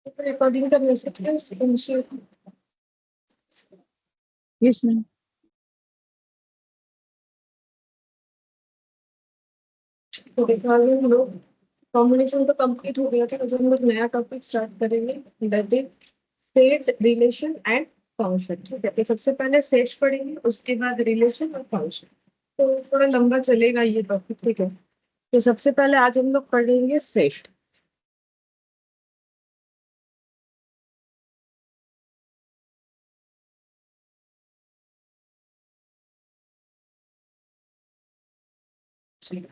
Recording का message है उससे। Yes ma'am. तो देखा हम लोग कॉम्बिनेशन तो कंप्लीट हो गया था, तो हम लोग नया टॉपिक स्टार्ट करेंगे, that is set relation and function. ठीक है, तो सबसे पहले सेट पढ़ेंगे, उसके बाद रिलेशन और फंक्शन। तो थोड़ा लंबा चलेगा ये टॉपिक, ठीक है। तो सबसे पहले आज हम लोग पढ़ेंगे सेट।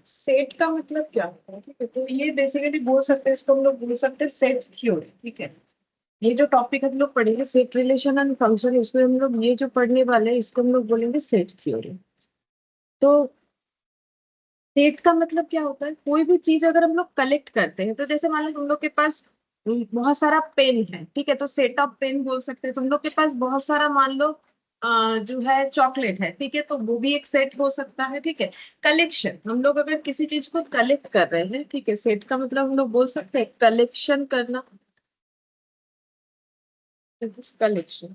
सेट का मतलब क्या होता है, ठीक है। तो ये बेसिकली बोल सकते हैं, इसको हम लोग बोल सकते हैं सेट थ्योरी, ठीक है। ये जो टॉपिक हम लोग पढ़ेंगे सेट रिलेशन एंड फंक्शन, इसमें हम लोग ये जो पढ़ने वाले हैं इसको हम लोग बोलेंगे सेट थ्योरी। तो सेट का मतलब क्या होता है, कोई भी चीज अगर हम लोग कलेक्ट करते हैं, तो जैसे मान लो हम लोग के पास बहुत सारा पेन है, ठीक है, तो सेट ऑफ पेन बोल सकते हैं। तो हम लोग के पास बहुत सारा मान लो जो है चॉकलेट है, ठीक है, तो वो भी एक सेट हो सकता है, ठीक है। कलेक्शन, हम लोग अगर किसी चीज को कलेक्ट कर रहे हैं, ठीक है, सेट का मतलब हम लोग बोल सकते हैं कलेक्शन करना, कलेक्शन।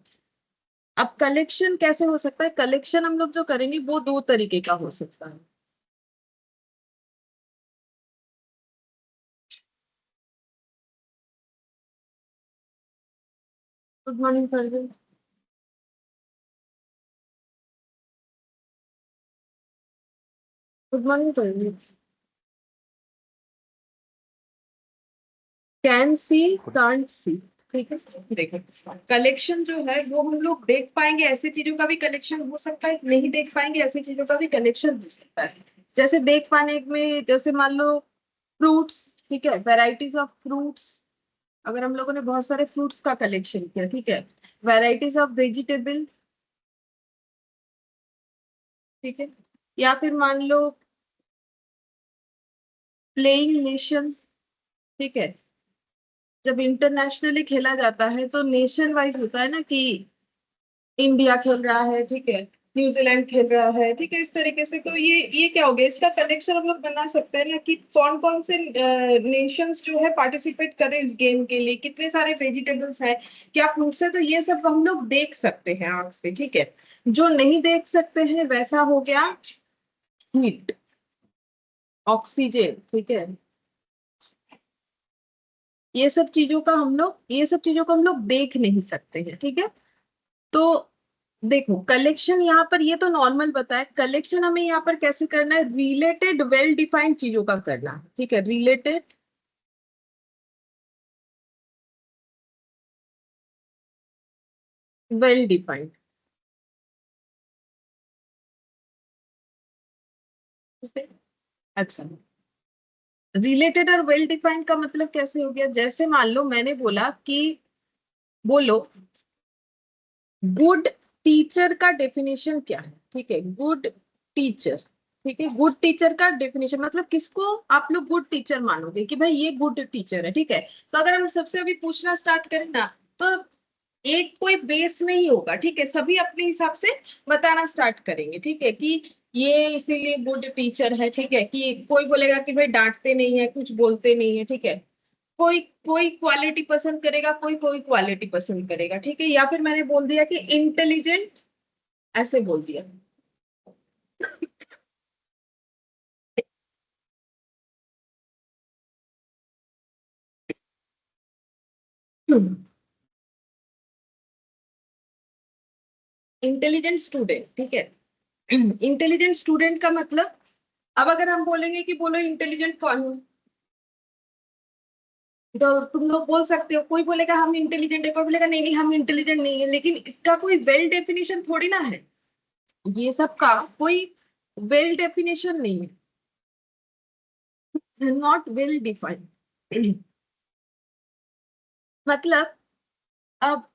अब कलेक्शन कैसे हो सकता है, कलेक्शन हम लोग जो करेंगे वो दो तरीके का हो सकता है। Good morning sir. Good morning sir. Can see, can't see, ठीक है। देखो, कलेक्शन जो है वो हम लोग देख पाएंगे, ऐसी चीजों का भी कलेक्शन हो सकता है, नहीं देख पाएंगे ऐसी चीजों का भी कलेक्शन हो सकता है। जैसे देख पाने में, जैसे मान लो फ्रूट्स, ठीक है, वेराइटीज ऑफ फ्रूट्स। अगर हम लोगों ने बहुत सारे फ्रूट्स का कलेक्शन किया, ठीक है, वेराइटीज ऑफ वेजिटेबल, ठीक है। या फिर मान लो प्लेइंग नेशंस, ठीक है। जब इंटरनेशनली खेला जाता है तो नेशन वाइज होता है ना, कि इंडिया खेल रहा है, ठीक है, न्यूजीलैंड खेल रहा है, ठीक है, इस तरीके से। तो ये क्या हो गया, इसका कनेक्शन हम लोग बना सकते हैं ना, कि कौन कौन से नेशंस जो है पार्टिसिपेट करे इस गेम के लिए, कितने सारे वेजिटेबल्स हैं, क्या फ्रूट्स है, तो ये सब हम लोग देख सकते हैं आंख से, ठीक है। जो नहीं देख सकते हैं वैसा हो गया हीट, ऑक्सीजन, ठीक है। ये सब चीजों को हम लोग देख नहीं सकते हैं, ठीक है। तो देखो, कलेक्शन यहाँ पर ये तो नॉर्मल बताए, कलेक्शन हमें यहाँ पर कैसे करना है, रिलेटेड वेल डिफाइंड चीजों का करना है, ठीक है, रिलेटेड वेल डिफाइंड। अच्छा, रिलेटेड और वेल डिफाइंड का मतलब कैसे हो गया, जैसे मान लो मैंने बोला कि बोलो गुड टीचर का डेफिनेशन क्या है, ठीक है, गुड टीचर, ठीक है। गुड टीचर का डेफिनेशन मतलब किसको आप लोग गुड टीचर मानोगे, कि भाई ये गुड टीचर है, ठीक है। तो अगर हम सबसे अभी पूछना स्टार्ट करें ना, तो एक कोई बेस नहीं होगा, ठीक है, सभी अपने हिसाब से बताना स्टार्ट करेंगे, ठीक है, कि ये इसीलिए गुड टीचर है, ठीक है। कि कोई बोलेगा कि भाई डांटते नहीं है, कुछ बोलते नहीं है, ठीक है। कोई कोई क्वालिटी पसंद करेगा, कोई कोई क्वालिटी पसंद करेगा, ठीक है। या फिर मैंने बोल दिया कि इंटेलिजेंट, ऐसे बोल दिया। इंटेलिजेंट स्टूडेंट, ठीक है। इंटेलिजेंट स्टूडेंट का मतलब, अब अगर हम बोलेंगे कि बोलो इंटेलिजेंट कौन है, तो तुम लोग बोल सकते हो, कोई बोलेगा हम इंटेलिजेंट है, कोई बोलेगा नहीं नहीं हम इंटेलिजेंट नहीं है, लेकिन इसका कोई वेल डेफिनेशन थोड़ी ना है, ये सब का कोई वेल डेफिनेशन नहीं है, नॉट वेल डिफाइंड। मतलब अब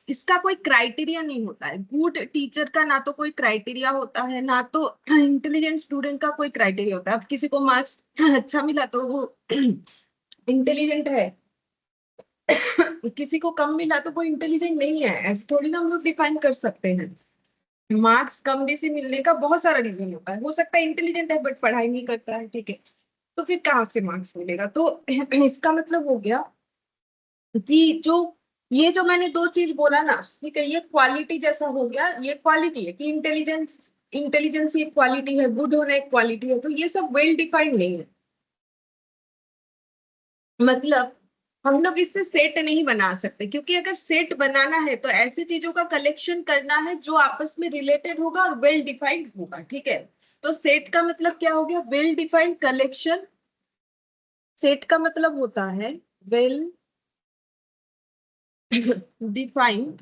इसका कोई क्राइटेरिया नहीं होता है, गुड टीचर का ना तो कोई क्राइटेरिया होता है, ना तो इंटेलिजेंट स्टूडेंट का कोई क्राइटेरिया होता है। अब किसी को मार्क्स अच्छा मिला तो वो इंटेलिजेंट है, किसी को कम मिला तो वो इंटेलिजेंट नहीं है, ऐसे थोड़ी ना हम लोग डिफाइन कर सकते हैं। मार्क्स कम बेसी मिलने का बहुत सारा रीजन होता है, हो सकता है इंटेलिजेंट है बट पढ़ाई नहीं करता है, ठीक है, तो फिर कहाँ से मार्क्स मिलेगा। तो इसका मतलब हो गया कि जो ये जो मैंने दो चीज बोला ना, ठीक है, ये क्वालिटी जैसा हो गया, ये क्वालिटी है कि इंटेलिजेंस, इंटेलिजेंस एक क्वालिटी है, गुड होना एक क्वालिटी है, तो ये सब वेल डिफाइंड नहीं है। मतलब हम लोग इससे सेट नहीं बना सकते, क्योंकि अगर सेट बनाना है तो ऐसी चीजों का कलेक्शन करना है जो आपस में रिलेटेड होगा और वेल डिफाइंड होगा, ठीक है। तो सेट का मतलब क्या हो गया, वेल डिफाइंड कलेक्शन। सेट का मतलब होता है वेल डिफाइंड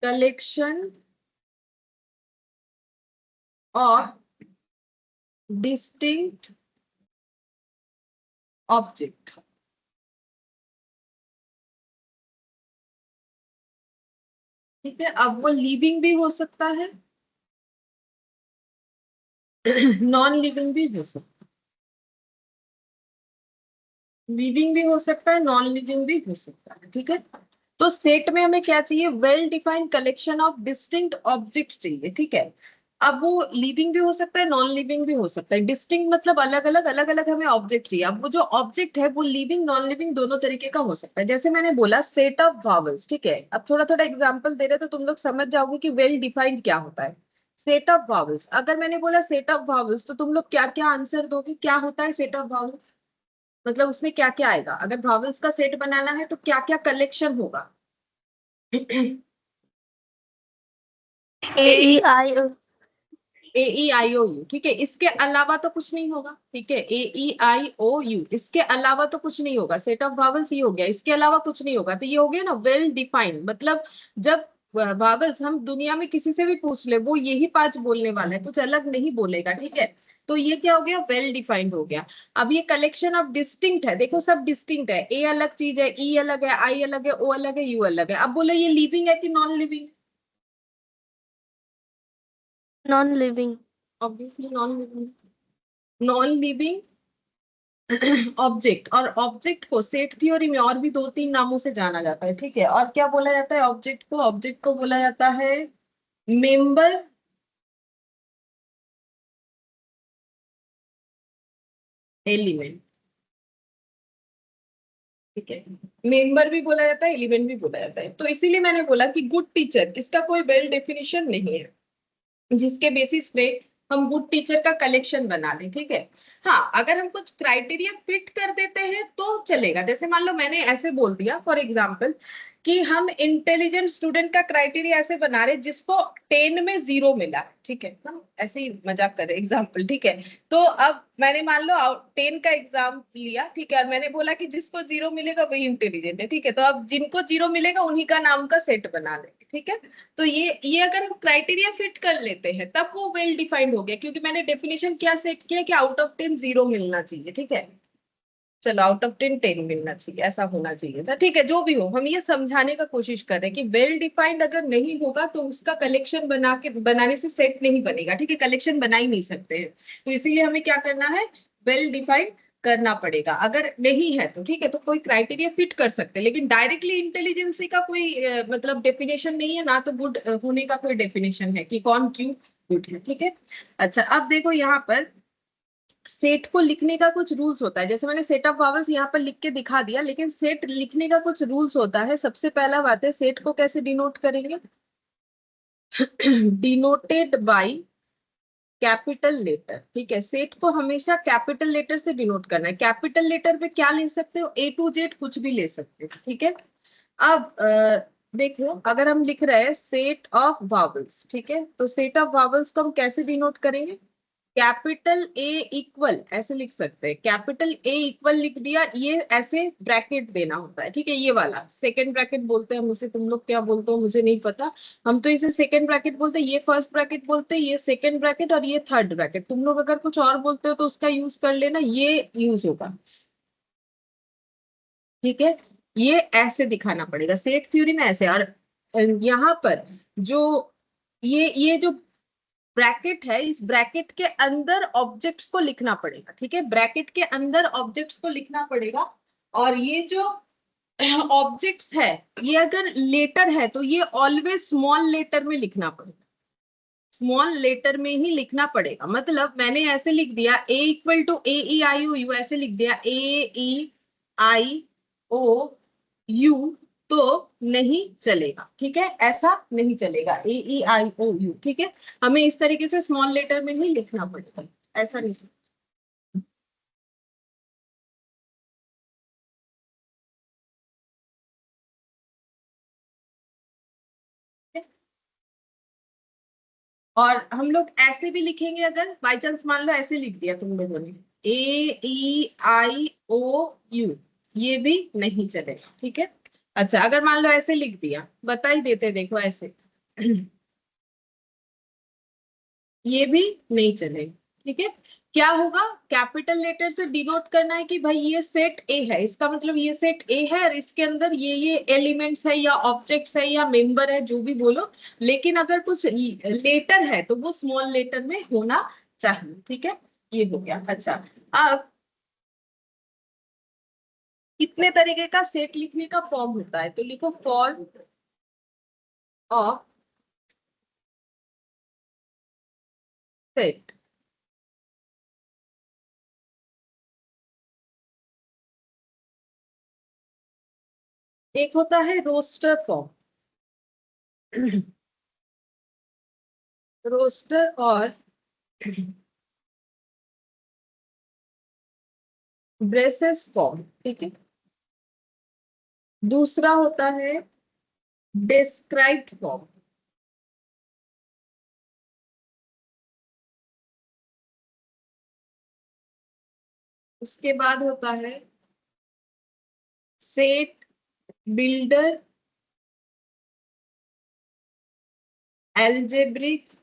कलेक्शन और डिस्टिंक्ट ऑब्जेक्ट। ठीक है, अब वो लिविंग भी हो सकता है, नॉन लिविंग भी हो सकता है, लिविंग भी हो सकता है, नॉन लिविंग भी हो सकता है, ठीक है। तो सेट में हमें क्या चाहिए, well defined collection of distinct object चाहिए, ठीक है। अब वो लिविंग भी हो सकता है, नॉन लिविंग भी हो सकता है, डिस्टिंक्ट मतलब अलग अलग अलग अलग हमें ऑब्जेक्ट चाहिए। अब वो जो ऑब्जेक्ट है वो लिविंग नॉन लिविंग दोनों तरीके का हो सकता है। जैसे मैंने बोला सेट ऑफ वावल्स, ठीक है। अब थोड़ा थोड़ा एग्जांपल दे रहे तो तुम लोग समझ जाओगे कि वेल डिफाइंड क्या होता है। सेट ऑफ वावल्स, अगर मैंने बोला सेट ऑफ वावल्स तो तुम लोग क्या क्या आंसर दोगे, क्या होता है सेट ऑफ वावल्स, मतलब उसमें क्या क्या आएगा, अगर वावल्स का सेट बनाना है तो क्या क्या कलेक्शन होगा। ए E I O. A E I O you, ठीक है, इसके अलावा तो कुछ नहीं होगा, ठीक है। ए ई आई ओ यू, इसके अलावा तो कुछ नहीं होगा, सेट ऑफ वावल्स ये हो गया, इसके अलावा कुछ नहीं होगा, तो ये हो गया ना वेल डिफाइंड। मतलब जब वावल्स हम दुनिया में किसी से भी पूछ ले वो यही पांच बोलने वाला है, कुछ अलग नहीं बोलेगा, ठीक है। तो ये क्या हो गया, वेल डिफाइंड हो गया। अब ये कलेक्शन ऑफ डिस्टिंक्ट है, देखो सब डिस्टिंक्ट है, ए अलग चीज है, ई अलग है, आई अलग है, ओ अलग है, यू अलग है। अब बोलो ये लिविंग है कि non living. Non living. Obviously non living, non living object. और ऑब्जेक्ट को सेट थ्योरी में और भी दो तीन नामों से जाना जाता है, ठीक है। और क्या बोला जाता है ऑब्जेक्ट को, ऑब्जेक्ट को बोला जाता है मेंबर एलिमेंट, ठीक है। मेंबर भी बोला जाता है, एलिमेंट भी बोला जाता है। तो इसीलिए मैंने बोला कि गुड टीचर इसका कोई वेल डेफिनेशन नहीं है जिसके बेसिस पे हम गुड टीचर का कलेक्शन बना लें, ठीक है। हाँ, अगर हम कुछ क्राइटेरिया फिट कर देते हैं तो चलेगा। जैसे मान लो मैंने ऐसे बोल दिया फॉर एग्जाम्पल कि हम इंटेलिजेंट स्टूडेंट का क्राइटेरिया ऐसे बना रहे जिसको 10 में 0 मिला, ठीक है ना, ऐसे ही मजाक कर रहे एग्जाम्पल, ठीक है। तो अब मैंने मान लो 10 का एग्जाम लिया, ठीक है, और मैंने बोला कि जिसको 0 मिलेगा वही इंटेलिजेंट है, ठीक है। तो अब जिनको 0 मिलेगा उन्हीं का नाम का सेट बना लेंगे, ठीक है। तो ये अगर हम क्राइटेरिया फिट कर लेते हैं तब वो वेल डिफाइंड हो गया, क्योंकि मैंने डेफिनेशन क्या सेट किया कि आउट ऑफ 10 0 मिलना चाहिए, ठीक है। चलो आउट ऑफ 10 10 मिलना चाहिए, ऐसा होना चाहिए था, ठीक है। जो भी हो, हम ये समझाने का कोशिश कर रहे हैं कि वेल डिफाइंड अगर नहीं होगा तो उसका कलेक्शन बनाने से सेट नहीं बनेगा, ठीक है, कलेक्शन बना ही नहीं सकते हैं। तो इसीलिए हमें क्या करना है, वेल डिफाइंड करना पड़ेगा। अगर नहीं है तो ठीक है, तो कोई क्राइटेरिया फिट कर सकते हैं, लेकिन डायरेक्टली इंटेलिजेंसी का कोई मतलब डेफिनेशन नहीं है ना, तो गुड होने का कोई डेफिनेशन है कि कौन क्यों गुड है, ठीक है। अच्छा, अब देखो यहाँ पर सेट को लिखने का कुछ रूल्स होता है। जैसे मैंने सेट ऑफ वावल्स यहाँ पर लिख के दिखा दिया, लेकिन सेट लिखने का कुछ रूल्स होता है। सबसे पहला बात है, सेट को कैसे डिनोट करेंगे, डिनोटेड बाय कैपिटल लेटर, ठीक है। सेट को हमेशा कैपिटल लेटर से डिनोट करना है। कैपिटल लेटर पे क्या ले सकते हो, ए टू जेड कुछ भी ले सकते हो, ठीक है। अब देखो, अगर हम लिख रहे हैं सेट ऑफ वावल्स, ठीक है, तो सेट ऑफ वावल्स को हम कैसे डिनोट करेंगे, कैपिटल ए इक्वल ऐसे लिख सकते हैं। कैपिटल ए इक्वल लिख दिया, ये ऐसे ब्रैकेट देना होता है, ठीक है। ये वाला सेकंड ब्रैकेट बोलते हैं हम उसे, तुम लोग क्या बोलते हो मुझे नहीं पता। हम तो इसे सेकंड ब्रैकेट बोलते हैं, ये फर्स्ट ब्रैकेट बोलते हैं, ये सेकंड ब्रैकेट और ये थर्ड ब्रैकेट। तुम लोग अगर कुछ और बोलते हो तो उसका यूज कर लेना, ये यूज होगा, ठीक है। ये ऐसे दिखाना पड़ेगा सेट थ्योरी में, ऐसे। और यहाँ पर जो ये जो ब्रैकेट है, इस ब्रैकेट के अंदर ऑब्जेक्ट्स को लिखना पड़ेगा, ठीक है। ब्रैकेट के अंदर ऑब्जेक्ट्स को लिखना पड़ेगा। और ये जो ऑब्जेक्ट्स है, ये अगर लेटर है तो ये ऑलवेज स्मॉल लेटर में लिखना पड़ेगा, स्मॉल लेटर में ही लिखना पड़ेगा। मतलब मैंने ऐसे लिख दिया A equal to A E I O U, ऐसे लिख दिया ए ई आई ओ यू, तो नहीं चलेगा, ठीक है, ऐसा नहीं चलेगा, ए ई आई ओ यू, ठीक है, हमें इस तरीके से स्मॉल लेटर में ही लिखना पड़ेगा, ऐसा नहीं चलेगा। और हम लोग ऐसे भी लिखेंगे, अगर बाई चांस मान लो ऐसे लिख दिया तुम लोगों ने ए ई आई ओ यू, ये भी नहीं चलेगा, ठीक है। अच्छा, अगर मान लो ऐसे लिख दिया, बता ही देते, देखो ऐसे ये भी नहीं चलेगा, ठीक है। क्या होगा, कैपिटल लेटर से डिनोट करना है कि भाई ये सेट ए है, इसका मतलब ये सेट ए है और इसके अंदर ये एलिमेंट्स है या ऑब्जेक्ट्स है या मेंबर है, जो भी बोलो, लेकिन अगर कुछ लेटर है तो वो स्मॉल लेटर में होना चाहिए, ठीक है। ये हो गया। अच्छा, अब कितने तरीके का सेट लिखने का फॉर्म होता है, तो लिखो फॉर्म ऑफ सेट। एक होता है रोस्टर फॉर्म, रोस्टर और ब्रेसेस फॉर्म, ठीक है। दूसरा होता है डिस्क्राइब्ड फॉर्म। उसके बाद होता है set builder algebraic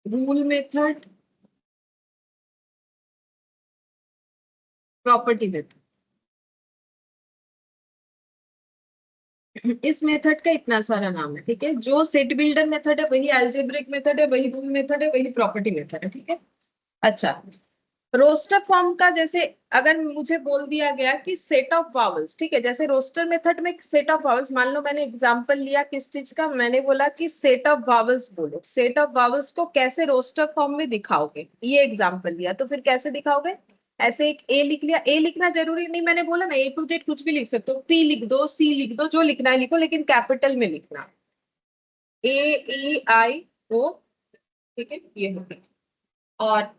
rule method property method. इस मेथड का इतना सारा नाम है, ठीक है। जो सेट बिल्डर मेथड है वही एल्जेब्रिक मेथड है, वही रूल मेथड है, वही प्रॉपर्टी मेथड है, ठीक है। अच्छा, रोस्टर फॉर्म का जैसे अगर मुझे बोल दिया गया कि सेट ऑफ वावल्स, ठीक है, जैसे रोस्टर मेथड में सेट ऑफ वावल्स, मान लो मैंने एग्जांपल लिया किस चीज का, मैंने बोला कि सेट ऑफ वावल्स बोलो, सेट ऑफ वावल्स को कैसे रोस्टर फॉर्म में दिखाओगे, ये एग्जांपल लिया, तो फिर कैसे दिखाओगे, ऐसे एक ए लिख लिया, ए लिखना जरूरी नहीं, मैंने बोला ना ए टू जेड कुछ भी लिख सकते हो, पी लिख दो, सी लिख दो, जो लिखना है लिखो, लेकिन कैपिटल में लिखना, ए ई आई ओ, ठीक है, ये हो गया। और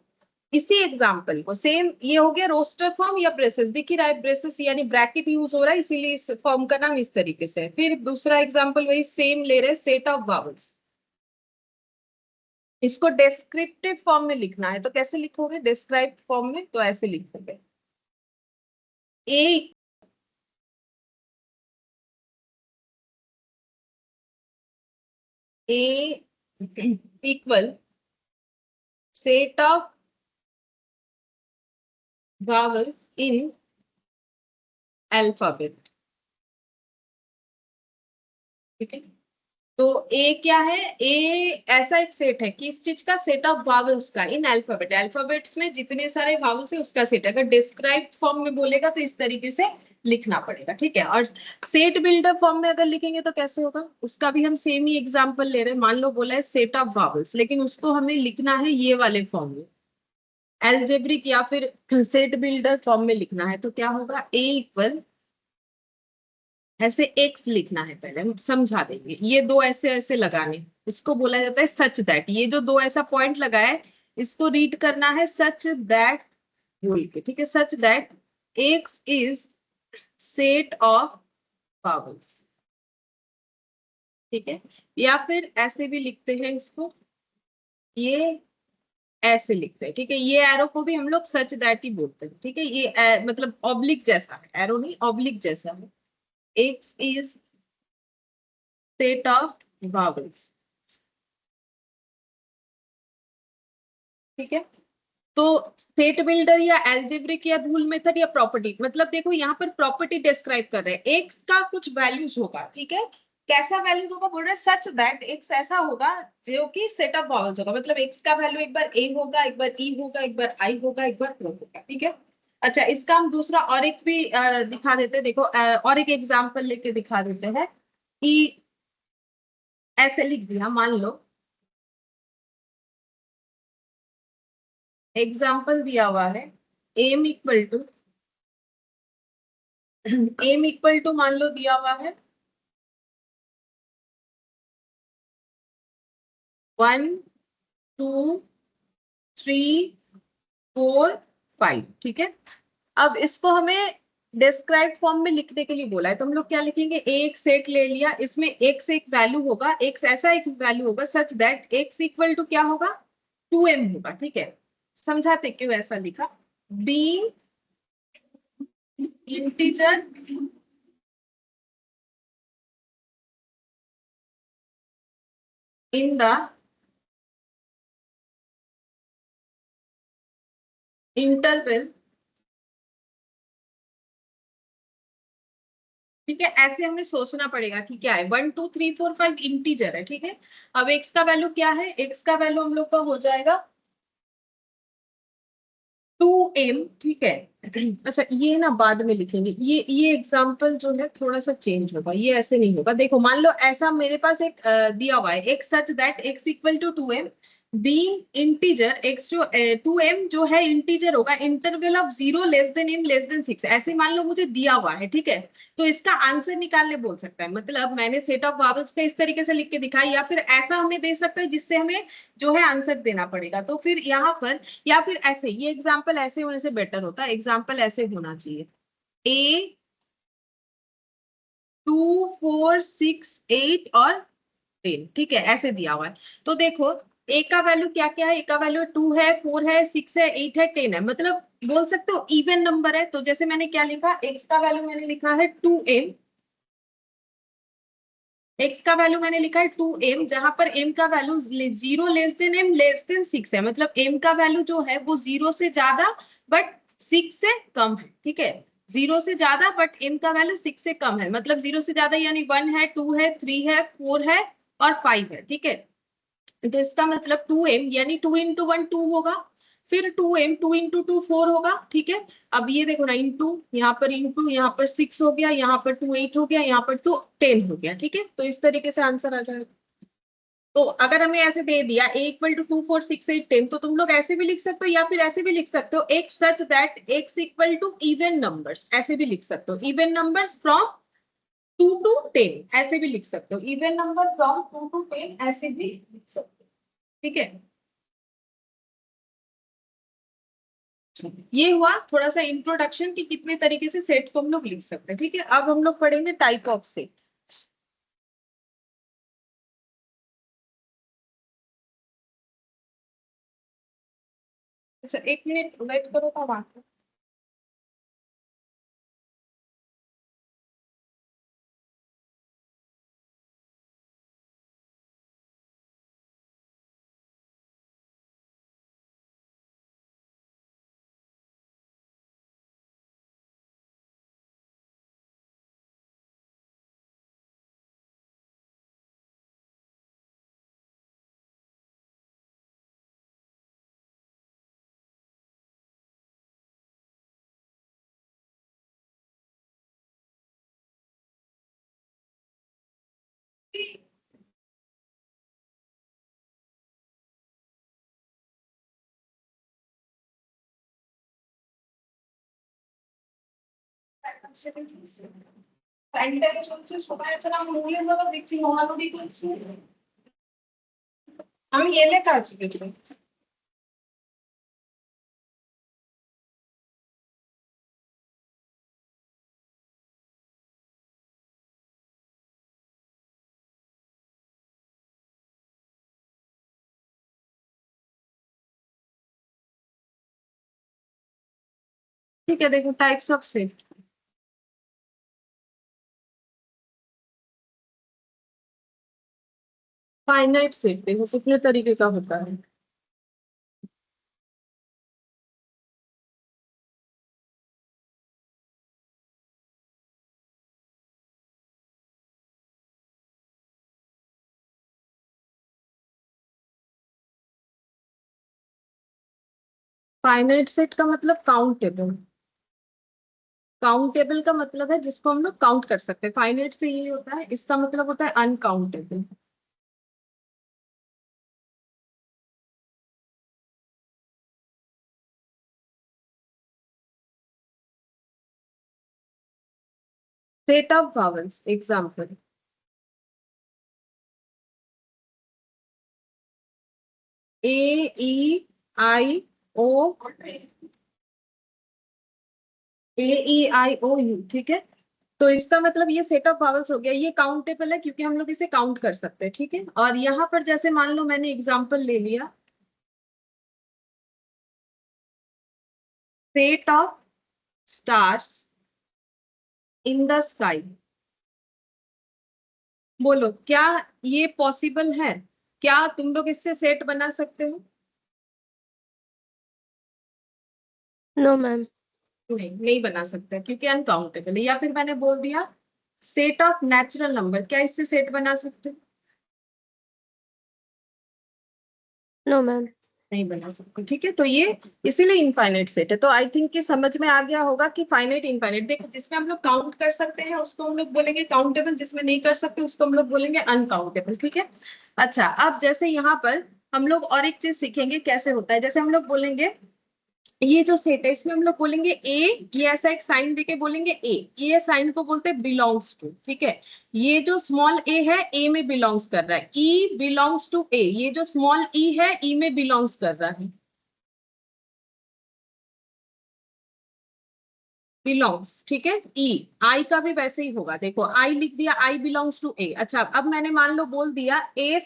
इसी एग्जाम्पल को सेम, ये हो गया रोस्टर फॉर्म या ब्रेसेस, दिख ही रहा है ब्रेसेस यानी ब्रैकेट यूज हो रहा है, इसीलिए इस फॉर्म का नाम इस तरीके से है। फिर दूसरा एग्जाम्पल वही सेम ले रहे, सेट ऑफ वावल्स, इसको डिस्क्रिप्टिव फॉर्म में लिखना है, तो कैसे लिखोगे डिस्क्राइब फॉर्म में, तो ऐसे लिखोगे A A equal set of vowels in alphabet, ठीक है। तो ए क्या है, ए ऐसा एक सेट है कि इस चीज का सेट ऑफ वावल्स का इन अल्फाबेट, अल्फाबेट्स में जितने सारे वावल्स है उसका सेट है। अगर डिस्क्राइब फॉर्म में बोलेगा तो इस तरीके से लिखना पड़ेगा, ठीक है। और सेट बिल्डर फॉर्म में अगर लिखेंगे तो कैसे होगा, उसका भी हम सेम ही एग्जांपल ले रहे हैं। मान लो बोला है सेट ऑफ वावल्स, लेकिन उसको हमें लिखना है ये वाले फॉर्म में, एल्जेब्रिक या फिर सेट बिल्डर फॉर्म में लिखना है, तो क्या होगा, ए इक्वल, ऐसे एक्स लिखना है, पहले हम समझा देंगे, ये दो ऐसे ऐसे लगाने, इसको बोला जाता है सच दैट, ये जो दो ऐसा पॉइंट लगा है इसको रीड करना है सच दैट बोल के, ठीक है, सच that x is set of vowels, ठीक है। या फिर ऐसे भी लिखते हैं इसको, ये ऐसे लिखते हैं, ठीक है, ये एरो को भी हम लोग सच दैट ही बोलते हैं, ठीक है, ये मतलब ऑब्लिक जैसा है, एरो नहीं ऑब्लिक जैसा है, x is set of vowels, ठीक है। तो सेट बिल्डर या एल्जेब्रिक या रूल मेथड या प्रॉपर्टी, मतलब देखो यहाँ पर प्रॉपर्टी डिस्क्राइब कर रहे हैं, एक्स का कुछ वैल्यूज होगा, ठीक है, कैसा वैल्यूज होगा बोल रहे हैं, सच दैट एक्स ऐसा होगा जो कि सेट ऑफ वावल्स होगा, मतलब एक्स का वैल्यू एक बार ए होगा, एक बार ई होगा, एक बार आई होगा, एक बार ओ होगा, ठीक है। अच्छा, इसका हम दूसरा और एक भी दिखा देते हैं, देखो और एक एग्जाम्पल लेके दिखा देते हैं, ई ऐसे लिख दिया, मान लो एग्जाम्पल दिया हुआ है M equal to M equal to मान लो दिया हुआ है 1 2 3 4 5, ठीक है। अब इसको हमें डिस्क्राइब फॉर्म में लिखने के लिए बोला है, तो हम लोग क्या लिखेंगे, एक सेट ले लिया, इसमें एक से एक वैल्यू होगा, एक ऐसा एक वैल्यू होगा such that X equal to क्या होगा, 2m होगा, ठीक है। समझाते क्यों ऐसा लिखा, being integer in the interval, ठीक है। ऐसे हमें सोचना पड़ेगा कि क्या है, 1 2 3 4 5 इंटीजर है, ठीक है। अब एक्स का वैल्यू क्या है, एक्स का वैल्यू हम लोग का हो जाएगा 2m, ठीक है। अच्छा ये ना बाद में लिखेंगे, ये एग्जाम्पल जो है थोड़ा सा चेंज होगा, ये ऐसे नहीं होगा। देखो मान लो ऐसा मेरे पास एक दिया हुआ है, एक such that X equal to 2m being integer, X जो 2m जो है इंटीजर होगा, इंटरवल ऑफ 0 m <6, ऐसे मान लो मुझे दिया हुआ है, ठीक है। तो इसका आंसर निकालने बोल सकता है, मतलब मैंने सेट ऑफ वावल्स का इस तरीके से लिख के दिखाया, या फिर ऐसा हमें दे सकता है जिससे हमें जो है आंसर देना पड़ेगा। तो फिर यहाँ पर, या फिर ऐसे, ये एग्जाम्पल ऐसे होने से बेटर होता है, एग्जाम्पल ऐसे होना चाहिए ए 2 4 6 8 और 10, ठीक है, ऐसे दिया हुआ है। तो देखो ए का वैल्यू क्या क्या है, ए का वैल्यू 2 है, 4 है, 6 है, 8 है, 10 है, मतलब बोल सकते हो इवन नंबर है। तो जैसे मैंने क्या लिखा, एक्स का वैल्यू मैंने लिखा है 2m, एक्स का वैल्यू मैंने लिखा है 2m, जहां पर m का वैल्यू 0 m <6 है, मतलब m का वैल्यू जो है वो 0 से ज्यादा बट 6 से कम है, ठीक है। 0 से ज्यादा बट m का वैल्यू 6 से कम है, मतलब 0 से ज्यादा यानी 1 है, 2 है, 3 है, 4 है और 5 है, ठीक है। तो इसका मतलब 2m यानी 2 × 1 2 होगा, फिर 2m 2 × 2 4 होगा, ठीक है। अब ये देखो ना, इंटू यहाँ पर 6 हो गया, यहाँ पर 2 8 हो गया, यहाँ पर 2 10 हो गया, ठीक है। तो इस तरीके से आंसर आ जाएगा। तो अगर हमें ऐसे दे दिया a इक्वल टू 2 4 6 8 10, तो तुम लोग ऐसे भी लिख सकते हो, या फिर ऐसे भी लिख सकते हो, एक such that x equal to even numbers, ऐसे भी लिख सकते हो, इवन नंबर्स फ्रॉम 2 to 10, ऐसे भी लिख सकते हो, इवन नंबर फ्रॉम 2 to 10 ऐसे भी लिख सकते हो, ठीक है। ये हुआ थोड़ा सा इंट्रोडक्शन कि कितने तरीके से सेट को हम लोग लिख सकते हैं, ठीक है। अब हम लोग पढ़ेंगे टाइप ऑफ सेट। अच्छा 1 मिनट वेट करो, का बात প্যান্টের চলছে, সবাই আছে না, মূল্যের কথা দেখছি, মহানবী করছি, আমি এলে কাজ পেয়েছি। ठीक है, देखो types of set, finite set देखो कितने तरीके का होता है। फाइनाइट सेट का मतलब काउंटेबल, काउंटेबल का मतलब है जिसको हम लोग काउंट कर सकते हैं, फाइनाइट से ये होता है, इसका मतलब होता है uncountable. Set of vowels. Example. A, E, I, O, A, E, I, O, U, ठीक है। तो इसका मतलब ये सेट ऑफ वावल्स हो गया, ये काउंटेबल है क्योंकि हम लोग इसे काउंट कर सकते हैं, ठीक है। और यहाँ पर जैसे मान लो मैंने एग्जांपल ले लिया, set of stars in the sky. बोलो क्या ये पॉसिबल है? क्या तुम लोग इससे सेट बना सकते हो? No, ma'am. नहीं, नहीं बना सकते क्योंकि अनकाउंटेबल है। या फिर मैंने बोल दिया सेट ऑफ नेचुरल नंबर, क्या इससे सेट बना सकते? No, ma'am. नहीं बना सकते, ठीक है। तो ये इसीलिए इनफाइनाइट सेट है। तो आई थिंक कि समझ में आ गया होगा कि फाइनाइट इनफाइनाइट, देखो जिसमें हम लोग काउंट कर सकते हैं उसको हम लोग बोलेंगे काउंटेबल, जिसमें नहीं कर सकते उसको हम लोग बोलेंगे अनकाउंटेबल, ठीक है। अच्छा, अब जैसे यहाँ पर हम लोग और एक चीज सीखेंगे कैसे होता है। जैसे हम लोग बोलेंगे ये जो सेट है इसमें हम लोग बोलेंगे ए, ये ऐसा एक साइन देके बोलेंगे ए, ये साइन को बोलते हैं बिलोंग्स टू, ठीक है। ये जो स्मॉल ए है ए में बिलोंग्स कर रहा है, ई बिलोंग्स टू ए, ये जो स्मॉल ई है ई में बिलोंग्स कर रहा है, बिलोंग्स, ठीक है। ई, आई का भी वैसे ही होगा, देखो आई लिख दिया, आई बिलोंग्स टू ए। अच्छा, अब मैंने मान लो बोल दिया ए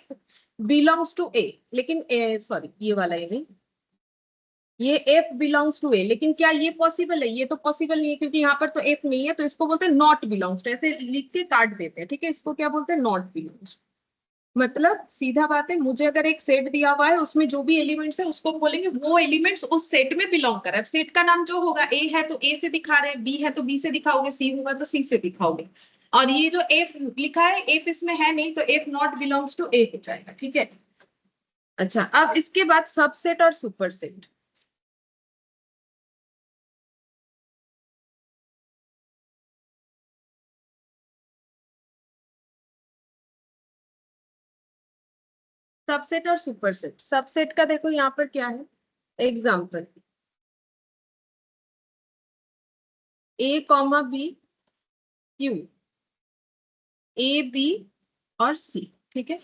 बिलोंग्स टू ए, लेकिन सॉरी ये वाला ए नहीं, ये एफ बिलोंग्स टू ए, लेकिन क्या ये पॉसिबल है? ये तो पॉसिबल नहीं है क्योंकि यहाँ पर तो एफ नहीं है, तो इसको बोलते हैं नॉट बिलोंग्स टू, ऐसे लिख के काट देते हैं, ठीक है। इसको क्या बोलते हैं? Not belongs. मतलब सीधा बात है, मुझे अगर एक सेट दिया हुआ है उसमें जो भी एलिमेंट्स है उसको बोलेंगे वो एलिमेंट्स उस सेट में बिलोंग कर रहा है। सेट का नाम जो होगा, ए है तो ए से दिखा रहे हैं, बी है तो बी से दिखाओगे, सी होगा तो सी से दिखाओगे। और ये जो एफ लिखा है एफ इसमें है नहीं, तो एफ नॉट बिलोंग्स टू ए हो जाएगा, ठीक है। अच्छा, अब इसके बाद सबसेट और सुपरसेट। सबसेट और सुपरसेट, सबसेट का देखो यहाँ पर क्या है, example A comma B, Q, A B और सी, ठीक है।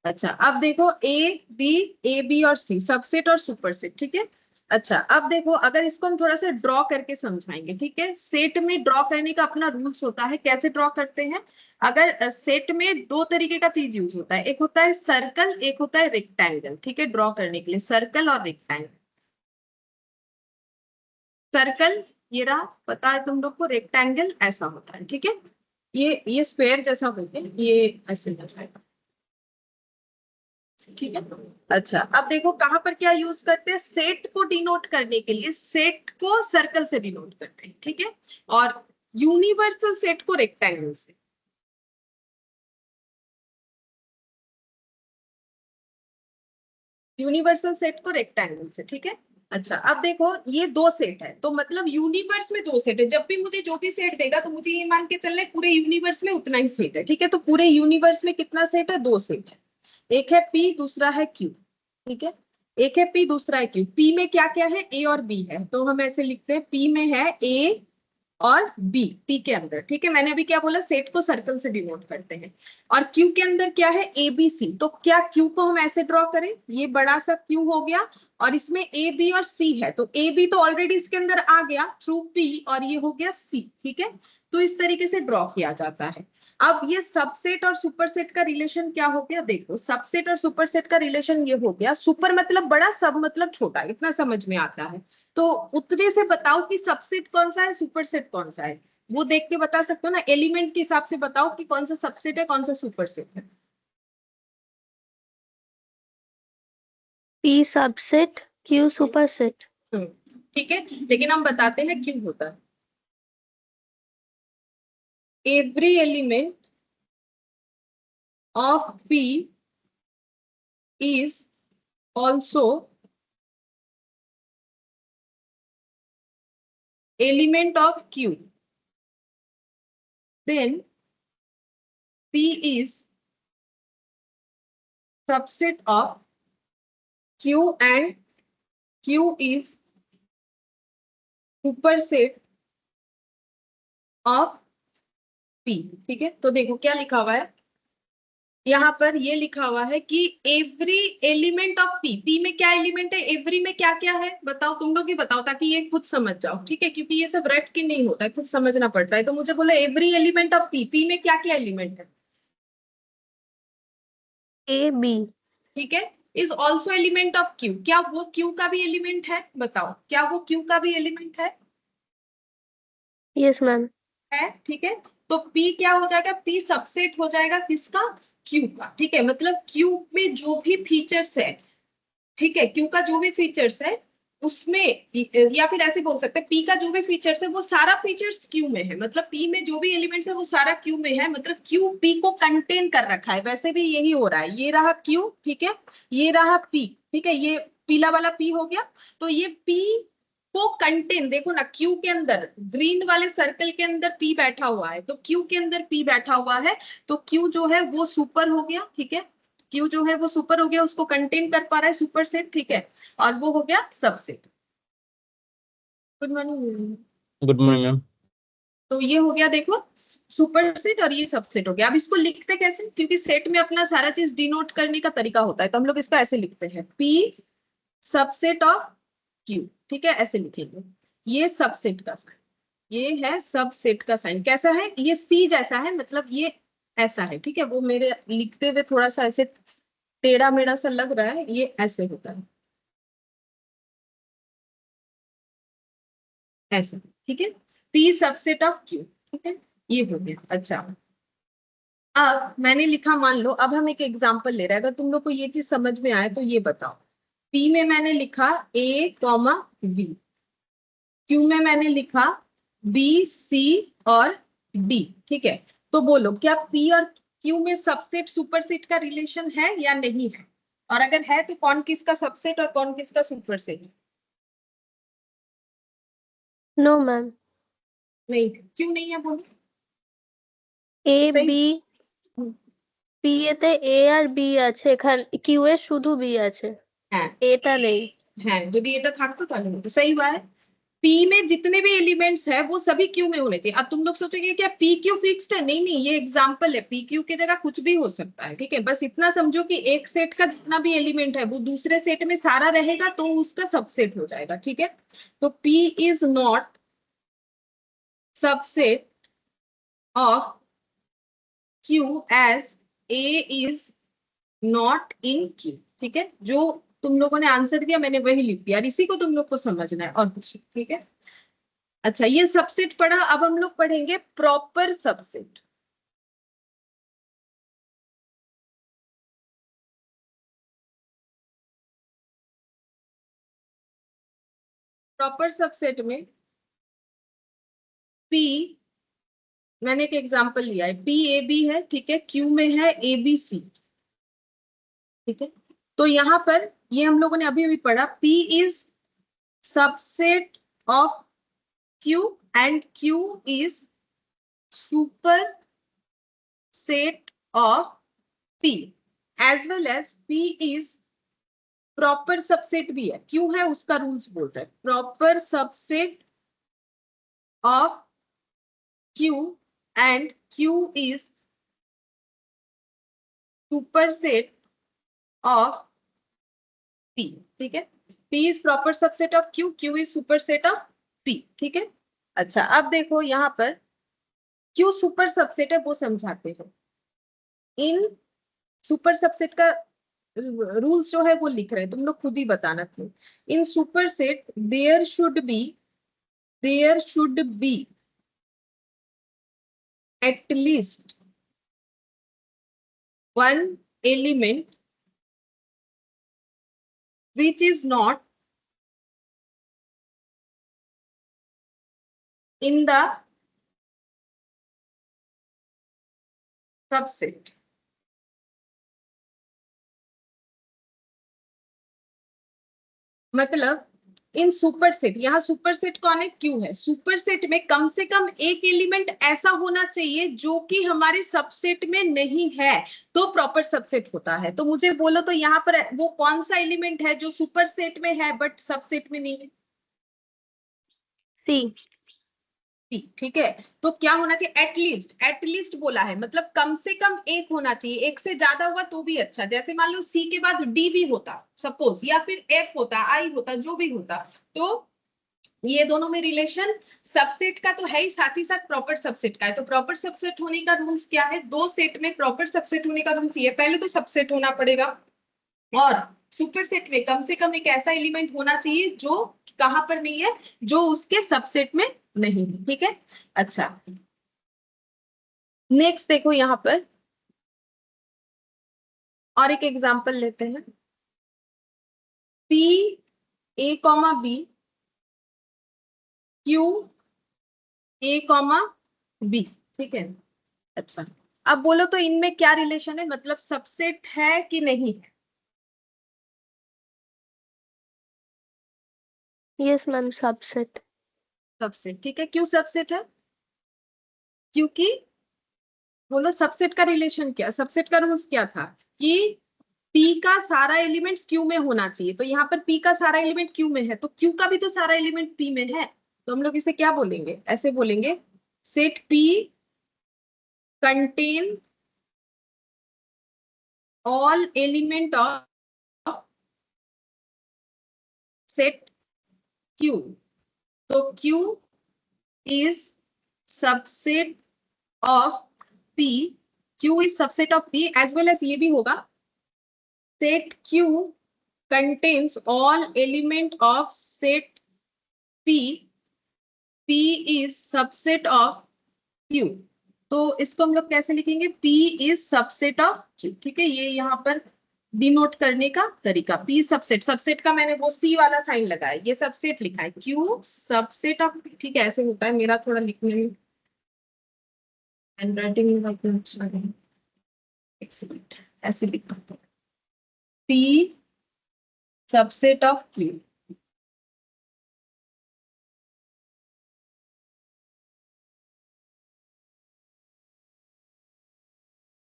अच्छा, अब देखो ए बी और सी, सबसेट और सुपरसेट, ठीक है। अच्छा, अब देखो अगर इसको हम थोड़ा सा ड्रॉ करके समझाएंगे, ठीक है। सेट में ड्रॉ करने का अपना रूल्स होता है, कैसे ड्रॉ करते हैं। अगर सेट में दो तरीके का चीज यूज होता है, एक होता है सर्कल, एक होता है रेक्टेंगल, ठीक है। ड्रॉ करने के लिए सर्कल और रेक्टेंगल। सर्कल ये रहा, पता है तुम लोग को, रेक्टेंगल ऐसा होता है, ठीक है। ये स्क्वायर जैसा होता है, ये ऐसे हो जाएगा, ठीक है। अच्छा, अब देखो कहां पर क्या यूज करते हैं, सेट को डिनोट करने के लिए सेट को सर्कल से डिनोट करते हैं, ठीक है। और यूनिवर्सल सेट को रेक्टेंगल से। यूनिवर्सल सेट को रेक्टेंगल से, ठीक है। अच्छा, अब देखो ये दो सेट है, तो मतलब यूनिवर्स में दो सेट है। जब भी मुझे जो भी सेट देगा तो मुझे ये मान के चलना है पूरे यूनिवर्स में उतना ही सेट है, ठीक है। तो पूरे यूनिवर्स में कितना सेट है? दो सेट है। एक है पी, दूसरा है क्यू, ठीक है। एक है पी, दूसरा है क्यू। पी में क्या क्या है? ए और बी है, तो हम ऐसे लिखते हैं पी में है ए और बी, पी के अंदर, ठीक है। मैंने अभी क्या बोला, सेट को सर्कल से डिनोट करते हैं। और क्यू के अंदर क्या है? A B C. तो क्या क्यू को हम ऐसे ड्रॉ करें, ये बड़ा सा क्यू हो गया और इसमें ए बी और सी है, तो ए बी तो ऑलरेडी इसके अंदर आ गया थ्रू पी और ये हो गया सी, ठीक है। तो इस तरीके से ड्रॉ किया जाता है। अब ये सबसेट और सुपरसेट का रिलेशन क्या हो गया, देखो सबसेट और सुपरसेट का रिलेशन ये हो गया, सुपर मतलब बड़ा, सब मतलब छोटा, इतना समझ में आता है। तो उतने से बताओ कि सबसेट कौन सा है, सुपरसेट कौन सा है, वो देख के बता सकते हो ना। एलिमेंट के हिसाब से बताओ कि कौन सा सबसेट है कौन सा सुपरसेट है। P subset, Q superset. ठीक है, लेकिन हम बताते हैं क्यों होता है। Every element of P is also element of Q, then P is subset of Q and Q is superset of P, ठीक है। तो देखो क्या लिखा हुआ है यहाँ पर, ये लिखा हुआ है कि every element of P, P में क्या एलिमेंट है, एवरी में क्या क्या है, बताओ तुम लोग ही बताओ, ताकि ये खुद समझ जाओ, ठीक है, क्योंकि ये सब रट के नहीं होता है, खुद समझना पड़ता है। तो मुझे बोलो every element of P, P में क्या क्या एलिमेंट है, A B. ठीक है। Is also element of Q, क्या वो क्यू का भी एलिमेंट है, बताओ क्या वो क्यू का भी एलिमेंट Yes, ma'am. है, ठीक है। तो P क्या हो जाएगा, P सबसेट हो जाएगा किसका, Q का, ठीक है। मतलब Q में जो भी फीचर्स है, ठीक है, Q का जो भी फीचर्स है उसमें, या फिर ऐसे बोल सकते हैं P का जो भी फीचर्स है वो सारा फीचर्स Q में है, मतलब P में जो भी एलिमेंट्स है वो सारा Q में है, मतलब Q P को कंटेन कर रखा है। वैसे भी यही हो रहा है, ये रहा Q, ठीक है, ये रहा P, ठीक है, ये पीला वाला P हो गया। तो ये P को कंटेन, देखो ना Q के अंदर, ग्रीन वाले सर्कल के अंदर P बैठा हुआ है, तो Q के अंदर P बैठा हुआ है, तो Q जो है वो सुपर हो गया, ठीक है, Q जो है वो सुपर हो गया, उसको कंटेन कर पा रहा है सुपर सेट, ठीक है, और वो हो गया subset. Good morning. Good morning ma'am. तो ये हो गया देखो सुपर सेट, और ये सबसेट हो गया। अब इसको लिखते कैसे, क्योंकि सेट में अपना सारा चीज डिनोट करने का तरीका होता है, तो हम लोग इसको ऐसे लिखते हैं, P सबसेट ऑफ Q, ठीक है, ऐसे लिखेंगे। ये सबसेट का साइन, ये है सबसेट का साइन, कैसा है, ये C जैसा है, मतलब ये ऐसा है, ठीक है। वो मेरे लिखते हुए थोड़ा सा ऐसे टेढ़ा मेढ़ा सा लग रहा है, ये ऐसे होता है, ऐसा, ठीक है। P सबसेट ऑफ Q, ठीक है, ये हो गया। अच्छा, अब मैंने लिखा, मान लो अब हम एक एग्जांपल ले रहे हैं, अगर तुम लोग को ये चीज समझ में आए तो ये बताओ। P में मैंने लिखा A कॉमा B, Q में मैंने लिखा B C और D, ठीक है। तो बोलो क्या P और Q में सबसेट सुपरसेट का रिलेशन है या नहीं है, और अगर है तो कौन किसका सबसेट और कौन किसका सुपरसेट। No, ma'am. नहीं, क्यों नहीं है बोलो, A सही। B P এতে A আর B আছে, এখানে Q এ শুধু B আছে, হ্যাঁ A টা নেই। হ্যাঁ, যদি এটা থাকতো তাহলে হতো, सही बात है। P में जितने भी एलिमेंट्स है वो सभी Q में होने चाहिए। अब तुम लोग सोचोगे क्या P Q फिक्स्ड है, नहीं नहीं, ये एग्जांपल है, P Q की जगह कुछ भी हो सकता है, ठीक है। बस इतना समझो कि एक सेट का जितना भी एलिमेंट है वो दूसरे सेट में सारा रहेगा तो उसका सबसेट हो जाएगा, ठीक है। तो P is not subset of Q as A is not in Q, ठीक है। जो तुम लोगों ने आंसर दिया मैंने वही लिख दिया, और इसी को तुम लोग को समझना है और कुछ, ठीक है। अच्छा, ये सबसेट पढ़ा, अब हम लोग पढ़ेंगे प्रॉपर सबसेट। प्रॉपर सबसेट में P, मैंने एक एग्जांपल लिया है, P A B है, ठीक है, Q में है A B C, ठीक है। तो यहां पर ये हम लोगों ने अभी अभी पढ़ा, P is subset of Q and Q is super set of P, as well as P is proper subset भी है, क्यों है उसका रूल्स बोल रहा है, proper subset of Q and Q is superset of P, ठीक है। P is proper subset of Q, Q is superset of P, ठीक है। अच्छा, अब देखो यहाँ पर Q सुपर सबसेट है वो समझाते हैं। इन सुपर सबसेट का रूल्स जो है वो लिख रहे हैं, तुम लोग खुद ही बताना थे। In superset there should be at least one element which is not in the subset, मतलब इन सुपरसेट, यहाँ सुपरसेट कौन है, क्यू है, सुपरसेट में कम से कम एक एलिमेंट ऐसा होना चाहिए जो कि हमारे सबसेट में नहीं है, तो प्रॉपर सबसेट होता है। तो मुझे बोलो तो यहाँ पर वो कौन सा एलिमेंट है जो सुपरसेट में है बट सबसेट में नहीं है। C. पी, ठीक है। तो क्या होना चाहिए, एटलीस्ट बोला है, मतलब कम से कम एक होना चाहिए, एक से ज्यादा हुआ तो भी अच्छा, जैसे मान लो सी के बाद डी भी होता सपोज, या फिर एफ होता, आई होता, जो भी होता, तो ये दोनों में रिलेशन सबसेट का तो है ही, साथ ही साथ प्रॉपर सबसेट का है। तो प्रॉपर सबसेट होने का रूल्स क्या है, दो सेट में प्रॉपर सबसेट होने का रूल्स ये, पहले तो सबसेट होना पड़ेगा, और सुपरसेट में कम से कम एक ऐसा एलिमेंट होना चाहिए जो कहां पर नहीं है, जो उसके सबसेट में नहीं है, ठीक है। अच्छा, नेक्स्ट देखो यहां पर और एक एग्जांपल लेते हैं, P A comma B, Q A comma B, ठीक है। अच्छा, अब बोलो तो इनमें क्या रिलेशन है, मतलब सबसेट है कि नहीं है। Yes ma'am, subset. सबसेट, ठीक है। क्यों सबसेट है, क्योंकि बोलो सबसेट का रिलेशन क्या, सबसेट का रूल्स क्या था कि पी का सारा एलिमेंट क्यू में होना चाहिए, तो यहाँ पर पी का सारा एलिमेंट क्यू में है, तो क्यू का भी तो सारा एलिमेंट पी में है, तो हम लोग इसे क्या बोलेंगे, ऐसे बोलेंगे, set P contain all element of set Q, तो Q is subset of P, Q is subset of P, as well as ये भी होगा, set Q contains all element of set P, P is subset of Q, तो इसको हम लोग कैसे लिखेंगे, P is subset of Q, ठीक है। ये यहाँ पर डिनोट करने का तरीका, P सबसेट, सबसेट का मैंने वो C वाला साइन लगाया, ये सबसेट लिखा है, Q सबसेट ऑफ P, ठीक है। ऐसे होता है, मेरा थोड़ा लिखने में हैंडराइटिंग में इतना अच्छा नहीं, एक्सीलेंट, ऐसे लिख पाते हैं, P सबसेट ऑफ Q,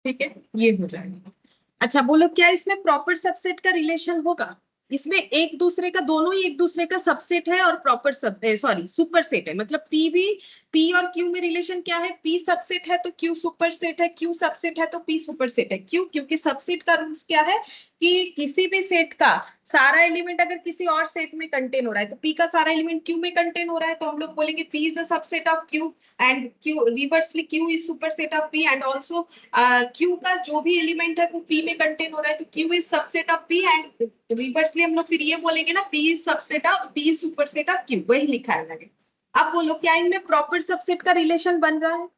ठीक है, ये हो जाएगा। अच्छा बोलो, क्या इसमें प्रॉपर सबसेट का रिलेशन होगा, इसमें एक दूसरे का, दोनों ही एक दूसरे का सबसेट है और प्रॉपर सब, सॉरी सुपर सेट है, मतलब पी भी, पी और क्यू में रिलेशन क्या है, पी सबसेट है तो क्यू सुपर सेट है, क्यू सबसेट है तो पी सुपर सेट है, क्यों, क्योंकि सबसेट का रूल्स क्या है कि किसी भी सेट का सारा एलिमेंट अगर किसी और सेट में कंटेन हो रहा है, तो पी का सारा एलिमेंट क्यू में कंटेन हो रहा है, तो हम लोग बोलेंगे P is a subset of Q, and Q reversely Q is super set of P, and also Q का जो भी एलिमेंट है वो पी में कंटेन हो रहा है, तो Q is subset of P, and reversely हम लोग फिर ये बोलेंगे ना, P is subset of, P is super set of Q, वही लिखा है मैंने। अब बोलो, क्या इनमें प्रॉपर सबसेट का रिलेशन बन रहा है,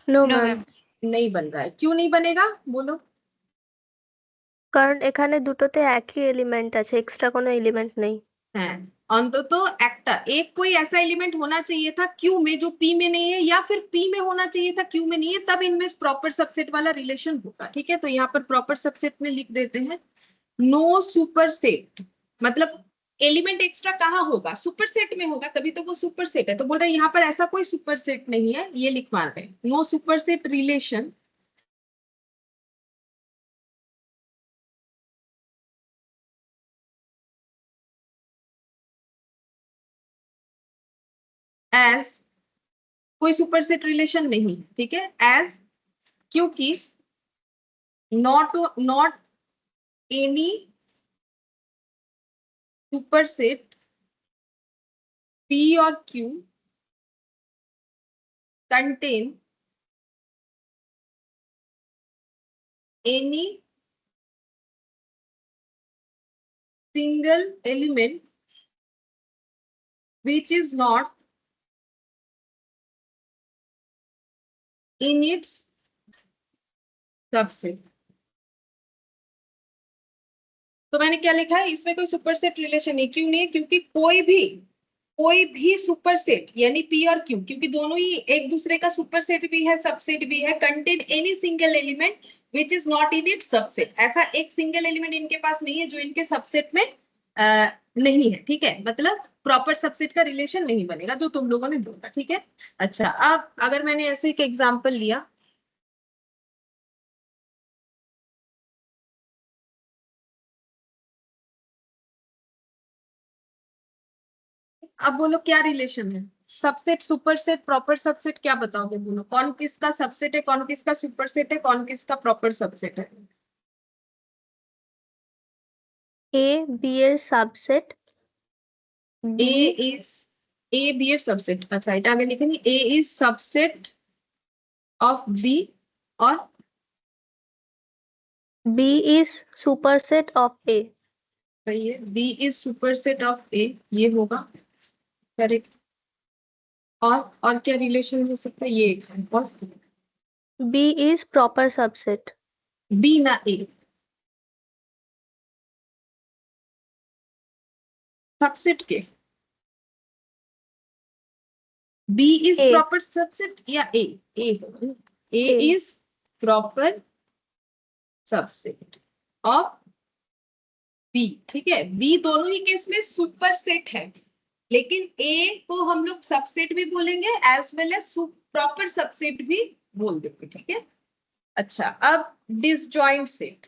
नो नो मैम, मैम। नहीं बन रहा है, क्यों नहीं बनेगा बोलो। কারণ এখানে দুটোতে একই এলিমেন্ট আছে, এক্সট্রা কোনো এলিমেন্ট নেই। है अंतत একটা एक कोई ऐसा एलिमेंट होना चाहिए था क्यू में जो पी में नहीं है, या फिर पी में होना चाहिए था क्यू में नहीं है, तब इनमें प्रॉपर सबसेट वाला रिलेशन होगा, ठीक है। तो यहाँ पर प्रॉपर सबसेट में लिख देते हैं, नो सुपर सेट, मतलब एलिमेंट एक्स्ट्रा कहाँ होगा, सुपर सेट में होगा, तभी तो वो सुपर सेट है, तो बोल रहे हैं यहाँ पर ऐसा कोई सुपर सेट नहीं है, ये लिख मान रहे हैं, no super set relation as, कोई सुपर सेट रिलेशन नहीं, ठीक है, एज, क्योंकि नॉट एनी सुपरसेट P और Q contain any single element which is not in its subset। तो मैंने क्या लिखा है, इसमें कोई सुपरसेट रिलेशन नहीं, क्यों नहीं है, क्योंकि कोई भी सुपरसेट यानी पी और क्यू, क्योंकि दोनों ही एक दूसरे का सुपरसेट भी है सबसेट भी है, contain any single element which is not in it subset, ऐसा एक सिंगल एलिमेंट इनके पास नहीं है जो इनके सबसेट में नहीं है, ठीक है, मतलब प्रॉपर सबसेट का रिलेशन नहीं बनेगा, जो तुम लोगों ने बोला, ठीक है। अच्छा, अब अगर मैंने ऐसे एक एग्जाम्पल लिया, अब बोलो क्या रिलेशन है, सबसेट सुपरसेट प्रॉपर सबसेट, क्या बताओगे, बोलो कौन किसका सबसेट है, कौन किसका सुपरसेट है, कौन किसका प्रॉपर सबसेट है। ए बी এর subset, A B is A B एর सबसेट, अच्छा এটা আগে লিখে নি, A is subset of B और B is superset of A. सही है, B is superset of A, ये होगा करेक्ट। और क्या रिलेशन हो सकता है, ये एक है, और B is proper subset. B ना ए, सबसेट के, B is a proper subset या A, A A A is proper subset of B, ठीक है, बी दोनों ही केस में सुपरसेट है, लेकिन ए को हम लोग सबसेट भी बोलेंगे as well as proper subset भी बोल देंगे, ठीक है। अच्छा अब डिसजॉइंट सेट,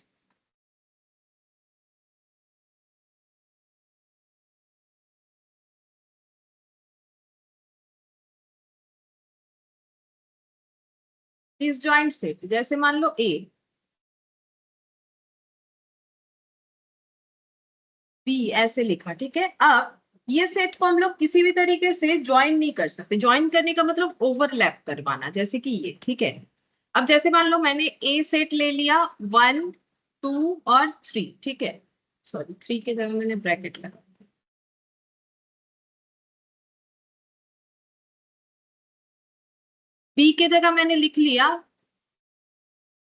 डिसजॉइंट सेट जैसे मान लो ए बी ऐसे लिखा, ठीक है। अब ये सेट को हम लोग किसी भी तरीके से ज्वाइन नहीं कर सकते, ज्वाइन करने का मतलब ओवरलैप करवाना, जैसे कि ये, ठीक है। अब जैसे मान लो मैंने ए सेट ले लिया 1 2 और 3, ठीक है, सॉरी 3 के जगह मैंने ब्रैकेट लगा, बी के जगह मैंने लिख लिया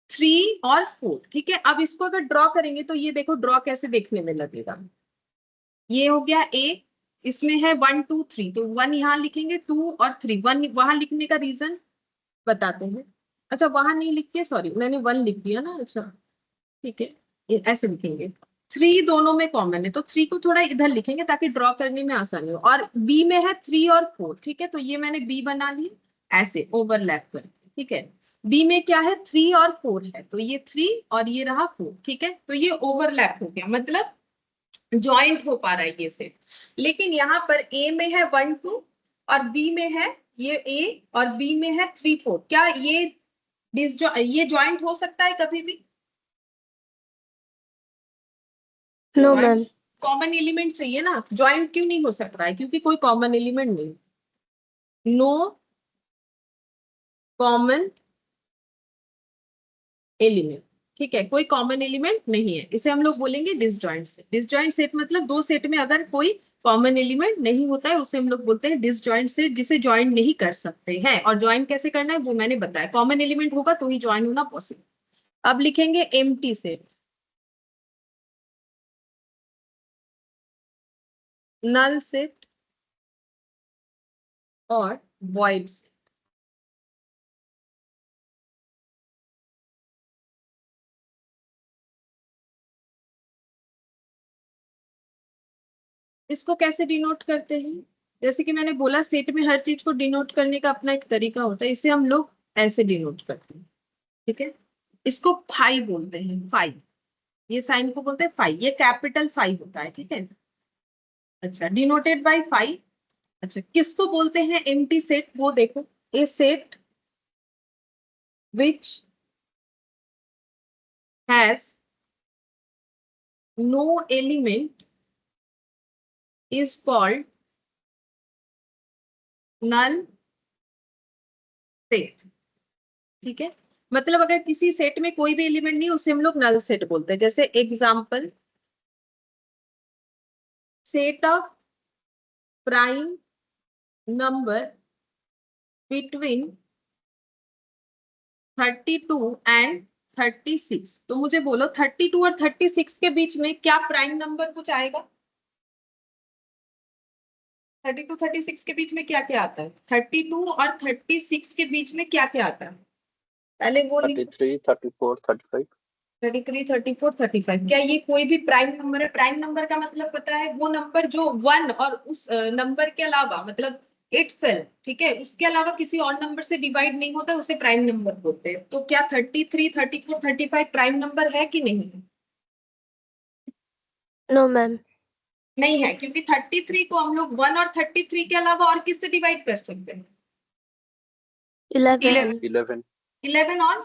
3 और 4, ठीक है। अब इसको अगर ड्रॉ करेंगे तो ये देखो ड्रॉ कैसे देखने में लगेगा, ये हो गया ए, इसमें है 1 2 3, तो 1 यहाँ लिखेंगे, 2 और 3, 1 वहां लिखने का रीजन बताते हैं। अच्छा वहां नहीं लिख के, सॉरी मैंने 1 लिख दिया ना, अच्छा ठीक है, ये ऐसे लिखेंगे, 3 दोनों में कॉमन है तो 3 को थोड़ा इधर लिखेंगे ताकि ड्रॉ करने में आसानी हो, और बी में है 3 और 4, ठीक है, तो ये मैंने बी बना ली ऐसे ओवरलैप करके, ठीक है। बी में क्या है 3 और 4 है, तो ये 3 और ये रहा 4, ठीक है, तो ये ओवरलैप हो गया, मतलब ज्वाइंट हो पा रहा है ये सेट। लेकिन यहाँ पर ए में है 1 2 और बी में है, ये ए और बी में है 3 4, क्या ये ज्वाइंट हो सकता है कभी भी? No ma'am. कॉमन एलिमेंट चाहिए ना, ज्वाइंट क्यों नहीं हो सक रहा है, क्योंकि कोई कॉमन एलिमेंट नहीं, नो कॉमन एलिमेंट, ठीक है, कोई कॉमन एलिमेंट नहीं है, इसे हम लोग बोलेंगे डिसजॉइंट सेट। डिसजॉइंट सेट मतलब दो सेट में अगर कोई कॉमन एलिमेंट नहीं होता है उसे हम लोग बोलते हैं डिसजॉइंट सेट, जिसे ज्वाइन नहीं कर सकते हैं, और ज्वाइन कैसे करना है वो मैंने बताया, कॉमन एलिमेंट होगा तो ही ज्वाइन होना पॉसिबल। अब लिखेंगे एम्प्टी सेट, नल सेट और वॉइड सेट। इसको कैसे डिनोट करते हैं, जैसे कि मैंने बोला सेट में हर चीज को डिनोट करने का अपना एक तरीका होता है, इसे हम लोग ऐसे डिनोट करते हैं, ठीक है। इसको फाई बोलते हैं, फाई, ये साइन को बोलते हैं फाई, ये कैपिटल फाई होता है, ठीक है। अच्छा डिनोटेड बाय फाई। अच्छा किसको बोलते हैं एम्प्टी सेट, वो देखो, a set which has no element is called null set, ठीक है। मतलब अगर किसी सेट में कोई भी एलिमेंट नहीं उसे हम लोग नल सेट बोलते हैं, जैसे example set of prime number between 32 and 36, तो मुझे बोलो 32 और 36 के बीच में क्या प्राइम नंबर कुछ आएगा, 32 36 के बीच में क्या क्या आता है, 32 और 36 के बीच में क्या क्या आता है, पहले वो लिखो। 33, 34, 35। 33 34 35, क्या ये कोई भी प्राइम नंबर है? प्राइम नंबर का मतलब पता है, वो नंबर जो 1 और उस नंबर के अलावा, मतलब इटसेल्फ, ठीक है, उसके अलावा किसी और नंबर से डिवाइड नहीं होता, उसे प्राइम नंबर बोलते हैं। तो क्या 33 34 35 प्राइम नंबर है कि नहीं? No ma'am. नहीं है, क्योंकि 33 को हम लोग 1 और 33 के अलावा और किससे डिवाइड कर सकते हैं? 11 11 11 और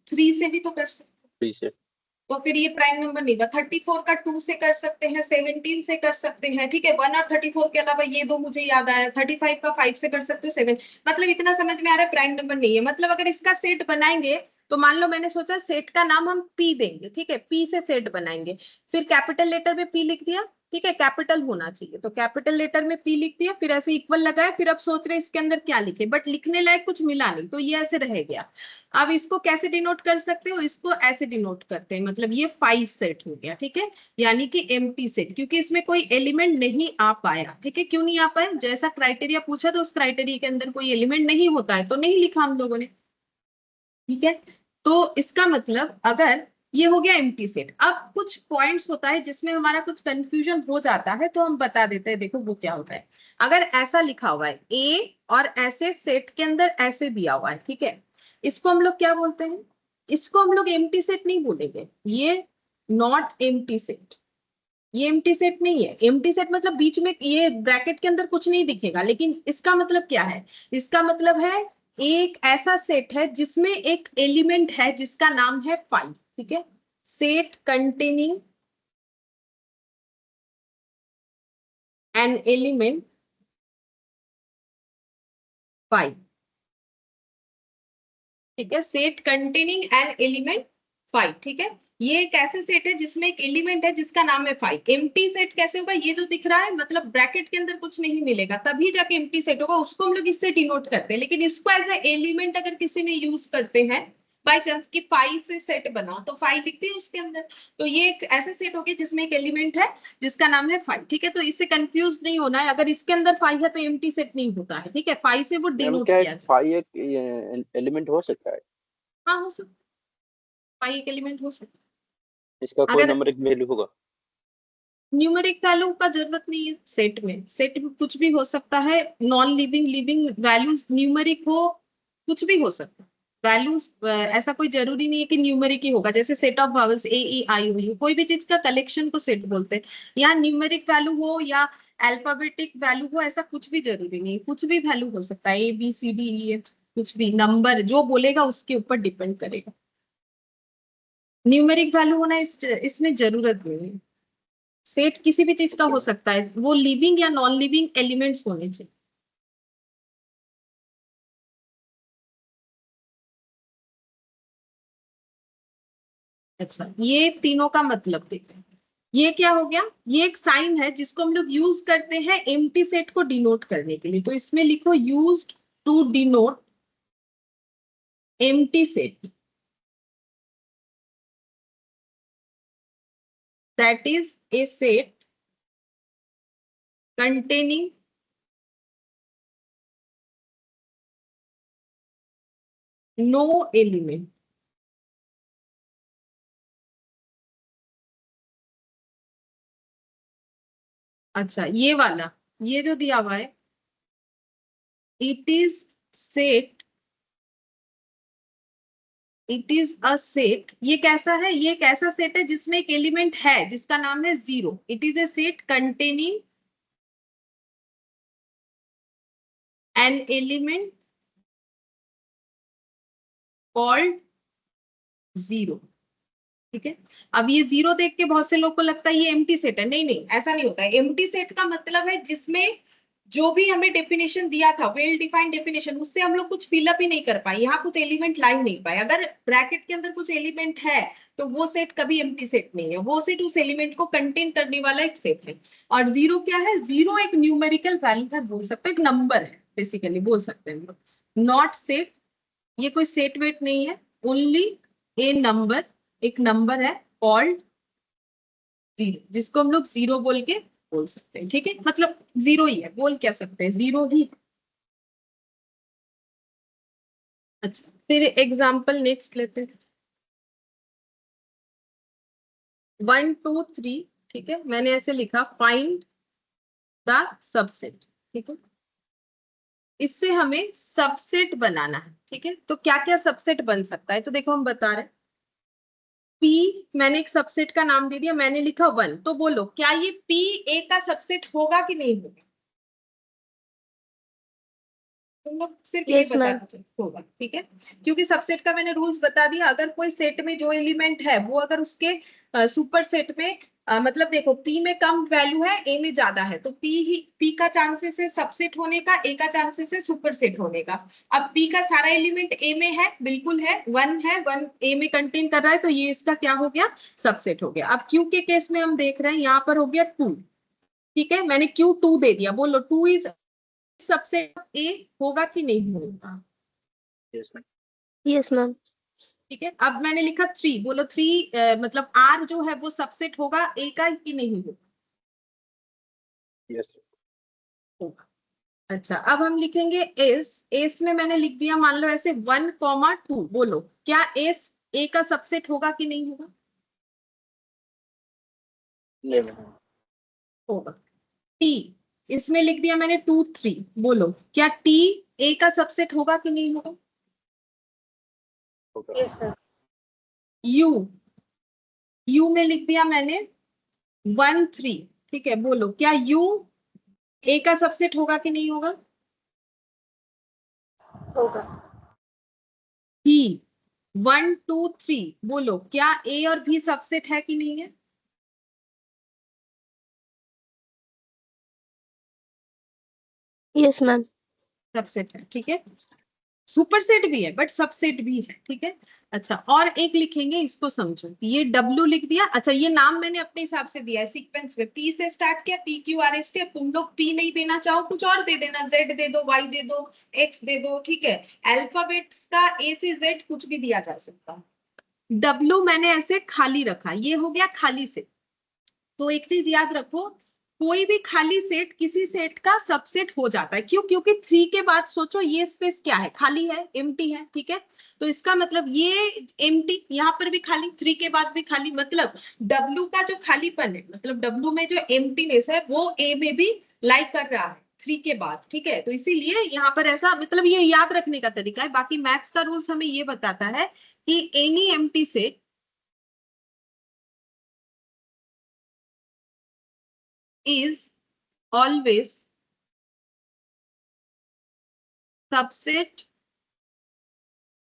3 से भी तो कर सकते हैं। 3 से तो फिर ये प्राइम नंबर नहीं हुआ। 34 का 2 से कर सकते हैं, 17 से कर सकते हैं, ठीक है। 1 और 34 के अलावा ये दो मुझे याद आया। 35 का 5 से कर सकते हो, 7। मतलब इतना समझ में आ रहा है, प्राइम नंबर नहीं है। मतलब अगर इसका सेट बनाएंगे तो मान लो मैंने सोचा सेट का नाम हम पी देंगे, ठीक है, पी से सेट बनाएंगे। फिर कैपिटल लेटर में पी लिख दिया, ठीक है, कैपिटल होना चाहिए, तो कैपिटल लेटर में पी लिख दिया, फिर ऐसे इक्वल लगाया, फिर अब सोच रहे इसके अंदर क्या लिखे, बट लिखने लायक कुछ मिला नहीं, तो ये ऐसे रह गया। अब इसको कैसे डिनोट कर सकते हो? इसको ऐसे डिनोट करते हैं, मतलब ये 5 सेट हो गया, ठीक है, यानी कि एम्प्टी सेट, क्योंकि इसमें कोई एलिमेंट नहीं आ पाया, ठीक है। क्यों नहीं आ पाया? जैसा क्राइटेरिया पूछा तो उस क्राइटेरिया के अंदर कोई एलिमेंट नहीं होता है, तो नहीं लिखा हम लोगों ने, ठीक है। तो इसका मतलब अगर ये हो गया एम्प्टी सेट। अब कुछ पॉइंट्स होता है जिसमें हमारा कुछ कंफ्यूजन हो जाता है, तो हम बता देते हैं, देखो वो क्या होता है। अगर ऐसा लिखा हुआ है ए और ऐसे सेट के अंदर ऐसे दिया हुआ है, ठीक है, इसको हम लोग क्या बोलते हैं? इसको हम लोग एम्प्टी सेट नहीं बोलेंगे, ये नॉट एम्प्टी सेट, ये एम्प्टी सेट नहीं है। एम्प्टी सेट मतलब बीच में ये ब्रैकेट के अंदर कुछ नहीं दिखेगा, लेकिन इसका मतलब क्या है? इसका मतलब है एक ऐसा सेट है जिसमें एक एलिमेंट है जिसका नाम है 5, ठीक है। सेट कंटेनिंग एन एलिमेंट 5, ठीक है, सेट कंटेनिंग एन एलिमेंट 5, ठीक है। ये एक ऐसे सेट है जिसमें एक एलिमेंट है जिसका नाम है 5। एम्प्टी सेट कैसे होगा? ये जो दिख रहा है मतलब ब्रैकेट के अंदर कुछ नहीं मिलेगा, तभी जाके एम्प्टी सेट होगा, उसको हम लोग इससे डिनोट करते हैं। लेकिन इसको एज ए एलिमेंट अगर किसी में यूज करते हैं बाई चांस की 5 से सेट बना, तो 5 लिखते हैं उसके अंदर, तो ये एक ऐसे सेट हो गया जिसमें एक एलिमेंट है जिसका नाम है 5, ठीक है। तो इससे कंफ्यूज नहीं होना है, अगर इसके अंदर 5 है तो एम्प्टी सेट नहीं होता है, ठीक है, 5 से वो मैम डिनोट क्या किया जाता 5 एक एलिमेंट हो सकता है? है। हाँ, हो सकता है, 5 एक एलिमेंट हो सकता इसका है। कोई अगर नंबरिक वैल्यू होगा? न्यूमेरिक वैल्यू का जरूरत नहीं है सेट में, सेट में कुछ भी हो सकता है, non living living values numeric हो, कुछ भी हो सकता है वैल्यूज। ऐसा कोई जरूरी नहीं है कि न्यूमेरिक ही होगा, जैसे set of vowels A E आई हुई, कोई भी चीज का कलेक्शन को सेट बोलते हैं। यहाँ न्यूमेरिक वैल्यू हो या अल्फाबेटिक वैल्यू हो, ऐसा कुछ भी जरूरी नहीं है, कुछ भी वैल्यू हो सकता है, A B C D E F, कुछ भी नंबर जो बोलेगा उसके ऊपर डिपेंड करेगा। न्यूमेरिक वैल्यू होना इसमें जरूरत नहीं है। सेट किसी भी चीज का हो सकता है, वो लिविंग या नॉन लिविंग एलिमेंट्स होने चाहिए। अच्छा, ये तीनों का मतलब देखते हैं। ये क्या हो गया? ये एक साइन है जिसको हम लोग यूज करते हैं एम्प्टी सेट को डिनोट करने के लिए, तो इसमें लिखो used to denote empty set, that is a set containing no element. अच्छा, ये वाला, ये जो दिया हुआ है, it is set, it is a set, ये कैसा है? ये एक ऐसा सेट है जिसमें एक एलिमेंट है जिसका नाम है 0। It is a set containing an element called 0, ठीक है। अब ये 0 देख के बहुत से लोग को लगता है ये एम्प्टी सेट है, नहीं नहीं, ऐसा नहीं होता है। एम्प्टी सेट का मतलब है जिसमें जो भी हमें डेफिनेशन दिया था, वेल डिफाइंड डेफिनेशन, उससे हम लोग कुछ फिलअप ही नहीं कर पाए, यहाँ कुछ एलिमेंट ला ही नहीं पाए। अगर ब्रैकेट के अंदर कुछ एलिमेंट है तो वो सेट कभी एम्प्टी सेट नहीं है, वो सेट उस एलिमेंट को कंटेन करने वाला एक सेट है। और 0 क्या है? 0 एक न्यूमेरिकल वैल्यू है, बोल सकते हैं, एक नंबर है, बेसिकली बोल सकते हैं। नॉट सेट, ये कोई सेट वेट नहीं है, ओनली ए नंबर, एक नंबर है कॉल्ड 0, जिसको हम लोग 0 बोल के बोल सकते हैं, ठीक है। मतलब 0 ही है, बोल क्या सकते हैं, 0 ही। अच्छा, फिर एग्जांपल नेक्स्ट लेते हैं। 1 2 3, ठीक है, मैंने ऐसे लिखा फाइंड द सबसेट, ठीक है। इससे हमें सबसेट बनाना है, ठीक है। तो क्या क्या सबसेट बन सकता है? तो देखो हम बता रहे हैं, P मैंने एक सबसेट का नाम दे दिया, मैंने लिखा 1, तो बोलो क्या ये P A का सबसेट होगा कि नहीं होगा? तुम लोग सिर्फ ये यस बता मैम। दो होगा, ठीक है। क्योंकि सबसेट का मैंने रूल्स बता दिया, अगर कोई सेट में जो एलिमेंट है वो अगर उसके सुपर सेट में मतलब देखो P में कम वैल्यू है, A में ज्यादा है, तो P का चांसेस है सबसेट होने का, A का चांसेस है सुपर सेट होने का। अब P का सारा एलिमेंट A में है, बिल्कुल है, 1 है, 1 A में कंटेन कर रहा है, तो ये इसका क्या हो गया, सबसेट हो गया। अब Q के केस में हम देख रहे हैं, यहाँ पर हो गया 2, ठीक है, मैंने Q2 दे दिया, बोलो 2 इज सबसेट A होगा कि नहीं होगा? Yes, ma'am. Yes ma'am. ठीक है, अब मैंने लिखा 3, बोलो 3 मतलब R जो है वो सबसेट होगा A का कि नहीं होगा? Yes. होगा। अच्छा, अब हम लिखेंगे एस में मैंने लिख दिया मान लो ऐसे 1, 2, बोलो क्या एस A का सबसेट होगा कि नहीं होगा? No, ma'am. होगा। T इसमें लिख दिया मैंने 2, 3, बोलो क्या T A का सबसेट होगा कि नहीं होगा? Okay. Yes ma'am. U में लिख दिया मैंने 1, 3, ठीक है, बोलो क्या U A का सबसेट होगा कि नहीं होगा? होगा। B 1, 2, 3, बोलो क्या A और B सबसेट है कि नहीं है? Yes ma'am. सबसेट है, ठीक है, सुपर सेट भी है बट सबसेट भी है, ठीक है। अच्छा, और एक लिखेंगे, इसको समझो, ये W लिख दिया। अच्छा, ये नाम मैंने अपने हिसाब से दिया है सीक्वेंस में, P से स्टार्ट किया, PQRST। तुम लोग P नहीं देना चाहो कुछ और दे देना, Z दे दो, Y दे दो, X दे दो, ठीक है। अल्फाबेट्स का A से Z कुछ भी दिया जा सकता। W मैंने ऐसे खाली रखा, ये हो गया खाली सेट। तो एक चीज याद रखो, कोई भी खाली सेट किसी सेट का सबसेट हो जाता है। क्यों? क्योंकि 3 के बाद सोचो ये स्पेस क्या है, खाली है, एम्प्टी है, ठीक है। तो इसका मतलब ये एम्प्टी, यहाँ पर भी खाली, 3 के बाद भी खाली, मतलब W का जो खालीपन है, मतलब W में जो एम्प्टीनेस है वो A में भी लाई कर रहा है 3 के बाद, ठीक है। तो इसीलिए यहाँ पर ऐसा, मतलब ये याद रखने का तरीका है। बाकी मैथ्स का रूल्स हमें ये बताता है कि any empty set is always subset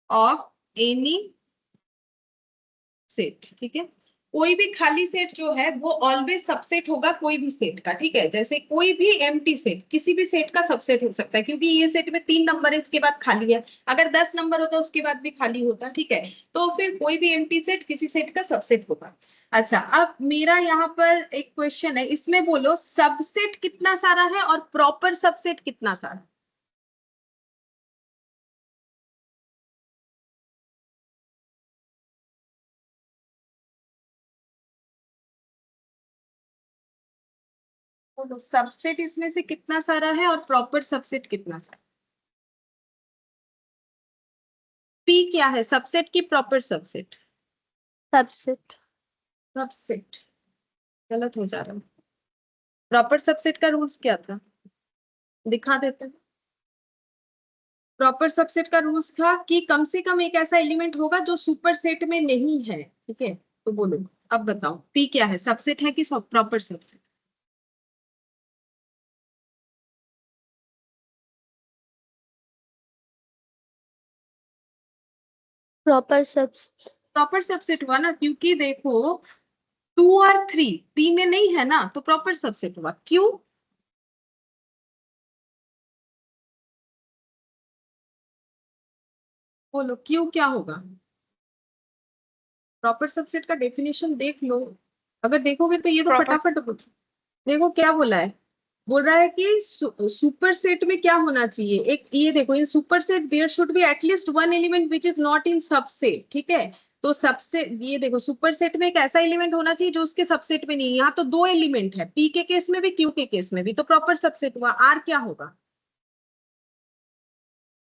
of any set, ठीक है। कोई भी खाली सेट जो है वो ऑलवेज सबसेट होगा कोई भी सेट का, ठीक है। जैसे कोई भी एम्प्टी सेट किसी भी सेट का सबसेट हो सकता है, क्योंकि ये सेट में 3 नंबर है, इसके बाद खाली है। अगर 10 नंबर होता उसके बाद भी खाली होता, ठीक है। तो फिर कोई भी एम्प्टी सेट किसी सेट का सबसेट होगा। अच्छा, अब मेरा यहाँ पर एक क्वेश्चन है, इसमें बोलो सबसेट कितना सारा है और प्रॉपर सबसेट कितना सारा? बोलो सबसेट इसमें से कितना सारा है और प्रॉपर सबसेट कितना सारा? पी क्या है, सबसेट की प्रॉपर सबसेट? सबसेट। सबसेट गलत हो जा रहा है। प्रॉपर सबसेट का रूल्स क्या था, दिखा देते हैं। प्रॉपर सबसेट का रूल्स था कि कम से कम एक ऐसा एलिमेंट होगा जो सुपर सेट में नहीं है, ठीक है। तो बोलो अब बताओ पी क्या है, सबसेट है कि प्रॉपर सबसेट? प्रॉपर सब। प्रॉपर सबसेट हुआ ना, क्योंकि देखो 2 और 3 पी में नहीं है ना, तो प्रॉपर सबसेट हुआ। क्यों? बोलो क्यों क्या होगा? प्रॉपर सबसेट का डेफिनेशन देख लो, अगर देखोगे तो ये तो फटाफट देखो क्या बोला है। बोल रहा है कि सुपर सेट में क्या होना चाहिए, एक ये देखो, in superset there should be at least one element which is not in subset, ठीक है। तो सबसे ये देखो, सुपर सेट में एक ऐसा एलिमेंट होना चाहिए जो उसके सबसेट में नहीं है। यहाँ तो 2 एलिमेंट है, पी के केस में भी क्यू के केस में भी, तो प्रॉपर सबसेट हुआ। आर क्या होगा?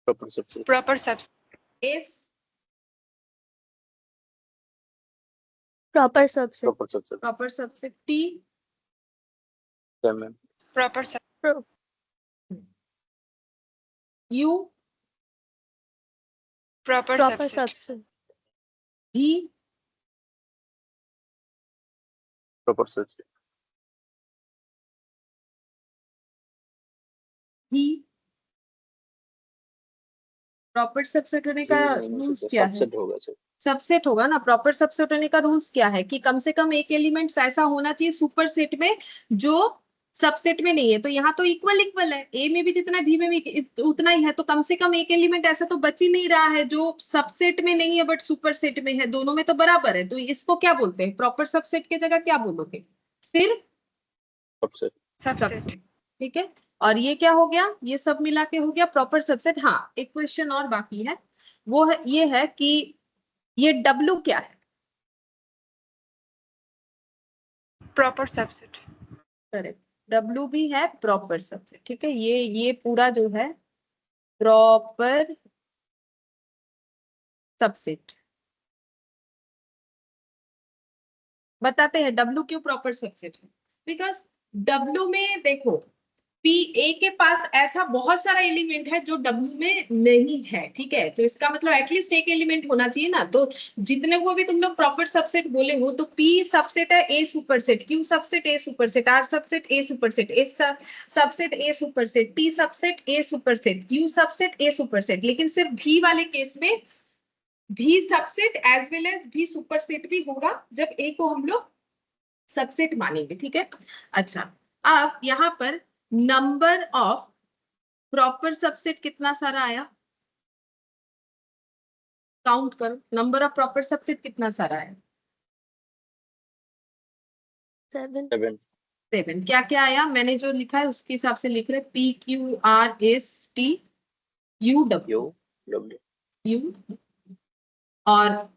Proper subset. Proper subset. S proper subset. Proper subset. Proper subset. T Yeah, ma'am. Proper subset. You Proper proper subset. Subset. भी प्रॉपर सबसेट ही प्रॉपर सबसेट होने का रूल्स क्या है? सबसेट होगा सर। सबसेट होगा ना, प्रॉपर सबसेट होने का रूल्स क्या है कि कम से कम एक एलिमेंट ऐसा होना चाहिए सुपर सेट में जो सबसेट में नहीं है। तो यहाँ तो इक्वल इक्वल है, ए में भी जितना बी में भी उतना ही है, तो कम से कम एक एलिमेंट ऐसा तो बच ही नहीं रहा है जो सबसेट में नहीं है बट सुपर सेट में है, दोनों में तो बराबर है। तो इसको क्या बोलते हैं? प्रॉपर सबसेट की जगह क्या बोलोगे? सिर्फ सबसेट। सबसेट, ठीक है। और ये क्या हो गया? ये सब मिला के हो गया प्रॉपर सबसेट। हाँ, एक क्वेश्चन और बाकी है, वो है ये है कि ये W क्या है? Proper subset. करेक्ट, W भी है प्रॉपर सबसेट, ठीक है। ये पूरा जो है प्रॉपर सबसेट। बताते हैं W क्यों प्रॉपर सबसेट है। बिकॉज W में देखो पी ए के पास ऐसा बहुत सारा एलिमेंट है जो W में नहीं है, ठीक है। तो इसका मतलब एटलीस्ट एक एलिमेंट होना चाहिए ना। तो जितने को भी तुम लोग प्रॉपर सबसेट बोले हो, तो P सबसेट है A superset, Q subset A superset, R subset A superset, S subset A superset, T subset A superset, U subset A superset. लेकिन सिर्फ V वाले केस में भी सबसेट एज वेल एज भी सुपरसेट भी होगा जब A को हम लोग सबसेट मानेंगे, ठीक है। अच्छा, अब यहाँ पर नंबर ऑफ प्रॉपर सबसेट कितना सारा आया? काउंट करो, नंबर ऑफ प्रॉपर सबसेट कितना सारा है? 7। 7 7। क्या क्या आया? मैंने जो लिखा है उसके हिसाब से लिख रहे, PQRSTUW W और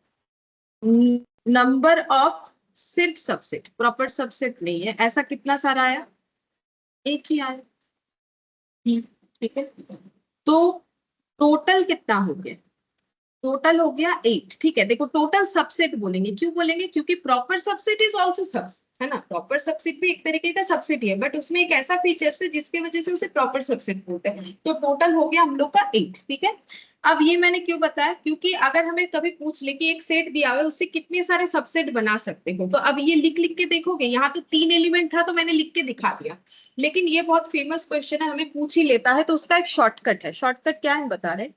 नंबर ऑफ सिर्फ सबसेट, प्रॉपर सबसेट नहीं है, ऐसा कितना सारा आया? एक ही आया, ठीक है। तो टोटल कितना हो गया? टोटल हो गया 8, ठीक है। देखो टोटल सबसेट बोलेंगे, क्यों बोलेंगे? क्योंकि proper subset is also subset, है ना। प्रॉपर सबसेट भी एक तरीके का सबसेट ही है, बट उसमें एक ऐसा फीचर्स है जिसके वजह से उसे प्रॉपर सबसेट बोलते हैं। तो टोटल हो गया हम लोग का 8, ठीक है। अब ये मैंने क्यों बताया? क्योंकि अगर हमें कभी पूछ ले कि एक सेट दिया हुआ है उससे कितने सारे सबसेट बना सकते हो, तो अब ये लिख लिख के देखोगे। यहाँ तो 3 एलिमेंट था तो मैंने लिख के दिखा दिया, लेकिन ये बहुत फेमस क्वेश्चन है, हमें पूछ ही लेता है, तो उसका एक शॉर्टकट है। शॉर्टकट क्या है बता रहे,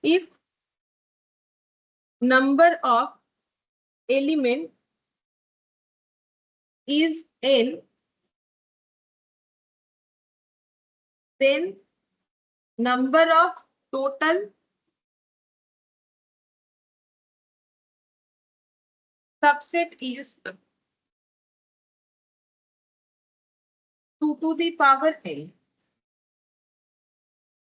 if number of element is n, then number of total subset is 2 to the power n.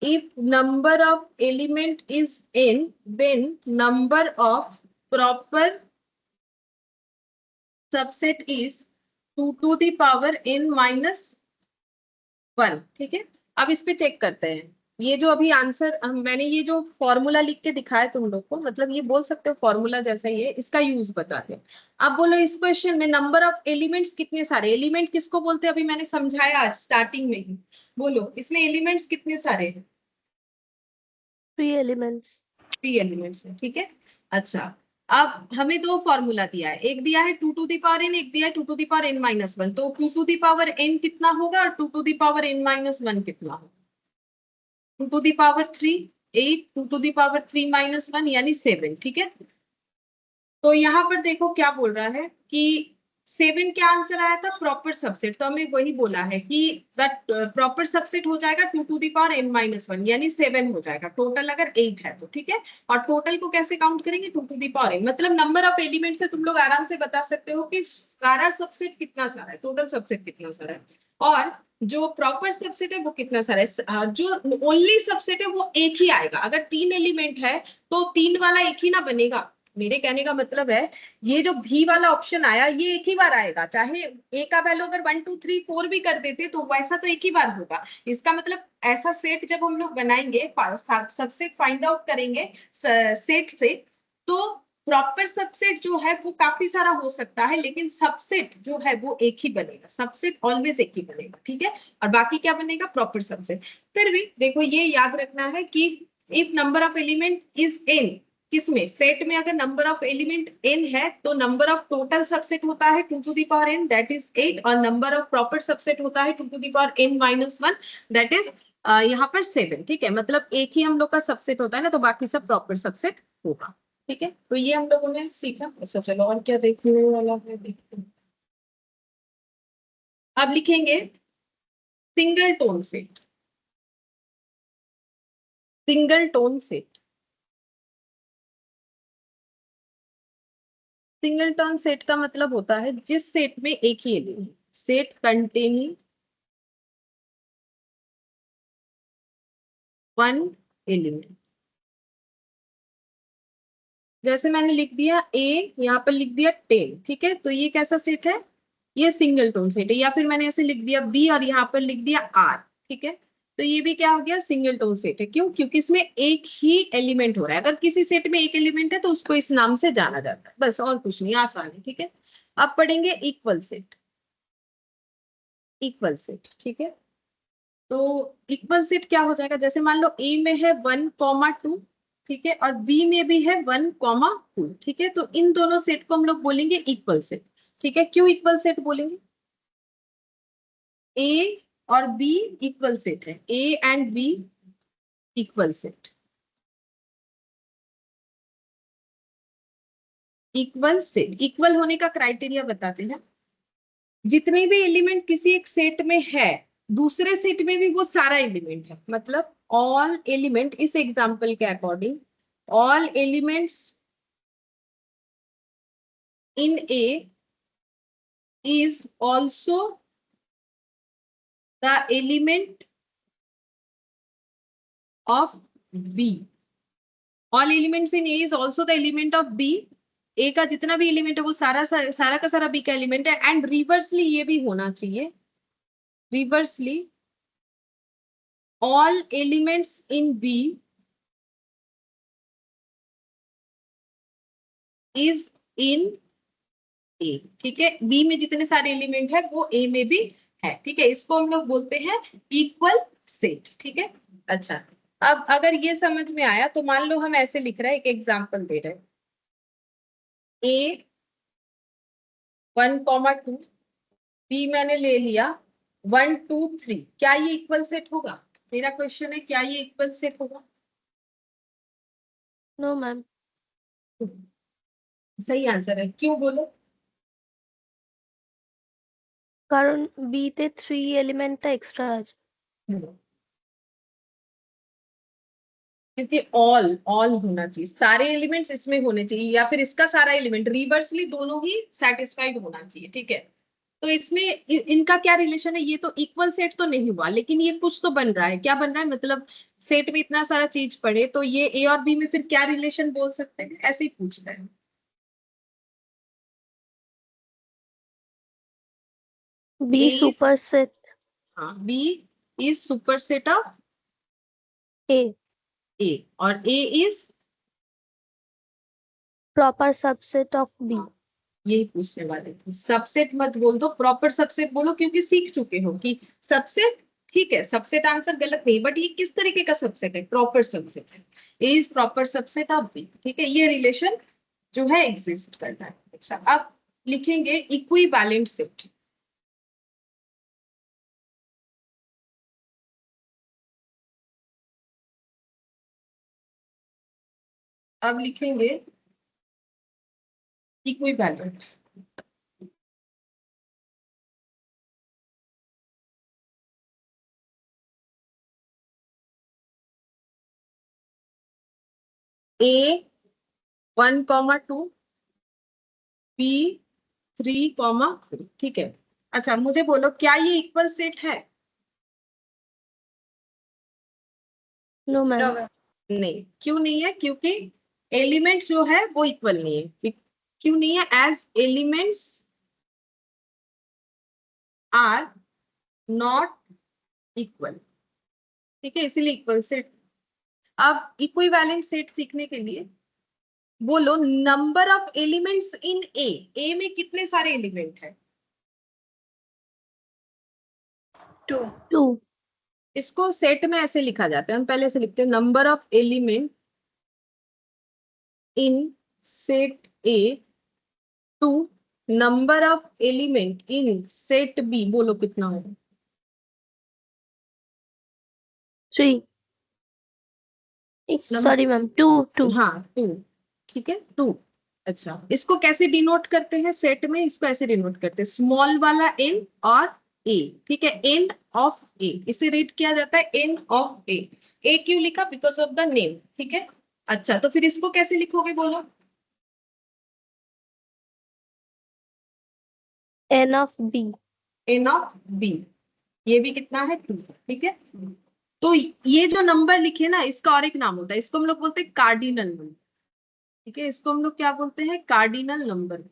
If number of element is n, then number of proper subset is 2 to the power n minus 1, ठीक है। अब इस पे check करते हैं। ये जो अभी आंसर मैंने ये जो फॉर्मूला लिख के दिखाया तुम लोग को, मतलब ये बोल सकते हो फॉर्मूला जैसा ही है, इसका यूज बताते हैं। अब बोलो इस क्वेश्चन में नंबर ऑफ एलिमेंट्स कितने सारे? एलिमेंट किसको बोलते हैं अभी मैंने समझाया आज स्टार्टिंग में ही। बोलो इसमें एलिमेंट्स कितने सारे हैं? 3 एलिमेंट्स। 3 एलिमेंट्स है, ठीक है। अच्छा, अब हमें 2 फॉर्मूला दिया है, एक दिया है 2 to the power n, एक दिया है 2 to the power n minus 1। तो 2 to the power n कितना होगा और 2 to the power n minus 1 कितना होगा? 2 to the power 3 8, 2 to the power 3 minus 1 यानी 7, ठीक है। तो यहाँ पर देखो क्या बोल रहा है कि 7 क्या आंसर आया था? Proper subset. तो हमें वही बोला है कि प्रॉपर सबसेट हो जाएगा 2 to the power n minus 1 यानी 7 हो जाएगा। टोटल अगर 8 है तो, ठीक है। और टोटल को कैसे काउंट करेंगे? 2 to the power n, मतलब नंबर ऑफ एलिमेंट से तुम लोग आराम से बता सकते हो कि सारा सबसेट कितना सारा है, टोटल सबसेट कितना सारा है, और जो प्रॉपर सबसेट है वो कितना सारा है। जो ओनली सबसेट है वो एक ही आएगा। अगर 3 एलिमेंट है तो 3 वाला एक ही ना बनेगा। मेरे कहने का मतलब है ये जो भी वाला ऑप्शन आया ये एक ही बार आएगा, चाहे ए का वैल्यू अगर 1 2 3 4 भी कर देते तो वैसा तो एक ही बार होगा। इसका मतलब ऐसा सेट जब हम लोग बनाएंगे, सबसेट फाइंड आउट करेंगे सेट से, तो प्रॉपर सबसेट जो है वो काफी सारा हो सकता है, लेकिन सबसेट जो है वो एक ही बनेगा। सबसेट ऑलवेज एक ही बनेगा, ठीक है। और बाकी क्या बनेगा? Proper subset. फिर भी देखो ये याद रखना है कि if number of element is n, किसमें, सेट में अगर नंबर ऑफ एलिमेंट n है तो नंबर ऑफ टोटल सबसेट होता है 2 to the power n, that is 8, और नंबर ऑफ प्रॉपर सबसेट होता है 2 to the power n minus 1, that is यहाँ पर 7। ठीक है, मतलब एक ही हम लोग का सबसेट होता है ना, तो बाकी सब प्रॉपर सबसेट होगा। ठीक है, तो ये हम लोगों ने सीखा। अच्छा चलो, और क्या देखने वाला है, देखते हैं। अब लिखेंगे singleton set. Singleton set, singleton set का मतलब होता है जिस सेट में एक ही element, set containing one element. जैसे मैंने लिख दिया ए, यहाँ पर लिख दिया 10। ठीक है, तो ये कैसा सेट है, ये सिंगल टोन सेट है। या फिर मैंने ऐसे लिख दिया बी और यहाँ पर लिख दिया आर। ठीक है, तो ये भी क्या हो गया, सिंगल टोन सेट है। क्यों, क्योंकि इसमें एक ही एलिमेंट हो रहा है। अगर किसी सेट में एक एलिमेंट है तो उसको इस नाम से जाना जाता है, बस, और कुछ नहीं, आसान है। ठीक है, अब पढ़ेंगे इक्वल सेट। इक्वल सेट, ठीक है, तो इक्वल सेट क्या हो जाएगा, जैसे मान लो ए में है 1,2, ठीक है, और बी में भी है 1,2। ठीक है, तो इन दोनों सेट को हम लोग बोलेंगे इक्वल सेट। ठीक है, क्यों इक्वल सेट बोलेंगे, ए और बी इक्वल सेट है, A and B equal set. Equal set, equal होने का क्राइटेरिया बताते हैं। जितने भी एलिमेंट किसी एक सेट में है, दूसरे सेट में भी वो सारा एलिमेंट है, मतलब ऑल एलिमेंट, इस एग्जांपल के according all elements in A is also the element of B. All elements in A is also the element of B. A का जितना भी एलिमेंट है वो सारा का सारा B का एलिमेंट है। एंड रिवर्सली ये भी होना चाहिए, reversely all elements in B is in A। ठीक है, B में जितने सारे एलिमेंट है वो A में भी है। ठीक है, इसको हम लोग बोलते हैं इक्वल सेट। ठीक है, अच्छा, अब अगर ये समझ में आया तो मान लो हम ऐसे लिख रहे हैं, एक एग्जांपल दे रहे हैं, A 1,2, B मैंने ले लिया 1, 2, 3। क्या ये इक्वल सेट होगा, मेरा क्वेश्चन है, क्या ये इक्वल सेट होगा? No ma'am. सही आंसर है, क्यों बोलो? কারণ বি তে 3 এলিমেন্টটা এক্সট্রা আছে। क्योंकि ऑल होना चाहिए, सारे एलिमेंट्स इसमें होने चाहिए, या फिर इसका सारा एलिमेंट, रिवर्सली दोनों ही सेटिस्फाइड होना चाहिए। ठीक है, तो इसमें इनका क्या रिलेशन है, ये तो इक्वल सेट तो नहीं हुआ, लेकिन ये कुछ तो बन रहा है। क्या बन रहा है, मतलब सेट में इतना सारा चीज पड़े तो ये ए और बी में फिर क्या रिलेशन बोल सकते हैं, ऐसे ही पूछता है। বি A is, সুপারসেট हाँ, B is super set of A A, और A is, proper subset of B. यही पूछने वाले थे। सबसेट मत बोल दो, प्रॉपर सबसेट बोलो, क्योंकि सीख चुके हो कि सबसेट, ठीक है, सबसेट आंसर गलत नहीं, बट ये किस तरीके का सबसेट है, प्रॉपर सबसेट है। A is proper subset of B. ठीक है, ये रिलेशन जो है एग्जिस्ट करता है। अच्छा, अब लिखेंगे इक्विवेलेंट सेट। अब लिखेंगे इक्विवेलेंट। ए 1,2, बी 3,3। ठीक है, अच्छा मुझे बोलो, क्या ये इक्वल सेट है? No ma'am. No, ma'am. नहीं, क्यों नहीं है, क्योंकि एलिमेंट जो है वो इक्वल नहीं है। क्यों नहीं है, as elements are not equal. ठीक है, इसीलिए इक्वल सेट। अब इक्विवेलेंट सेट सीखने के लिए बोलो, number of elements in A में कितने सारे एलिमेंट है? 2. 2 इसको सेट में ऐसे लिखा जाता है, हम पहले से लिखते हैं, number of element in set A to number of element in set B, बोलो कितना होगा? 3 सॉरी मैम 2 हाँ 2, ठीक है 2। अच्छा, इसको कैसे डिनोट करते हैं सेट में? इसको ऐसे डिनोट करते हैं, स्मॉल वाला n और a, ठीक है, n ऑफ a, इसे रीड किया जाता है n ऑफ a। a क्यों लिखा? बिकॉज ऑफ द नेम, ठीक है। अच्छा, तो फिर इसको कैसे लिखोगे बोलो? n of b, n of b, ये भी कितना है 2, ठीक है। तो ये जो नंबर लिखे ना, इसका और एक नाम होता है, इसको हम लोग बोलते हैं कार्डिनल नंबर, ठीक है। इसको हम लोग क्या बोलते हैं? Cardinal number.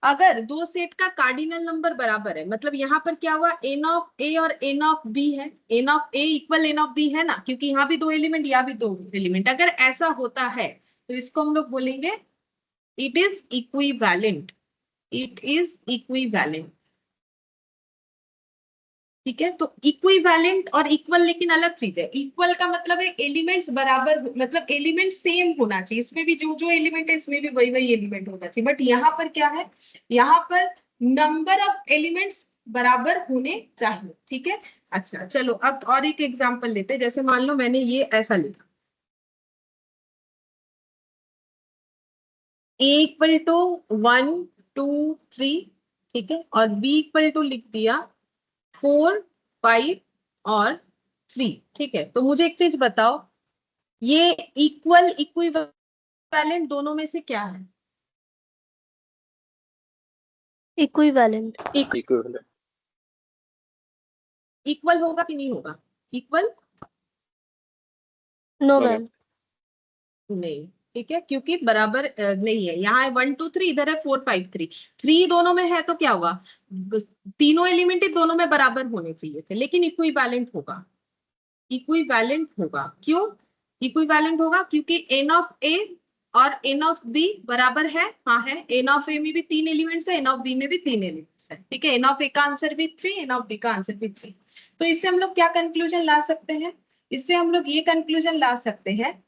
अगर दो सेट का कार्डिनल नंबर बराबर है, मतलब यहाँ पर क्या हुआ, एन ऑफ ए और एन ऑफ बी है, N of A equal N of B है ना, क्योंकि यहाँ भी दो एलिमेंट, यहाँ भी दो एलिमेंट। अगर ऐसा होता है तो इसको हम लोग बोलेंगे it is equivalent, it is equivalent, ठीक है। तो इक्विवेलेंट और इक्वल लेकिन अलग चीज है। इक्वल का मतलब है एलिमेंट्स बराबर, मतलब एलिमेंट सेम होना चाहिए, इसमें भी जो जो एलिमेंट है इसमें भी वही वही एलिमेंट होना चाहिए। बट यहाँ पर क्या है, यहाँ पर नंबर ऑफ एलिमेंट्स बराबर होने चाहिए, ठीक है। अच्छा चलो, अब और एक एग्जांपल लेते हैं। जैसे मान लो मैंने ये ऐसा लिखा, a इक्वल टू 1 2 3, ठीक है, और b इक्वल टू लिख दिया 4 5 और 3, ठीक है। तो मुझे एक चीज बताओ, ये इक्वल इक्विवेलेंट दोनों में से क्या है? इक्विवेलेंट। इक्विवेलेंट। इक्वल होगा कि नहीं होगा? इक्वल नो No, मैम, नहीं, ठीक है, क्योंकि बराबर नहीं है। यहाँ है 1 2 3, इधर है 4 5 3, 3 दोनों में है तो क्या होगा, तीनों एलिमेंट दोनों में बराबर होने चाहिए थे, लेकिन इक्विवेलेंट होगा, इक्विवेलेंट होगा। क्यों इक्विवेलेंट होगा? क्योंकि एन ऑफ ए और एन ऑफ बी बराबर है, हाँ है। एन ऑफ ए में भी 3 एलिमेंट्स है, एन ऑफ बी में भी 3 एलिमेंट्स है, ठीक है। एन ऑफ ए का आंसर भी 3, एन ऑफ बी का आंसर भी 3। तो इससे हम लोग क्या कंक्लूजन ला सकते हैं? इससे हम लोग ये कंक्लूजन ला सकते हैं,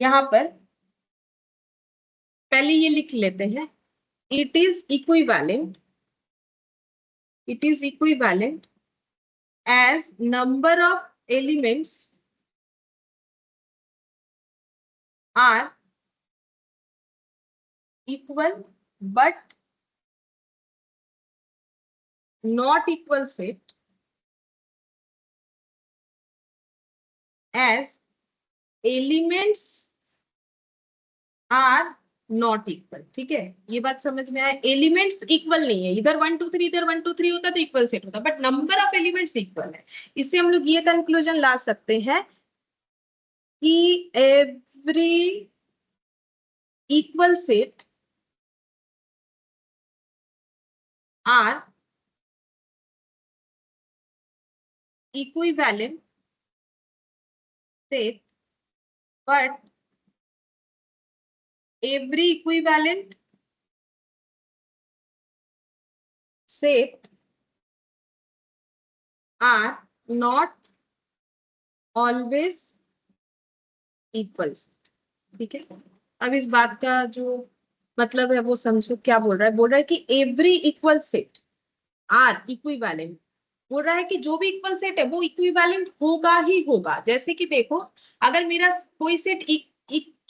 यहाँ पर पहले ये लिख लेते हैं, it is equivalent, it is equivalent as number of elements are equal but not equal set as elements are not equal, ठीक है। ये बात समझ में आया? एलिमेंट्स इक्वल नहीं है, इधर 1 2 3, इधर 1 2 3 होता तो इक्वल सेट होता, but number of elements equal है। इससे हम लोग ये कंक्लूजन ला सकते हैं कि every equal set are equivalent set, but every equivalent set are not always equal, ठीक है। अब इस बात का जो मतलब है वो समझो, क्या बोल रहा है? बोल रहा है कि every equal set are equivalent, बोल रहा है कि जो भी इक्वल सेट है वो इक्विवेलेंट होगा ही होगा। जैसे कि देखो, अगर मेरा कोई सेट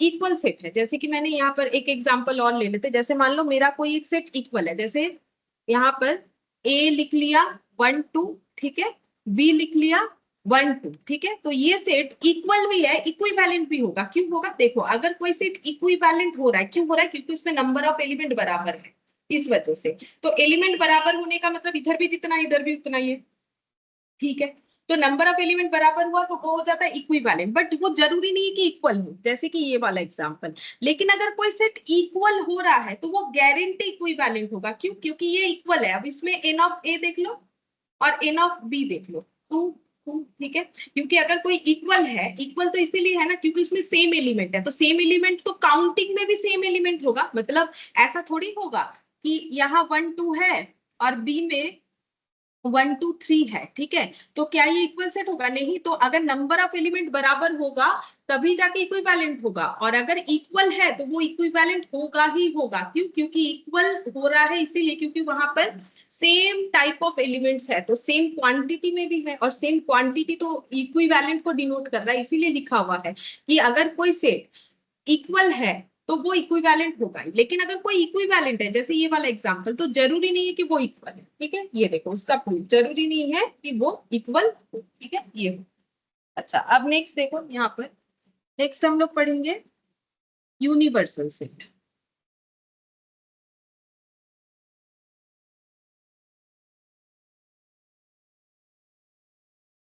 इक्वल सेट है, जैसे कि मैंने यहाँ पर एक एग्जांपल और ले लेते, जैसे मान लो मेरा कोई एक सेट इक्वल है, जैसे यहाँ पर ए लिख लिया 1 2, ठीक है, बी लिख लिया 1 2, ठीक है। तो ये सेट इक्वल भी है, इक्विवेलेंट भी होगा। क्यों होगा? देखो, अगर कोई सेट इक्विवेलेंट हो रहा है, क्यों हो रहा है? क्योंकि उसमें नंबर ऑफ एलिमेंट बराबर है, इस वजह से। तो एलिमेंट बराबर होने का मतलब इधर भी जितना इधर भी उतना ही है, ठीक है। तो नंबर ऑफ एलिमेंट बराबर हुआ तो वो हो जाता है इक्विवेलेंट, बट वो जरूरी नहीं है कि इक्वल हो, जैसे कि ये वाला एग्जांपल। लेकिन अगर कोई सेट इक्वल हो रहा है तो वो गारंटी इक्विवेलेंट होगा। क्यों? क्योंकि ये इक्वल है। अब इसमें एन ऑफ ए देख लो और एन ऑफ बी देख लो, 2 2, ठीक है। क्योंकि अगर कोई इक्वल है, इक्वल तो इसीलिए है ना क्योंकि इसमें सेम एलिमेंट है, तो सेम एलिमेंट तो काउंटिंग में भी सेम एलिमेंट होगा। मतलब ऐसा थोड़ी होगा कि यहाँ 1 2 है और बी में 1 2 3 है, ठीक है, तो क्या ये इक्वल सेट होगा? नहीं। तो अगर नंबर ऑफ एलिमेंट बराबर होगा तभी जाके इक्विवेलेंट होगा, और अगर इक्वल है तो वो इक्विवेलेंट होगा ही होगा। क्यों? क्योंकि इक्वल हो रहा है इसीलिए क्योंकि वहां पर सेम टाइप ऑफ एलिमेंट्स है, तो सेम क्वांटिटी में भी है, और सेम क्वांटिटी तो इक्विवेलेंट को डिनोट कर रहा है, इसीलिए लिखा हुआ है कि अगर कोई सेट इक्वल है तो वो इक्विवेलेंट होगा ही। लेकिन अगर कोई इक्विवेलेंट है, जैसे ये वाला एग्जांपल, तो जरूरी नहीं है कि वो इक्वल है, ठीक है, ये देखो उसका प्रूफ, जरूरी नहीं है कि वो इक्वल हो, ठीक है, ये हो। अच्छा, अब नेक्स्ट देखो यहाँ पर, नेक्स्ट हम लोग पढ़ेंगे यूनिवर्सल सेट।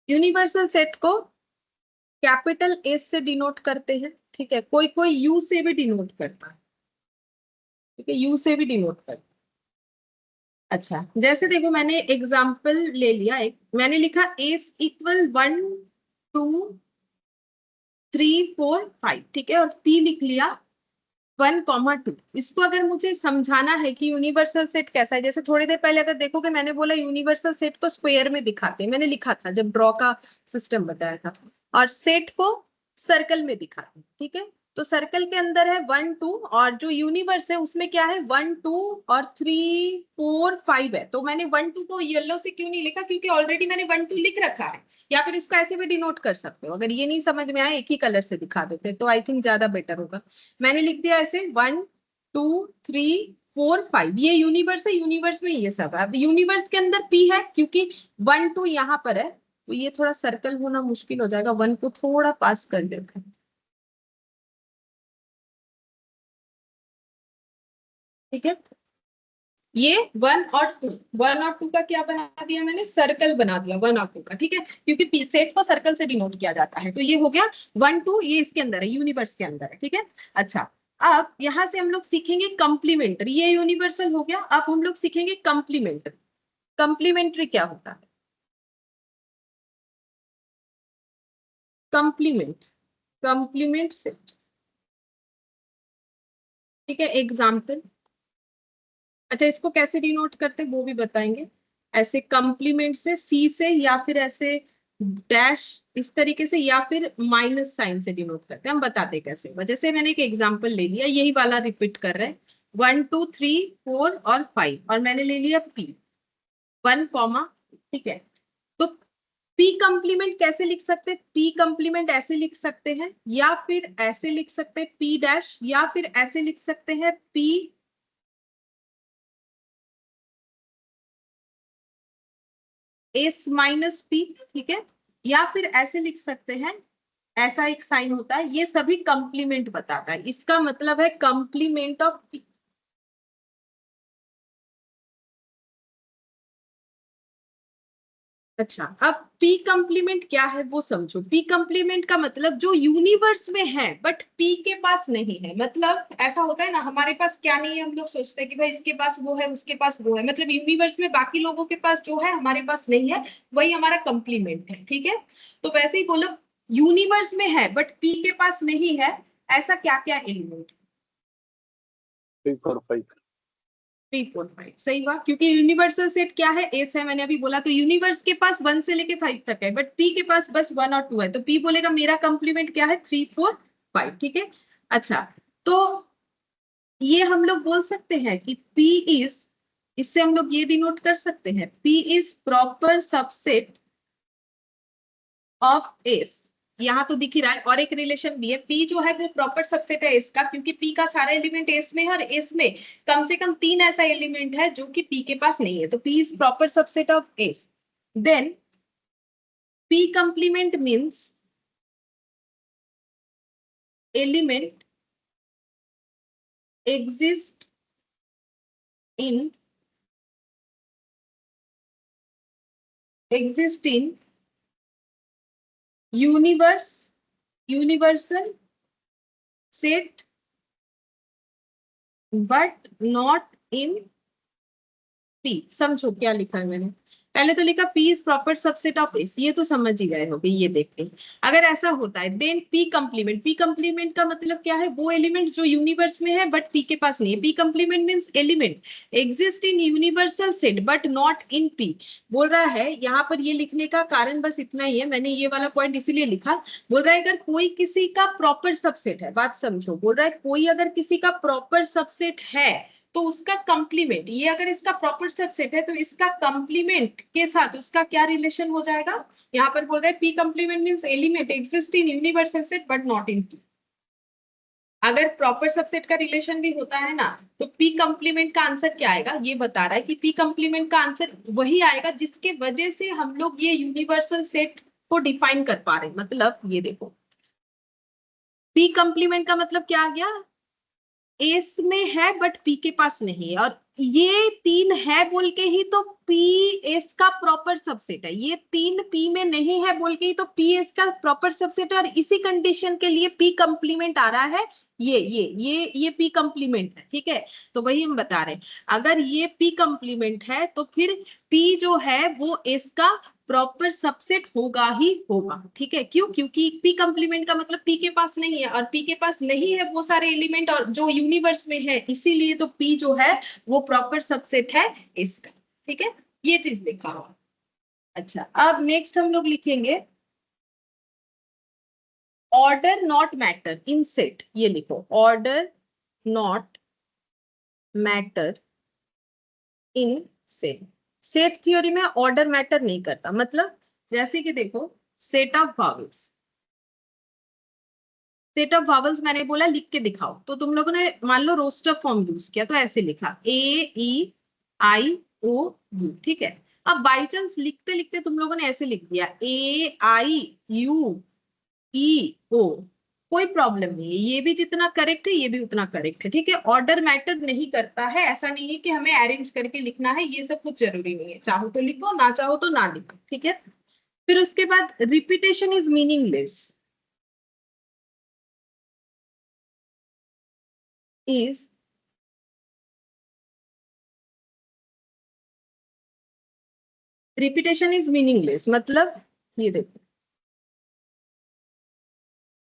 यूनिवर्सल सेट को कैपिटल एस से डिनोट करते हैं, ठीक है, कोई कोई यू से भी डिनोट करता है, ठीक है, यू से भी डिनोट करता है। अच्छा, जैसे देखो मैंने एग्जाम्पल ले लिया, एक मैंने लिखा एस इक्वल 1 2 3 4 5, ठीक है, और पी लिख लिया 1 2। इसको अगर मुझे समझाना है कि यूनिवर्सल सेट कैसा है, जैसे थोड़ी देर पहले अगर देखोगे मैंने बोला यूनिवर्सल सेट को स्क्वायर में दिखाते हैं, मैंने लिखा था जब ड्रॉ का सिस्टम बताया था, और सेट को सर्कल में दिखाते हैं, ठीक है। तो सर्कल के अंदर है 1 2, और जो यूनिवर्स है उसमें क्या है 1 2 और 3 4 5 है। तो मैंने 1 2 को येलो से क्यों नहीं लिखा? क्योंकि ऑलरेडी मैंने 1 2 लिख रखा है, या फिर इसको ऐसे भी डिनोट कर सकते हो। अगर ये नहीं समझ में आए एक ही कलर से दिखा देते तो आई थिंक ज्यादा बेटर होगा। मैंने लिख दिया ऐसे 1 2 3 4 5, ये यूनिवर्स है, यूनिवर्स में ये सब है। अब यूनिवर्स के अंदर पी है क्योंकि 1 2 यहाँ पर है, तो ये थोड़ा सर्कल होना मुश्किल हो जाएगा, 1 को थोड़ा पास कर देते हैं, ठीक है। ये 1 और 2 का क्या बना दिया मैंने? सर्कल बना दिया 1 और 2 का, ठीक है, क्योंकि पी सेट को सर्कल से डिनोट किया जाता है। तो ये हो गया 1 2, ये इसके अंदर है, यूनिवर्स के अंदर है, ठीक है। अच्छा, अब यहां से हम लोग सीखेंगे कंप्लीमेंट्री, ये यूनिवर्सल हो गया। अब हम लोग सीखेंगे कंप्लीमेंट्री। कंप्लीमेंट्री क्या होता है? कंप्लीमेंट, कंप्लीमेंट सेट, ठीक है, एग्जाम्पल। अच्छा, इसको कैसे डिनोट करते वो भी बताएंगे, ऐसे कंप्लीमेंट से, सी से, या फिर ऐसे डैश इस तरीके से, या फिर माइनस साइन से डिनोट करते हैं। हम बताते कैसे होगा। जैसे मैंने एक एग्जांपल ले लिया, यही वाला रिपीट कर रहे हैं, 1 2 3 4 और 5, और मैंने ले लिया पी 1 कॉमा, ठीक है। तो पी कंप्लीमेंट कैसे लिख सकते हैं? पी कंप्लीमेंट ऐसे लिख सकते हैं, या फिर ऐसे लिख सकते हैं पी डैश, या फिर ऐसे लिख सकते हैं पी एस माइनस पी, ठीक है, या फिर ऐसे लिख सकते हैं, ऐसा एक साइन होता है, ये सभी कंप्लीमेंट बताता है। इसका मतलब है कंप्लीमेंट ऑफ पी। अच्छा, अब पी कंप्लीमेंट क्या है वो समझो। पी कंप्लीमेंट का मतलब जो यूनिवर्स में है बट पी के पास नहीं है। मतलब ऐसा होता है ना, हमारे पास क्या नहीं है, हम लोग सोचते हैं कि भाई इसके पास वो है, उसके पास वो है, मतलब यूनिवर्स में बाकी लोगों के पास जो है हमारे पास नहीं है, वही हमारा कंप्लीमेंट है, ठीक है। तो वैसे ही बोलो, यूनिवर्स में है बट पी के पास नहीं है, ऐसा क्या क्या एलिमेंट? 3 4 5 3 4 5, सही बात, क्योंकि यूनिवर्सल सेट क्या है? एस है, मैंने अभी बोला। तो यूनिवर्स के पास 1 से लेके 5 तक है, बट पी के पास बस 1 और 2 है, तो पी बोलेगा मेरा कंप्लीमेंट क्या है? 3 4 5, ठीक है। अच्छा, तो ये हम लोग बोल सकते हैं कि पी इज, इससे हम लोग ये डिनोट कर सकते हैं, P is proper subset of S. यहाँ तो दिख ही रहा है, और एक रिलेशन भी है, पी जो है वो प्रॉपर सबसेट है एस का, क्योंकि पी का सारा एलिमेंट एस में है, और एस में कम से कम 3 ऐसा एलिमेंट है जो कि पी के पास नहीं है, तो P is proper subset of S. Then P complement means element exist in universal set but not in P। समझो क्या लिखा है मैंने। पहले तो लिखा P is proper subset of S, ये तो समझ ही गए होगे ये देख के। अगर ऐसा होता है then P complement, P complement का मतलब क्या है, वो एलिमेंट जो यूनिवर्स में है बट P के पास नहीं है। P complement means element exist in universal set but not in P। बोल रहा है यहाँ पर, ये लिखने का कारण बस इतना ही है, मैंने ये वाला पॉइंट इसीलिए लिखा। बोल रहा है अगर कोई किसी का प्रॉपर सबसेट है, बात समझो, बोल रहा है कोई अगर किसी का प्रॉपर सबसेट है तो उसका कंप्लीमेंट, ये अगर इसका प्रॉपर सबसेट है तो इसका कंप्लीमेंट के साथ उसका क्या रिलेशन हो जाएगा। यहाँ पर बोल रहा है P complement means element exist in universal set but not in P। अगर प्रॉपर सबसेट का रिलेशन भी होता है ना तो P कंप्लीमेंट का आंसर क्या आएगा, ये बता रहा है कि P कंप्लीमेंट का आंसर वही आएगा जिसके वजह से हम लोग ये यूनिवर्सल सेट को डिफाइन कर पा रहे हैं। मतलब ये देखो P कंप्लीमेंट का मतलब क्या आ गया, एस में है बट पी के पास नहीं है, और ये तीन है बोल के ही तो पी एस का प्रॉपर सबसेट है। ये तीन पी में नहीं है बोल के ही तो पी एस का प्रॉपर सबसेट है, और इसी कंडीशन के लिए पी कंप्लीमेंट आ रहा है। ये पी कंप्लीमेंट है, ठीक है। तो वही हम बता रहे हैं, अगर ये पी कंप्लीमेंट है तो फिर पी जो है वो एस का प्रॉपर सबसेट होगा ही होगा, ठीक है। क्यों, क्योंकि पी कंप्लीमेंट का मतलब पी के पास नहीं है, और पी के पास नहीं है वो सारे एलिमेंट और जो यूनिवर्स में है, इसीलिए तो पी जो है वो प्रॉपर सबसेट है इसका, ठीक है। ये चीज लिखा हुआ। अच्छा, अब नेक्स्ट हम लोग लिखेंगे order not matter in set. ये लिखो order not matter in set. Set theory में ऑर्डर मैटर नहीं करता, मतलब जैसे कि देखो set of vowels, set of vowels मैंने बोला लिख के दिखाओ, तो तुम लोगों ने मान लो रोस्टर फॉर्म यूज किया तो ऐसे लिखा A E I O U, ठीक है। अब बाई चांस लिखते लिखते तुम लोगों ने ऐसे लिख दिया AIUEO, कोई प्रॉब्लम नहीं है, ये भी जितना करेक्ट है ये भी उतना करेक्ट है, ठीक है। ऑर्डर मैटर नहीं करता है, ऐसा नहीं है कि हमें अरेंज करके लिखना है, ये सब कुछ जरूरी नहीं है, चाहो तो लिखो ना चाहो तो ना लिखो, ठीक है। फिर उसके बाद repetition is meaningless, is repetition is meaningless मतलब ये देखो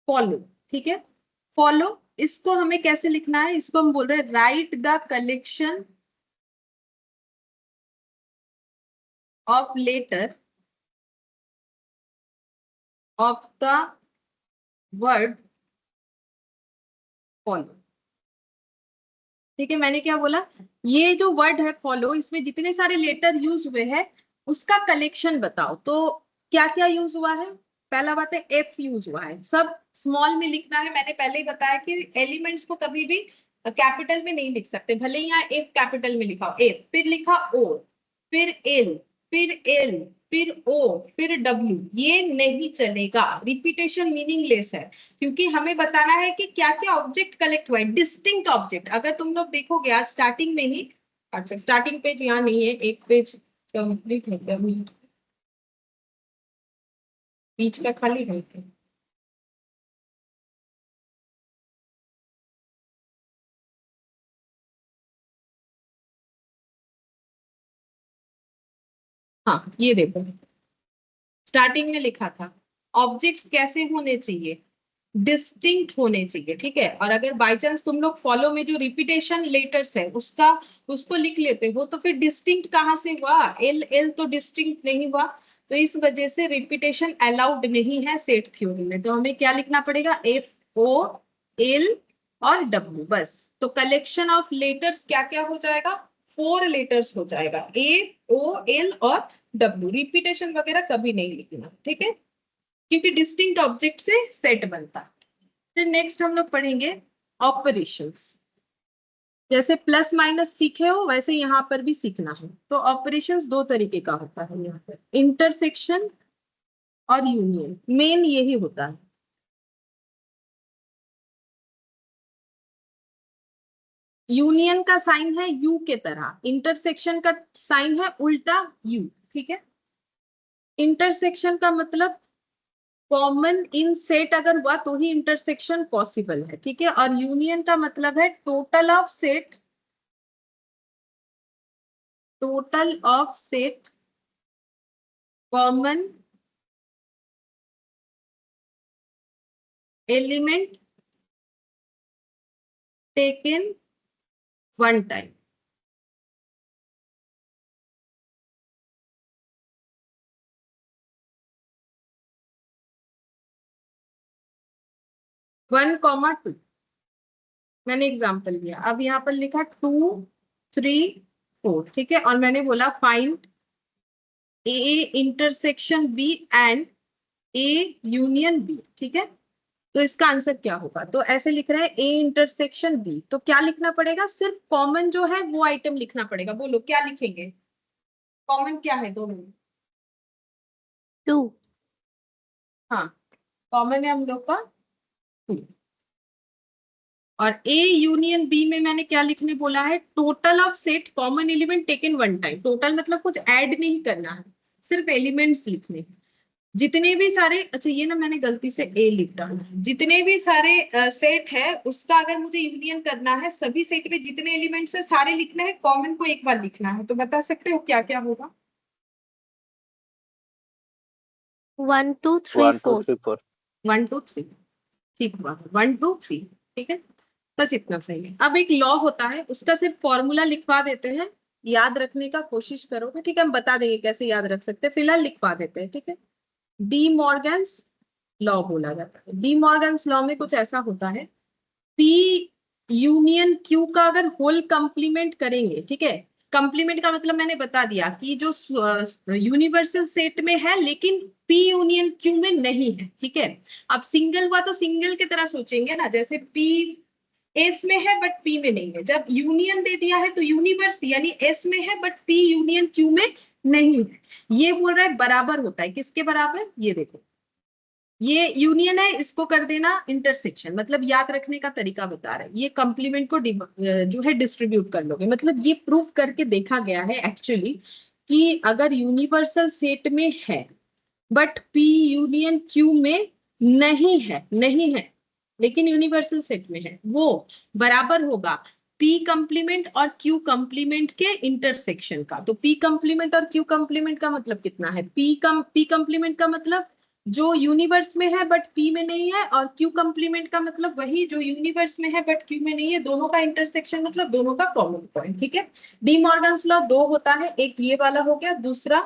फॉलो, ठीक है। फॉलो इसको हमें कैसे लिखना है, इसको हम बोल रहे हैं write the collection of letter of the word follow, ठीक है। मैंने क्या बोला, ये जो वर्ड है फॉलो, इसमें जितने सारे लेटर यूज हुए हैं उसका कलेक्शन बताओ। तो क्या क्या यूज हुआ है, पहला बात है एफ यूज हुआ है, सब स्मॉल में लिखना है। मैंने पहले ही बताया कि एलिमेंट्स को कभी भी कैपिटल में नहीं लिख सकते, भले ही यहाँ एफ कैपिटल में लिखा हो, एफ फिर लिखा ओ फिर एल फिर ओ फिर डब्ल्यू, ये नहीं चलेगा। रिपीटेशन मीनिंगलेस है, क्योंकि हमें बताना है कि क्या क्या ऑब्जेक्ट कलेक्ट हुआ है, डिस्टिंक्ट ऑब्जेक्ट। अगर तुम लोग देखोगे आज स्टार्टिंग में ही, अच्छा स्टार्टिंग पेज यहाँ नहीं है, एक पेज कंप्लीट हो गया, बीच का खाली है। हाँ ये देखो स्टार्टिंग में लिखा था ऑब्जेक्ट्स कैसे होने चाहिए, डिस्टिंक्ट होने चाहिए, ठीक है। और अगर बाय चांस तुम लोग फॉलो में जो रिपीटेशन लेटर्स है उसका उसको लिख लेते हो तो फिर डिस्टिंक्ट कहाँ से हुआ, एल एल तो डिस्टिंक्ट नहीं हुआ, तो इस वजह से रिपीटेशन अलाउड नहीं है सेट थ्योरी में। तो हमें क्या लिखना पड़ेगा, FOL और W बस। तो कलेक्शन ऑफ लेटर्स क्या क्या हो जाएगा, 4 लेटर्स हो जाएगा, AOL और W। रिपीटेशन वगैरह कभी नहीं लिखना, ठीक है, क्योंकि डिस्टिंक्ट ऑब्जेक्ट से सेट बनता है। फिर नेक्स्ट हम लोग पढ़ेंगे ऑपरेशंस। जैसे प्लस माइनस सीखे हो वैसे यहाँ पर भी सीखना है। तो ऑपरेशंस दो तरीके का होता है, यहाँ पर इंटरसेक्शन और यूनियन, मेन यही होता है। यूनियन का साइन है यू के तरह, इंटरसेक्शन का साइन है उल्टा यू, ठीक है। इंटरसेक्शन का मतलब कॉमन इन सेट अगर हुआ तो ही इंटरसेक्शन पॉसिबल है, ठीक है। और यूनियन का मतलब है total of set, total of set common element taken one time. One comma two, मैंने एग्जाम्पल लिया। अब यहाँ पर लिखा 2 3 4, ठीक है, और मैंने बोला find A intersection B and A union B, ठीक है। तो इसका आंसर क्या होगा? तो ऐसे लिख रहे हैं ए इंटरसेक्शन बी, तो क्या लिखना पड़ेगा? सिर्फ कॉमन जो है वो आइटम लिखना पड़ेगा। बोलो क्या लिखेंगे? कॉमन क्या है दोनों में? 2। हाँ, कॉमन है हम लोग का 2। और ए यूनियन बी में मैंने क्या लिखने बोला है? Total of set common element taken one time. Total मतलब कुछ ऐड नहीं करना है, सिर्फ एलिमेंट्स लिखने हैं। जितने भी सारे, अच्छा ये ना मैंने गलती से ए लिख डाला, जितने भी सारे सेट है उसका अगर मुझे यूनियन करना है, सभी सेट में जितने एलिमेंट्स है सारे लिखने हैं, कॉमन को एक बार लिखना है। तो बता सकते हो क्या क्या होगा? 1 2 3 1 2 4। 3 4। 1 2 3, ठीक हुआ। 1 2 3, ठीक है, बस इतना सही है। अब एक लॉ होता है, उसका सिर्फ फॉर्मूला लिखवा देते हैं, याद रखने का कोशिश करोगे, ठीक है, हम बता देंगे कैसे याद रख सकते हैं, फिलहाल लिखवा देते हैं, ठीक है। डी मॉर्गन्स लॉ बोला जाता है। डी मॉर्गन्स लॉ में कुछ ऐसा होता है, पी यूनियन क्यू का अगर होल कंप्लीमेंट करेंगे, ठीक है, कंप्लीमेंट का मतलब मैंने बता दिया कि जो यूनिवर्सल सेट में है लेकिन पी यूनियन क्यू में नहीं है, ठीक है। अब सिंगल हुआ तो सिंगल की तरह सोचेंगे ना, जैसे पी एस में है बट पी में नहीं है। जब यूनियन दे दिया है तो यूनिवर्स यानी एस में है बट पी यूनियन क्यू में नहीं है। ये बोल रहा है बराबर होता है, किसके बराबर? ये देखो, ये यूनियन है, इसको कर देना इंटरसेक्शन, मतलब याद रखने का तरीका बता रहा है। ये कंप्लीमेंट को जो है डिस्ट्रीब्यूट कर लोगे, मतलब ये प्रूफ करके देखा गया है एक्चुअली कि अगर यूनिवर्सल सेट में है बट पी यूनियन क्यू में नहीं है लेकिन यूनिवर्सल सेट में है, वो बराबर होगा पी कंप्लीमेंट और क्यू कंप्लीमेंट के इंटरसेक्शन का। तो पी कंप्लीमेंट और क्यू कंप्लीमेंट का मतलब कितना है? पी कंप्लीमेंट का मतलब जो यूनिवर्स में है बट पी में नहीं है, और क्यू कंप्लीमेंट का मतलब वही जो यूनिवर्स में है बट क्यू में नहीं है, दोनों का इंटरसेक्शन मतलब दोनों का कॉमन पॉइंट, ठीक है। डी मॉर्गन्स लॉ दो होता है, एक ये वाला हो गया, दूसरा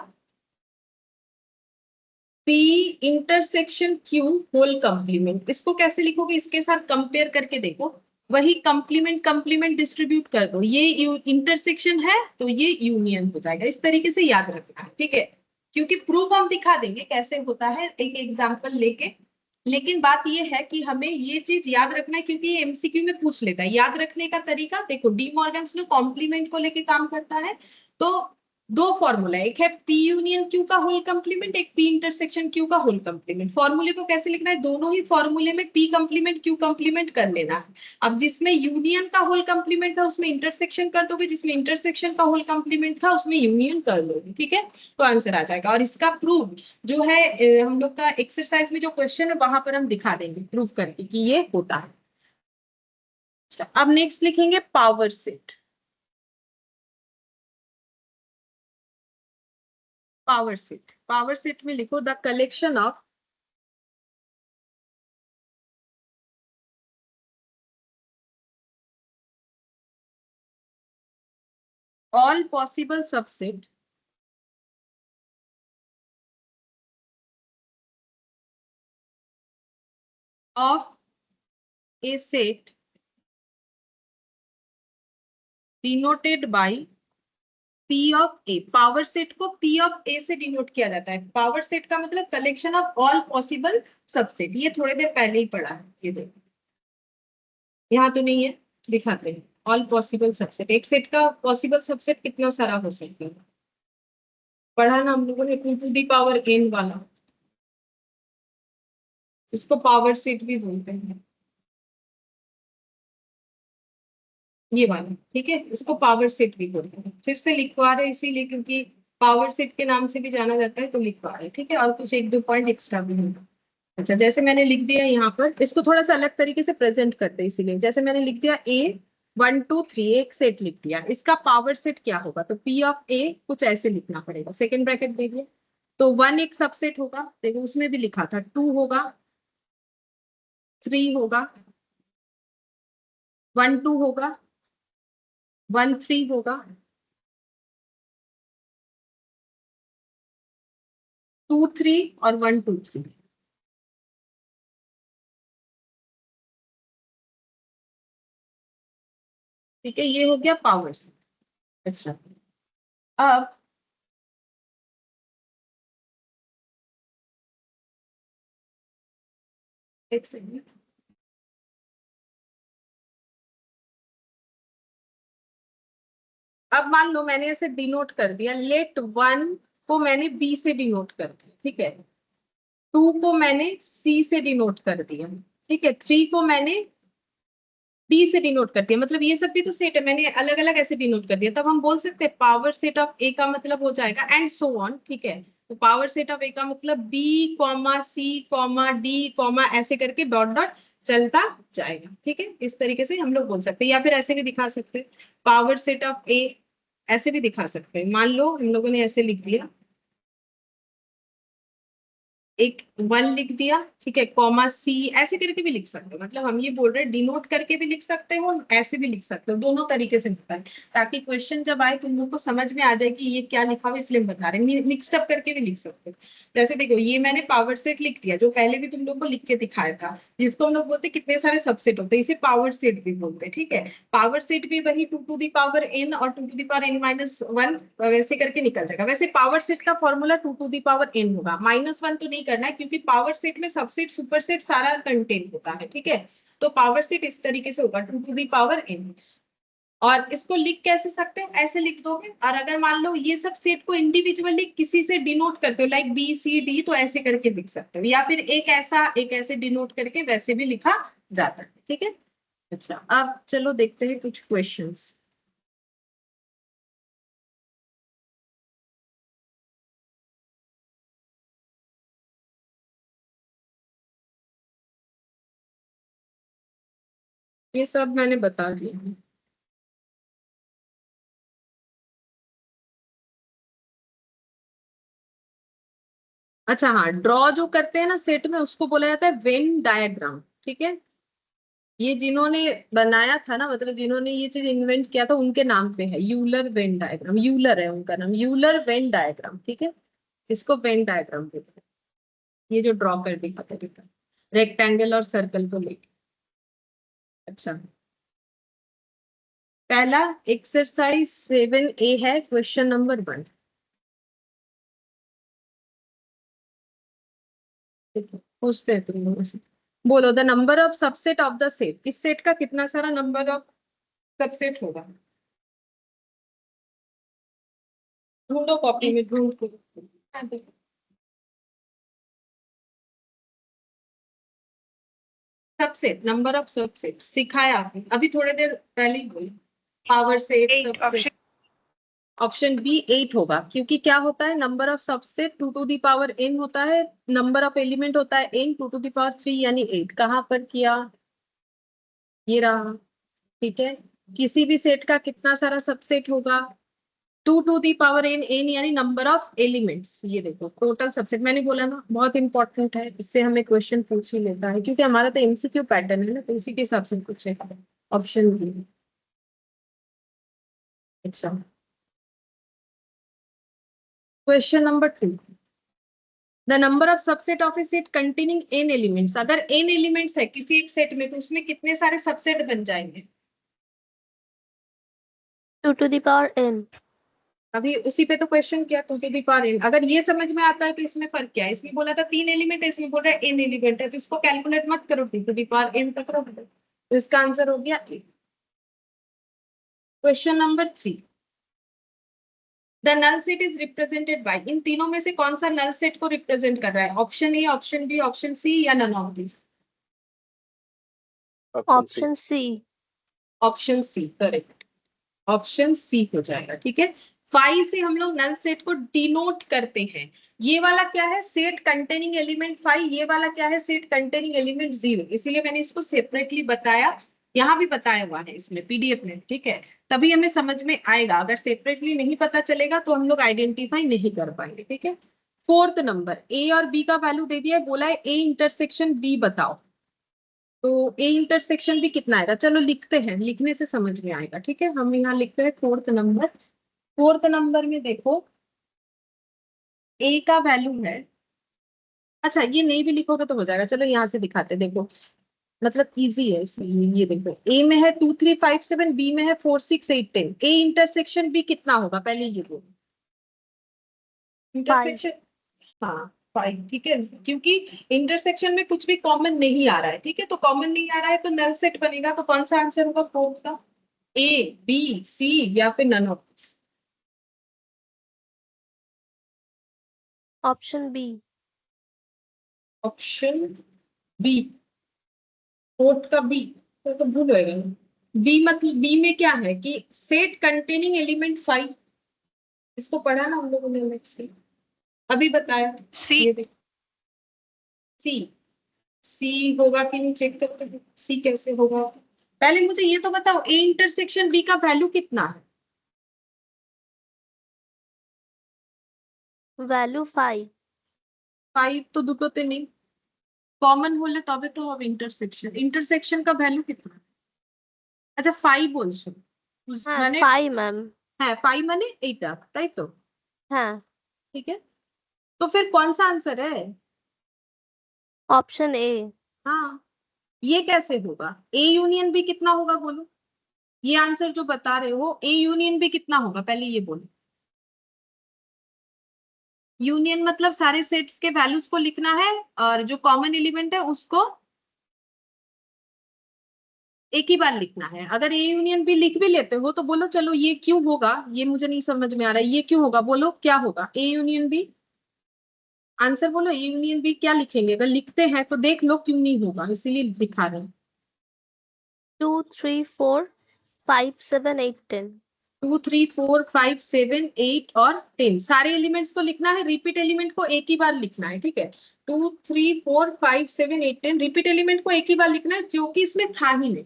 P intersection Q whole complement. इसको कैसे लिखोगे? इसके साथ कंपेयर करके देखो, वही कंप्लीमेंट डिस्ट्रीब्यूट कर दो, ये इंटरसेक्शन है तो ये यूनियन हो जाएगा। इस तरीके से याद रखना है, ठीक है, क्योंकि प्रूफ हम दिखा देंगे कैसे होता है एक एग्जांपल लेके। लेकिन बात ये है कि हमें ये चीज याद रखना है क्योंकि ये एमसीक्यू में पूछ लेता है। याद रखने का तरीका देखो, डी मॉर्गन्स लॉ कॉम्प्लीमेंट को लेके काम करता है, तो दो फॉर्मूला, एक है पी यूनियन क्यू का होल कंप्लीमेंट, एक पी इंटरसेक्शन क्यू का होल कंप्लीमेंट। फॉर्मूले को कैसे लिखना है? दोनों ही फॉर्मूले में पी कंप्लीमेंट क्यू कंप्लीमेंट कर लेना है। अब जिसमें यूनियन का होल कंप्लीमेंट था उसमें इंटरसेक्शन कर दोगे, जिसमें इंटरसेक्शन का होल कंप्लीमेंट था उसमें यूनियन कर दोगे, ठीक है, तो आंसर आ जाएगा। और इसका प्रूफ जो है हम लोग का एक्सरसाइज में जो क्वेश्चन है वहां पर हम दिखा देंगे प्रूफ करके कि ये होता है। अच्छा, अब नेक्स्ट लिखेंगे पावर सेट। पावर सेट में लिखो the collection of all possible subset of a set denoted by P of A। Power set को P of A से डिनोट किया जाता है। पावर सेट का मतलब collection of all possible subset. ये थोड़ी देर पहले ही पढ़ा है, ये देखो यहाँ तो नहीं है, दिखाते हैं। ऑल पॉसिबल सबसेट, एक सेट का पॉसिबल सबसेट कितना सारा हो सकता है, पढ़ा ना हम लोगों ने, 2 to the power n वाला, इसको पावर सेट भी बोलते हैं, ये वाला, ठीक है, इसको पावर सेट भी बोलते हैं। फिर से लिखवा रहे इसीलिए क्योंकि पावर सेट के नाम से भी जाना जाता है, तो लिखवा रहे, ठीक है, और कुछ एक दो पॉइंट एक्स्ट्रा भी होगा। अच्छा, जैसे मैंने लिख दिया यहाँ पर, इसको थोड़ा सा अलग तरीके से प्रेजेंट करते हैं, इसीलिए जैसे मैंने लिख दिया A 1 2 3 एक सेट लिख दिया, इसका पावर सेट क्या होगा? तो P of A कुछ ऐसे लिखना पड़ेगा, सेकेंड ब्रैकेट दे दिया, तो 1 एक सबसेट होगा, देखो उसमें भी लिखा था, 2 होगा, 3 होगा, 1 2 होगा, 1 3 होगा, 2 3 और 1 2 3। ठीक है, ये हो गया पावर से। अच्छा, अब एक सेकंड, अब मान लो मैंने ऐसे डिनोट कर दिया, लेट 1 को मैंने बी से डिनोट कर दिया, ठीक है, 2 को मैंने सी से डिनोट कर दिया, ठीक है, 3 को मैंने डी से डिनोट कर दिया, मतलब ये सब भी तो सेट है, मैंने अलग अलग ऐसे डिनोट कर दिया, तब हम बोल सकते हैं पावर सेट ऑफ ए का मतलब हो जाएगा एंड सो ऑन, ठीक है। तो पावर सेट ऑफ ए का मतलब B comma C comma D comma ऐसे करके डॉट डॉट चलता जाएगा, ठीक है, इस तरीके से हम लोग बोल सकते हैं, या फिर ऐसे भी दिखा सकते हैं, पावर सेट ऑफ ए, ऐसे भी दिखा सकते हैं। मान लो हम लोगों ने ऐसे लिख दिया, एक 1 लिख दिया, ठीक है, कॉमा सी, ऐसे करके भी लिख सकते हो, मतलब हम ये बोल रहे हैं डिनोट करके भी लिख सकते हो, ऐसे भी लिख सकते हो, दोनों तरीके से होता है, ताकि क्वेश्चन जब आए तुम लोग को समझ में आ जाए कि ये क्या लिखा हुआ, इसलिए हम बता रहे हैं, मिक्सड अप करके भी लिख सकते हो। जैसे देखो, ये मैंने पावर सेट लिख दिया, जो पहले भी तुम लोग को लिख के दिखाया था, जिसको हम लोग बोलते हैं कितने सारे सबसेट होते हैं, इसे पावर सेट भी बोलते हैं, ठीक है। पावर सेट भी वही 2 टू दी पावर n और 2 टू दी पावर n-1 वैसे करके निकल जाएगा। वैसे पावर सेट का formula 2 to the power n होगा, -1 तो नहीं करना है, क्योंकि पावर सेट में सबसेट सुपरसेट सारा कंटेन होता है, ठीक है। तो पावर सेट इस तरीके से होगा, 2 टू दी पावर n। और इसको लिख कैसे सकते हो, ऐसे लिख दोगे, और अगर मान लो ये सब सेट को इंडिविजुअली किसी से डिनोट करते हो, लाइक बी सी डी, तो ऐसे करके लिख सकते हो, या फिर एक ऐसा एक ऐसे डिनोट करके वैसे भी लिखा जाता है, ठीक है। अच्छा, अब चलो देखते हैं कुछ क्वेश्चंस। ये सब मैंने बता दिया। अच्छा हाँ, ड्रॉ जो करते हैं ना सेट में, उसको बोला जाता है वेन डायग्राम, ठीक है। ये जिन्होंने बनाया था ना, मतलब जिन्होंने ये चीज इन्वेंट किया था, उनके नाम पे है यूलर वेन डायग्राम, यूलर है उनका नाम, यूलर वेन डायग्राम, ठीक है। इसको वेन डायग्राम बोलते हैं, ये जो ड्रॉ कर दिखाते हैं रेक्टेंगल और सर्कल को लेके। अच्छा, पहला एक्सरसाइज 7A है, क्वेश्चन नंबर 1। पूछते हैं तुम लोगों से, बोलो the number of subset of the set, इस सेट का कितना सारा नंबर ऑफ सबसेट होगा, ढूंढो कॉपी में, ढूंढ के। सबसेट, नंबर ऑफ सबसेट सिखाया आपने अभी थोड़ी देर पहले ही बोले, power set, 8 subset. option option B 8 होगा, क्योंकि क्या होता है, number of subset 2 to the power n होता है, नंबर ऑफ एलिमेंट होता है n 2 टू दी पावर 3 यानी 8। कहाँ पर किया, ये रहा, ठीक है। किसी भी सेट का कितना सारा सबसेट होगा, 2 to the power n, n यानी नंबर ऑफ एलिमेंट्स, ये देखो टोटल सबसेट, मैंने बोला ना बहुत इंपॉर्टेंट है, इससे हमें क्वेश्चन पूछ ही लेता है, क्योंकि हमारा तो एमसीक्यू पैटर्न है ना, तो इसी के हिसाब से कुछ है। Option B. अच्छा, question number 2, the number of subset of a set containing n elements, अगर n एलिमेंट्स है किसी एक सेट में, तो उसमें कितने सारे सबसेट बन जाएंगे, 2 to the power n। अभी उसी पे तो क्वेश्चन किया, 2 टू दी पावर n। अगर ये समझ में आता है तो इसमें फर्क क्या है, इसमें बोला था 3 एलिमेंट है, इसमें बोल रहा है n एलिमेंट है, तो इसको कैलकुलेट मत करो, 2 टू दी पावर n तक रख दो, तो इसका आंसर हो गया 8। Question number 3, the null set is represented by, इन तीनों में से कौन सा नल सेट को रिप्रेजेंट कर रहा है, option A, option B, option C, या none of this. Option C. Option C. Option C correct, option C हो जाएगा, ठीक है। 5 से हम लोग नल सेट को डिनोट करते हैं, ये वाला क्या है, सेट कंटेनिंग एलिमेंट 5, ये वाला क्या है, सेट कंटेनिंग एलिमेंट 0, इसीलिए मैंने इसको सेपरेटली बताया, यहाँ भी बताया हुआ है इसमें पीडीएफ में, ठीक है। तभी हमें समझ में आएगा, अगर सेपरेटली नहीं पता चलेगा तो हम लोग आइडेंटिफाई नहीं कर पाएंगे, ठीक है। फोर्थ नंबर, ए और बी का वैल्यू दे दिया है, बोला है ए इंटरसेक्शन बी बताओ। तो ए इंटरसेक्शन बी कितना आएगा, चलो लिखते हैं, लिखने से समझ में आएगा। ठीक है, हम यहाँ लिखते हैं फोर्थ नंबर। फोर्थ नंबर में देखो ए का वैल्यू है, अच्छा ये नहीं भी लिखोगे तो हो जाएगा, चलो यहाँ से दिखाते, देखो मतलब इजी है इसलिए। ये देखो ए में है 2357, बी में है 4618, ए इंटरसेक्शन बी कितना होगा पहले ये बोलो। इंटरसेक्शन, हाँ 5, ठीक है, क्योंकि इंटरसेक्शन में कुछ भी कॉमन नहीं आ रहा है। ठीक है, तो कॉमन नहीं आ रहा है तो नल सेट बनेगा, तो कौन सा आंसर होगा फोर्थ का, ए बी सी या फिर none of this. Option B. Option B, fourth का बी, तो भूल होएगा। बी मतलब बी में क्या है कि सेट कंटेनिंग एलिमेंट 5, इसको पढ़ा ना हम लोगों ने अलग से, अभी बताया। C. ये देखो सी, सी होगा कि नहीं चेक करते हैं, सी कैसे होगा। पहले मुझे ये तो बताओ ए इंटरसेक्शन बी का वैल्यू कितना है। वैल्यू 5। 5 तो দুটোতে नहीं, কমন হলে তবে তো হবে इंटरसेक्शन, इंटरसेक्शन का वैल्यू कितना है। अच्छा 5 বলছো, হ্যাঁ মানে 5 ম্যাম। হ্যাঁ 5 মানে এইটা, তাই তো। হ্যাঁ। ठीक है, तो फिर कौन सा आंसर है। ऑप्शन ए। हाँ, ये कैसे होगा, ए यूनियन बी कितना होगा बोलो, ये आंसर जो बता रहे हो ए यूनियन बी कितना होगा पहले ये बोलो। यूनियन मतलब सारे सेट्स के वैल्यूज को लिखना है और जो कॉमन एलिमेंट है उसको एक ही बार लिखना है। अगर ए यूनियन बी लिख भी लेते हो तो बोलो चलो ये क्यों होगा, ये मुझे नहीं समझ में आ रहा है, ये क्यों होगा, बोलो क्या होगा ए यूनियन बी, आंसर बोलो ए यूनियन बी क्या लिखेंगे, अगर लिखते हैं तो देख लो क्यों नहीं होगा, इसीलिए दिखा रहे हैं। 2 3 4 5 7 8 10। 2 3 4 5 7 8 और 10 सारे एलिमेंट्स को लिखना है, रिपीट एलिमेंट को एक ही बार लिखना है। ठीक है, 2 3 4 5 7 8 10 रिपीट एलिमेंट को एक ही बार लिखना है, जो कि इसमें था ही नहीं।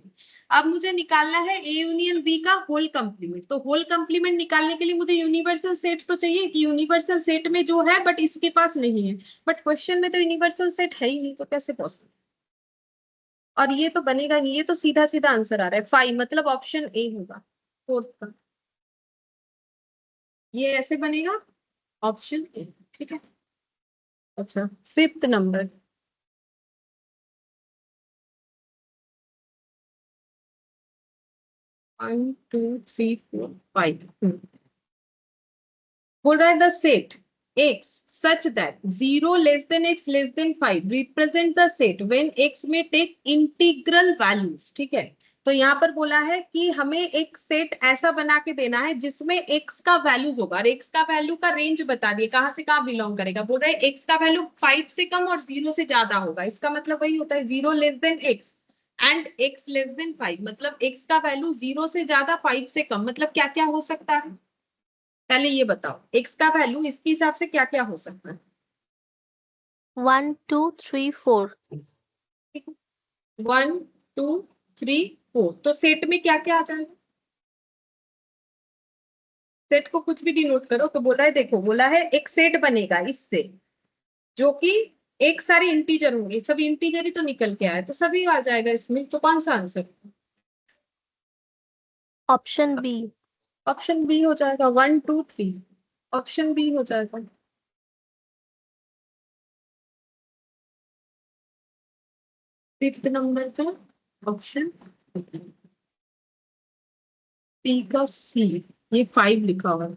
अब मुझे निकालना है ए यूनियन बी का होल कंप्लीमेंट, तो होल कंप्लीमेंट निकालने के लिए मुझे यूनिवर्सल सेट तो चाहिए, कि यूनिवर्सल सेट में जो है बट इसके पास नहीं है, बट क्वेश्चन में तो यूनिवर्सल सेट है ही नहीं, तो कैसे पॉसिबल। और ये तो बनेगा नहीं, ये तो सीधा सीधा आंसर आ रहा है 5, मतलब ऑप्शन ए होगा फोर्थ का, ये ऐसे बनेगा ऑप्शन ए। ठीक है, अच्छा fifth number, one two three four five, बोल रहा है the set x such that 0 less than x less than 5 represent the set when x may take integral values। ठीक है, तो यहाँ पर बोला है कि हमें एक सेट ऐसा बना के देना है जिसमें x का वैल्यू होगा, और x का वैल्यू का रेंज बता दिए कहां से कहां बिलोंग करेगा। बोल रहे हैं x का वैल्यू 5 से कम और 0 से ज्यादा होगा, इसका मतलब वही होता है 0 less than x and x less than 5, मतलब x का वैल्यू 0 से ज्यादा 5 से कम, मतलब क्या क्या हो सकता है पहले ये बताओ, x का वैल्यू इसके हिसाब से क्या क्या हो सकता है। 1 2 3 4। 1 2 3 4, तो सेट में क्या क्या आ जाएगा, सेट को कुछ भी डिनोट करो। तो बोला है देखो, बोला है एक सेट बनेगा इससे जो कि एक सारे इंटीजर होंगे, सभी इंटीजर ही तो निकल के आए, तो सभी आ जाएगा इसमें, तो कौन सा answer. Option B. Option B हो जाएगा, 1 2 3 ऑप्शन बी हो जाएगा। फिफ्थ नंबर का ऑप्शन सी का सी, ये 5 लिखा हुआ है,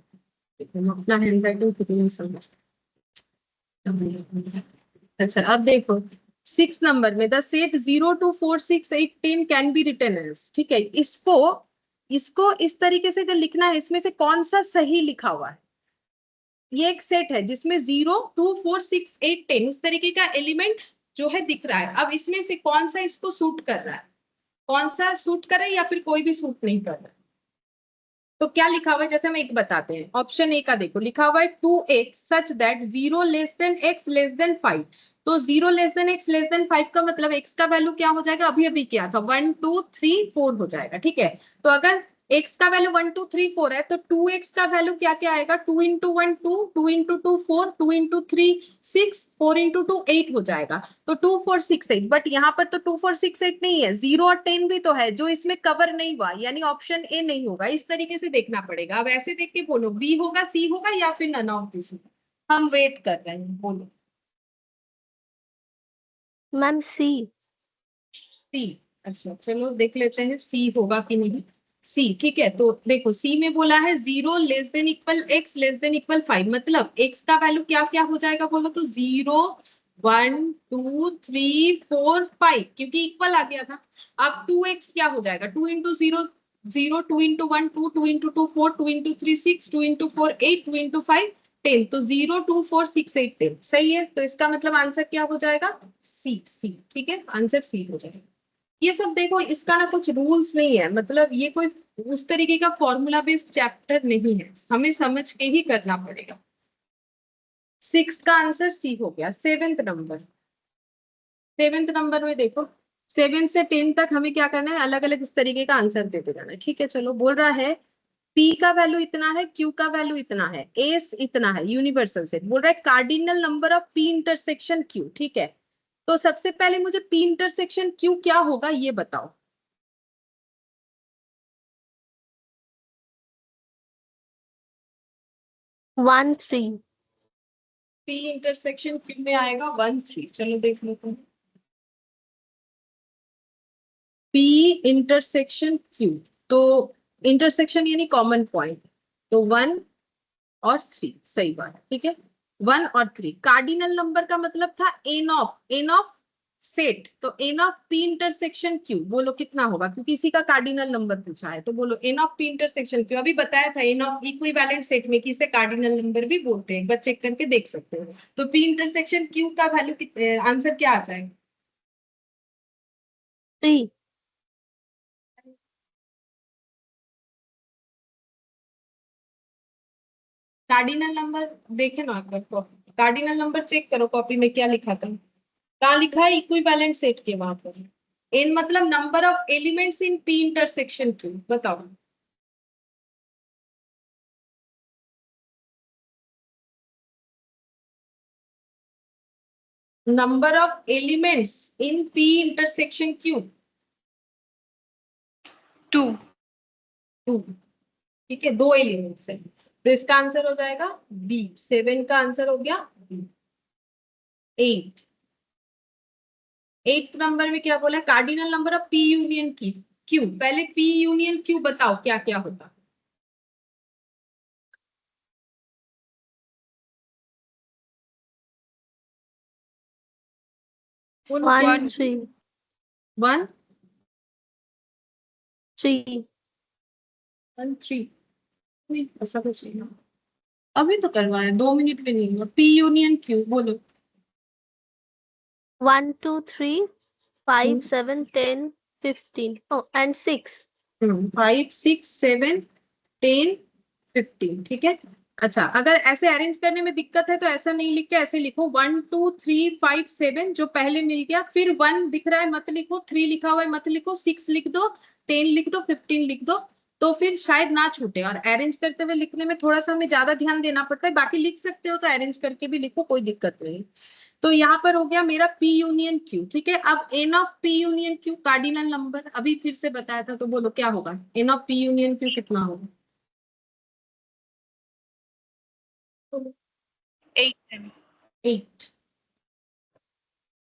हम अपना हैंड राइटिंग खुद नहीं समझ। अच्छा अब देखो 6 नंबर में the set 0 2 4 6 8 10 can be written as. ठीक है, इसको इसको इस तरीके से अगर लिखना है, इसमें से कौन सा सही लिखा हुआ है। ये एक सेट है जिसमें 0 2 4 6 8 10 इस तरीके का एलिमेंट जो है दिख रहा है, अब इसमें से कौन सा इसको सूट कर रहा है, कौन सा सूट कर रहा है या फिर कोई भी सूट नहीं कर रहा है। तो क्या लिखा हुआ है, जैसे हम एक बताते हैं, ऑप्शन ए का देखो लिखा हुआ है 2x such that 0 less than x less than 5, तो 0 less than x less than 5 का मतलब x का वैल्यू क्या हो जाएगा, अभी अभी क्या था 1 2 3 4 हो जाएगा। ठीक है, तो अगर x का वैल्यू 1 2 3 4 है, तो 2x का वैल्यू क्या क्या आएगा, 2 इंटू 1 2, 2 इंटू 2 4, 2 इंटू 3 6, 4 इंटू 2 8 हो जाएगा। तो 2 4 6 8, बट यहाँ पर तो 2 4 6 8 नहीं है, 0 और 10 भी तो है जो इसमें कवर नहीं हुआ, यानी ऑप्शन ए नहीं होगा। इस तरीके से देखना पड़ेगा। अब ऐसे देख के बोलो बी होगा, सी होगा, या फिर नन ऑफ दिस होगा। हम वेट कर रहे हैं, बोलो। मैम सी। सी, अच्छा चलो देख लेते हैं सी होगा कि नहीं। सी ठीक है, तो देखो सी में बोला है 0 less than equal x less than equal 5, मतलब x का वैल्यू क्या क्या हो जाएगा बोलो तो 0 1 2 3 4 5, क्योंकि इक्वल आ गया था। अब 2x क्या हो जाएगा, 2 into 0 0, 2 into 1 2, 2 into 2 4, 2 into 3 6, 2 into 4 8, 2 into 5 10, तो 0 2 4 6 8 10 सही है। तो इसका मतलब आंसर क्या हो जाएगा, सी। सी ठीक है, आंसर सी हो जाएगा। ये सब देखो, इसका ना कुछ रूल्स नहीं है, मतलब ये कोई उस तरीके का फॉर्मूला बेस्ड चैप्टर नहीं है, हमें समझ के ही करना पड़ेगा। 6 का आंसर सी हो गया। सेवेंथ नंबर में देखो, 7 से 10 तक हमें क्या करना है, अलग अलग इस तरीके का आंसर देते जाना है। ठीक है, चलो बोल रहा है P का वैल्यू इतना है, Q का वैल्यू इतना है, एस इतना है, यूनिवर्सल सेट। बोल रहा है cardinal number of P intersection Q। ठीक है, तो सबसे पहले मुझे P इंटरसेक्शन Q क्या होगा ये बताओ। 1 3। P इंटरसेक्शन Q में आएगा 1 3, चलो देख लेते हैं। P इंटरसेक्शन Q, तो इंटरसेक्शन यानी कॉमन पॉइंट, तो 1 और 3 सही बात है। ठीक है, 1 और 3 कार्डिनल नंबर का मतलब था एन ऑफ सेट, तो N of P intersection Q बोलो कितना होगा, क्योंकि इसी का कार्डिनल नंबर पूछा है। तो बोलो N of P intersection Q, अभी बताया था एन ऑफ इक्विवेलेंट सेट में कि इसे कार्डिनल नंबर भी बोलते हैं, एक बार चेक करके देख सकते हो। तो P इंटरसेक्शन Q का वैल्यू आंसर क्या आ जाएगा, 3। कार्डिनल नंबर देखे ना एक बार, कार्डिनल नंबर चेक करो कॉपी में क्या लिखा था, कहाँ लिखा है, इक्विवेलेंट सेट के वहां पर। एन मतलब number of elements in P intersection Q, बताओ। Number of elements in P intersection Q 2. 2। ठीक है, 2 एलिमेंट्स है, तो इसका आंसर हो जाएगा बी। 7 का आंसर हो गया बी। 8, 8th नंबर में क्या बोला, cardinal number of P union की Q। पहले पी यूनियन Q बताओ क्या क्या होता। 1 3 1 3 1 3 नहीं, ऐसा कुछ नहीं है। अभी तो करवाया, 2 मिनट में नहीं हुआ। पी यूनियन Q बोलो। 1 2 3 5 7 10 15 and 6। 5 6 7 10 15 ठीक है। अच्छा, अगर ऐसे अरेंज करने में दिक्कत है तो ऐसा नहीं लिख के ऐसे लिखो 1 2 3 5 7, जो पहले मिल गया, फिर 1 दिख रहा है मत लिखो, 3 लिखा हुआ है मत लिखो, 6 लिख दो, 10 लिख दो, 15 लिख दो, तो फिर शायद ना छूटे। और अरेंज करते हुए लिखने में थोड़ा सा हमें ज्यादा ध्यान देना पड़ता है, बाकी लिख सकते हो तो अरेंज करके भी लिखो, कोई दिक्कत नहीं। तो यहाँ पर हो गया मेरा P यूनियन Q। ठीक है, अब N of P union Q cardinal number अभी फिर से बताया था, तो बोलो क्या होगा, N of P union Q कितना होगा। 8 m. 8,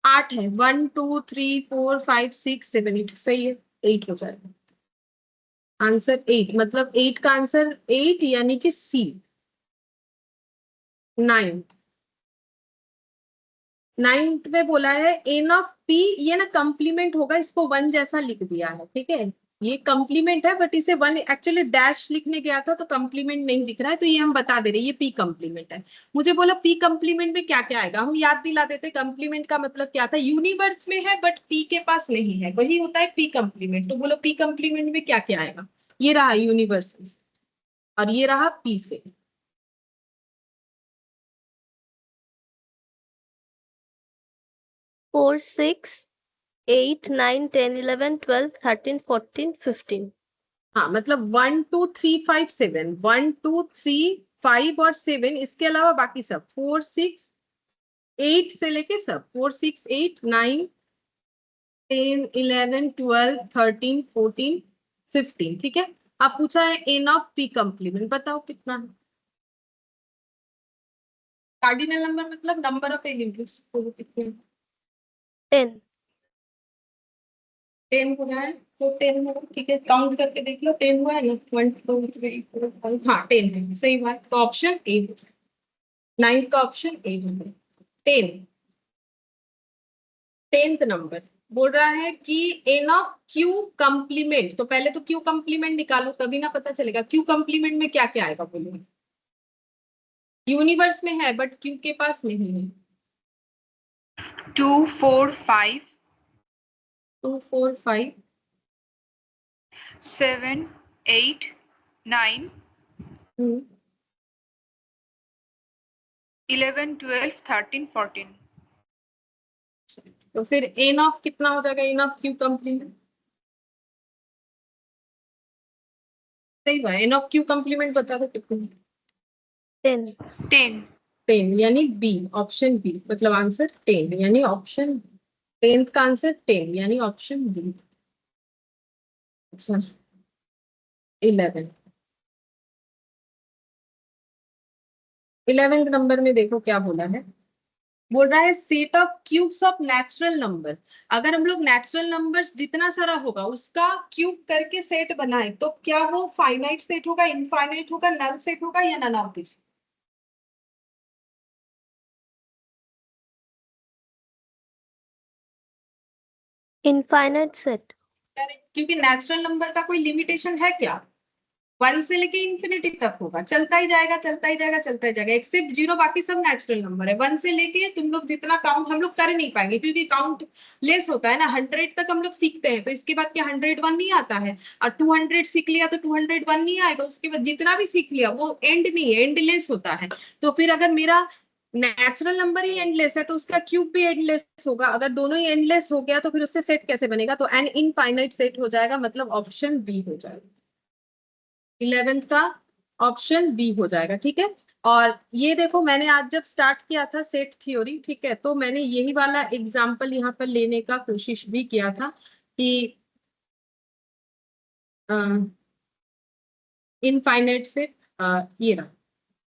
8 है, 1 2 3 4 5 6 7 8 सही है, 8 हो जाएगा आंसर। 8 मतलब 8 का आंसर 8 यानी कि सी। 9th में बोला है एन ऑफ पी, ये ना कंप्लीमेंट होगा, इसको 1 जैसा लिख दिया है। ठीक है, ये कंप्लीमेंट है बट इसे 1 एक्चुअली डैश लिखने गया था तो कंप्लीमेंट नहीं दिख रहा है, तो ये हम बता दे रहे हैं ये पी कंप्लीमेंट है। मुझे बोला पी कंप्लीमेंट में क्या क्या आएगा, हम याद दिला देते। कंप्लीमेंट का मतलब क्या था, यूनिवर्स में है बट पी के पास नहीं है, वही होता है पी कंप्लीमेंट। तो बोलो पी कंप्लीमेंट में क्या क्या आएगा, ये रहा यूनिवर्सल और ये रहा पी से। 4 6 8 9 10 11 12 13 14 15। हाँ मतलब 1 2 3 5 7, 1 2 3 5 और 7, इसके अलावा बाकी सब 4 6 8 से लेके सब 4 6 8 9 10 11 12 13 14 15, ठीक है। अब पूछा है एन ऑफ पी कंप्लीमेंट, बताओ कितना है। कार्डिनल नंबर मतलब नंबर ऑफ एलिमेंट्स कितने, 10। 10 हो रहा है तो 10 होगा, ठीक है काउंट करके देख लो 10 हुआ है ना, 1 2 3 4 5, हाँ 10 है, सही बात, तो ऑप्शन ए हो जाए, 9 का ऑप्शन ए हो जाए। 10, 10th नंबर बोल रहा है कि एन ऑफ क्यू कंप्लीमेंट, तो पहले तो क्यू कंप्लीमेंट निकालो तभी ना पता चलेगा क्यू कंप्लीमेंट में क्या क्या आएगा, बोलो। यूनिवर्स में है बट क्यू के पास नहीं है। 2 4 5 2 4 5 7 8 9 11 12 13 14। तो फिर एन ऑफ कितना हो जाएगा, एन ऑफ क्यू कंप्लीमेंट, सही बात, एन ऑफ क्यू कंप्लीमेंट बता दो कितना। 10। 10 10 यानी बी, ऑप्शन बी, मतलब आंसर 10 यानी ऑप्शन, 10th का आंसर 10 यानी ऑप्शन बी। अच्छा 11, 11th नंबर में देखो क्या बोला है, बोल रहा है set of cubes of natural number. अगर हम लोग नेचुरल नंबर्स जितना सारा होगा उसका क्यूब करके सेट बनाए तो क्या वो फाइनाइट सेट होगा, इनफाइनाइट होगा, नल सेट होगा या none of this. Infinite set. क्योंकि नेचुरल नंबर का कोई लिमिटेशन है क्या, 1 से लेके इंफिनिटी तक होगा, चलता ही जाएगा चलता ही जाएगा चलता ही जाएगा, एक्सेप्ट 0 बाकी सब नेचुरल नंबर है। 1 से लेके तुम लोग जितना काउंट हम लोग कर नहीं पाएंगे क्योंकि काउंट लेस होता है ना, 100 तक हम लोग सीखते हैं तो इसके बाद क्या 101 नहीं आता है, और 200 सीख लिया तो 201 नहीं आएगा, उसके बाद जितना भी सीख लिया वो एंड नहीं है, एंडलेस होता है। तो फिर अगर मेरा नेचुरल नंबर ही एंडलेस है तो उसका क्यूब भी एंडलेस होगा, अगर दोनों ही एंडलेस हो गया तो फिर उससे सेट कैसे बनेगा, तो एन इनफाइनाइट सेट हो जाएगा, मतलब ऑप्शन बी हो जाएगा। 11th का ऑप्शन बी हो जाएगा, ठीक है। और ये देखो मैंने आज जब स्टार्ट किया था सेट थ्योरी, ठीक है, तो मैंने यही वाला एग्जांपल यहाँ पर लेने का कोशिश भी किया था कि इनफाइनाइट सेट, ये रहा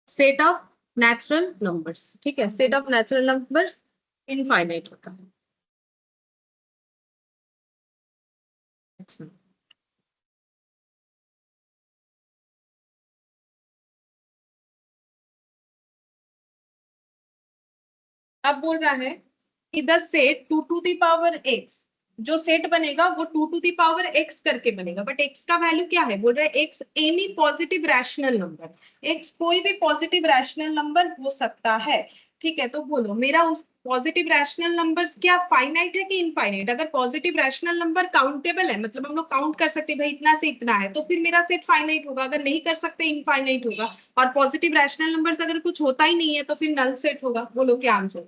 सेट ऑफ नेचुरल नंबर्स, ठीक है, set of natural numbers infinite होता है। अच्छा अब बोल रहा है कि the set 2 to the power x, जो सेट बनेगा वो 2 टू द पावर एक्स करके बनेगा, बट एक्स का वैल्यू क्या है, बोल रहा है x any positive rational number, x कोई भी पॉजिटिव रैशनल नंबर हो सकता है, ठीक है। तो बोलो मेरा उस पॉजिटिव रैशनल नंबर्स क्या फाइनाइट है कि इनफाइनाइट, अगर पॉजिटिव रैशनल नंबर काउंटेबल है मतलब हम लोग काउंट कर सकते हैं भाई इतना से इतना है तो फिर मेरा सेट फाइनाइट होगा, अगर नहीं कर सकते इनफाइनाइट होगा, और पॉजिटिव रैशनल नंबर्स अगर कुछ होता ही नहीं है तो फिर नल सेट होगा, बोलो क्या आंसर।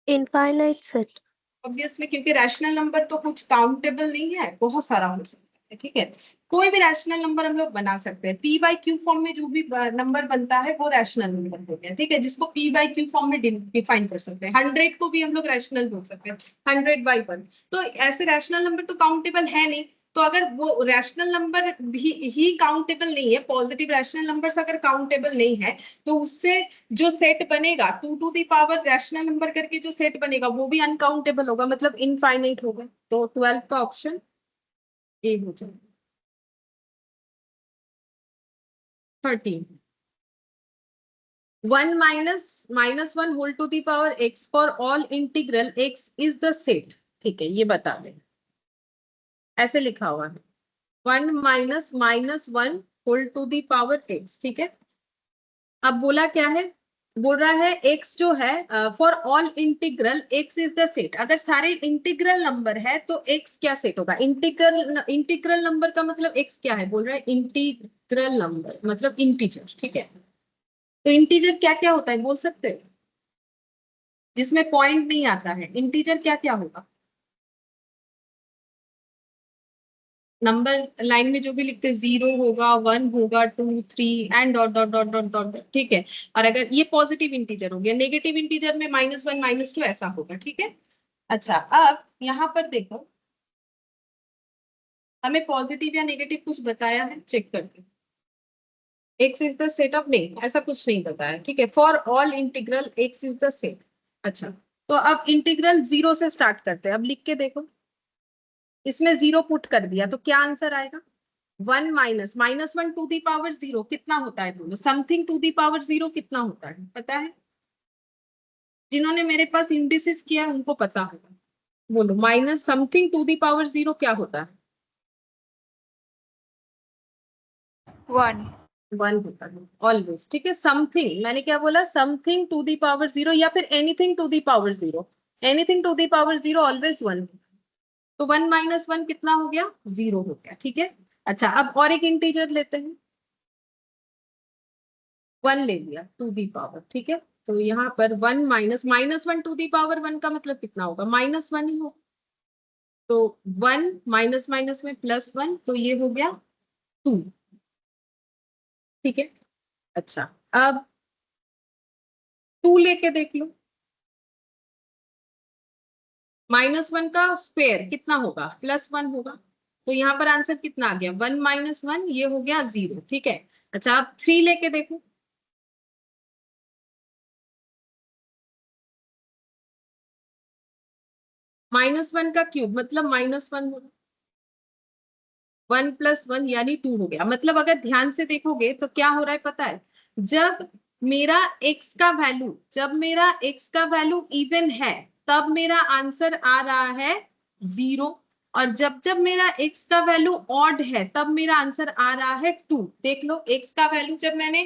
Infinite set. ऑब्वियसली क्योंकि रैशनल नंबर तो कुछ काउंटेबल नहीं है, बहुत सारा हो सकता है, ठीक है। कोई भी रैशनल नंबर हम लोग बना सकते हैं, पी बाई क्यू फॉर्म में जो भी नंबर बनता है वो रैशनल नंबर हो गया, ठीक है, जिसको पी बाई क्यू फॉर्म में डिफाइन कर सकते हैं। 100 को भी हम लोग रैशनल बोल सकते हैं, 100/1, तो ऐसे रैशनल नंबर तो काउंटेबल है नहीं, तो अगर वो रैशनल नंबर भी ही काउंटेबल नहीं है, पॉजिटिव रैशनल नंबर्स अगर काउंटेबल नहीं है तो उससे जो सेट बनेगा 2 to the power rational number करके जो सेट बनेगा वो भी अनकाउंटेबल होगा, मतलब इनफाइनाइट होगा, तो 12 का ऑप्शन ए हो जाएगा। 13, 1 -1 whole to the power x for all integral x is the set, ठीक है, ये बता दें, ऐसे लिखा हुआ है 1 -1 whole to the power x, ठीक है। अब बोला क्या है, बोल रहा है x जो है for all integral x is the set, अगर सारे इंटीग्रल नंबर है तो x क्या सेट होगा, इंटीग्रल नंबर का मतलब x क्या है, बोल रहा है इंटीग्रल नंबर मतलब इंटीजर, ठीक है। तो इंटीजर क्या क्या होता है बोल सकते हैं, जिसमें पॉइंट नहीं आता है, इंटीजर क्या क्या होगा, नंबर लाइन में जो भी लिखते हैं 0 होगा, 1 होगा, 2 3 and dot dot dot dot dot, ठीक है। और अगर ये पॉजिटिव इंटीजर हो गया, नेगेटिव इंटीजर में -1 -2 ऐसा होगा, ठीक है। अच्छा, अब यहाँ पर देखो, हमें पॉजिटिव या नेगेटिव कुछ बताया है, चेक करते हैं। X is the set of, नहीं ऐसा कुछ नहीं बताया, ठीक है। For all integral x is the set. अच्छा, तो अब इंटीग्रल 0 से स्टार्ट करते हैं। अब लिख के देखो, इसमें 0 पुट कर दिया तो क्या आंसर आएगा? 1 -1 टू दी पावर 0 कितना होता है? बोलो, समथिंग टू दी पावर 0 कितना होता है, पता है? जिन्होंने मेरे पास इंडिसेस किया है उनको पता होगा। बोलो, minus something to the power 0 क्या होता है? 1 1 होता है ऑलवेज, ठीक है। समथिंग, मैंने क्या बोला? समथिंग टू दी पावर 0 या फिर anything to the power 0। Anything to the power 0 always 1। तो 1 -1 कितना हो गया? 0 हो गया, ठीक है। अच्छा, अब और एक इंटीजर लेते हैं। 1 ले लिया टू दी पावर, ठीक है। तो यहाँ पर 1 -1 टू दी पावर 1 का मतलब कितना होगा? -1 ही होगा। तो 1 माइनस माइनस में +1, तो ये हो गया 2, ठीक है। अच्छा, अब 2 लेके देख लो। -1 का स्क्वायर कितना होगा? +1 होगा। तो यहाँ पर आंसर कितना आ गया? 1 -1, ये हो गया 0, ठीक है। अच्छा, अब 3 लेके देखो। -1 का क्यूब मतलब -1 होगा। 1 + 1 यानी 2 हो गया। मतलब अगर ध्यान से देखोगे तो क्या हो रहा है पता है? जब मेरा x का वैल्यू, इवन है, तब मेरा आंसर आ रहा है 0। और जब जब मेरा x का वैल्यू ऑड है, तब मेरा आंसर आ रहा है 2। देख लो, x का वैल्यू जब मैंने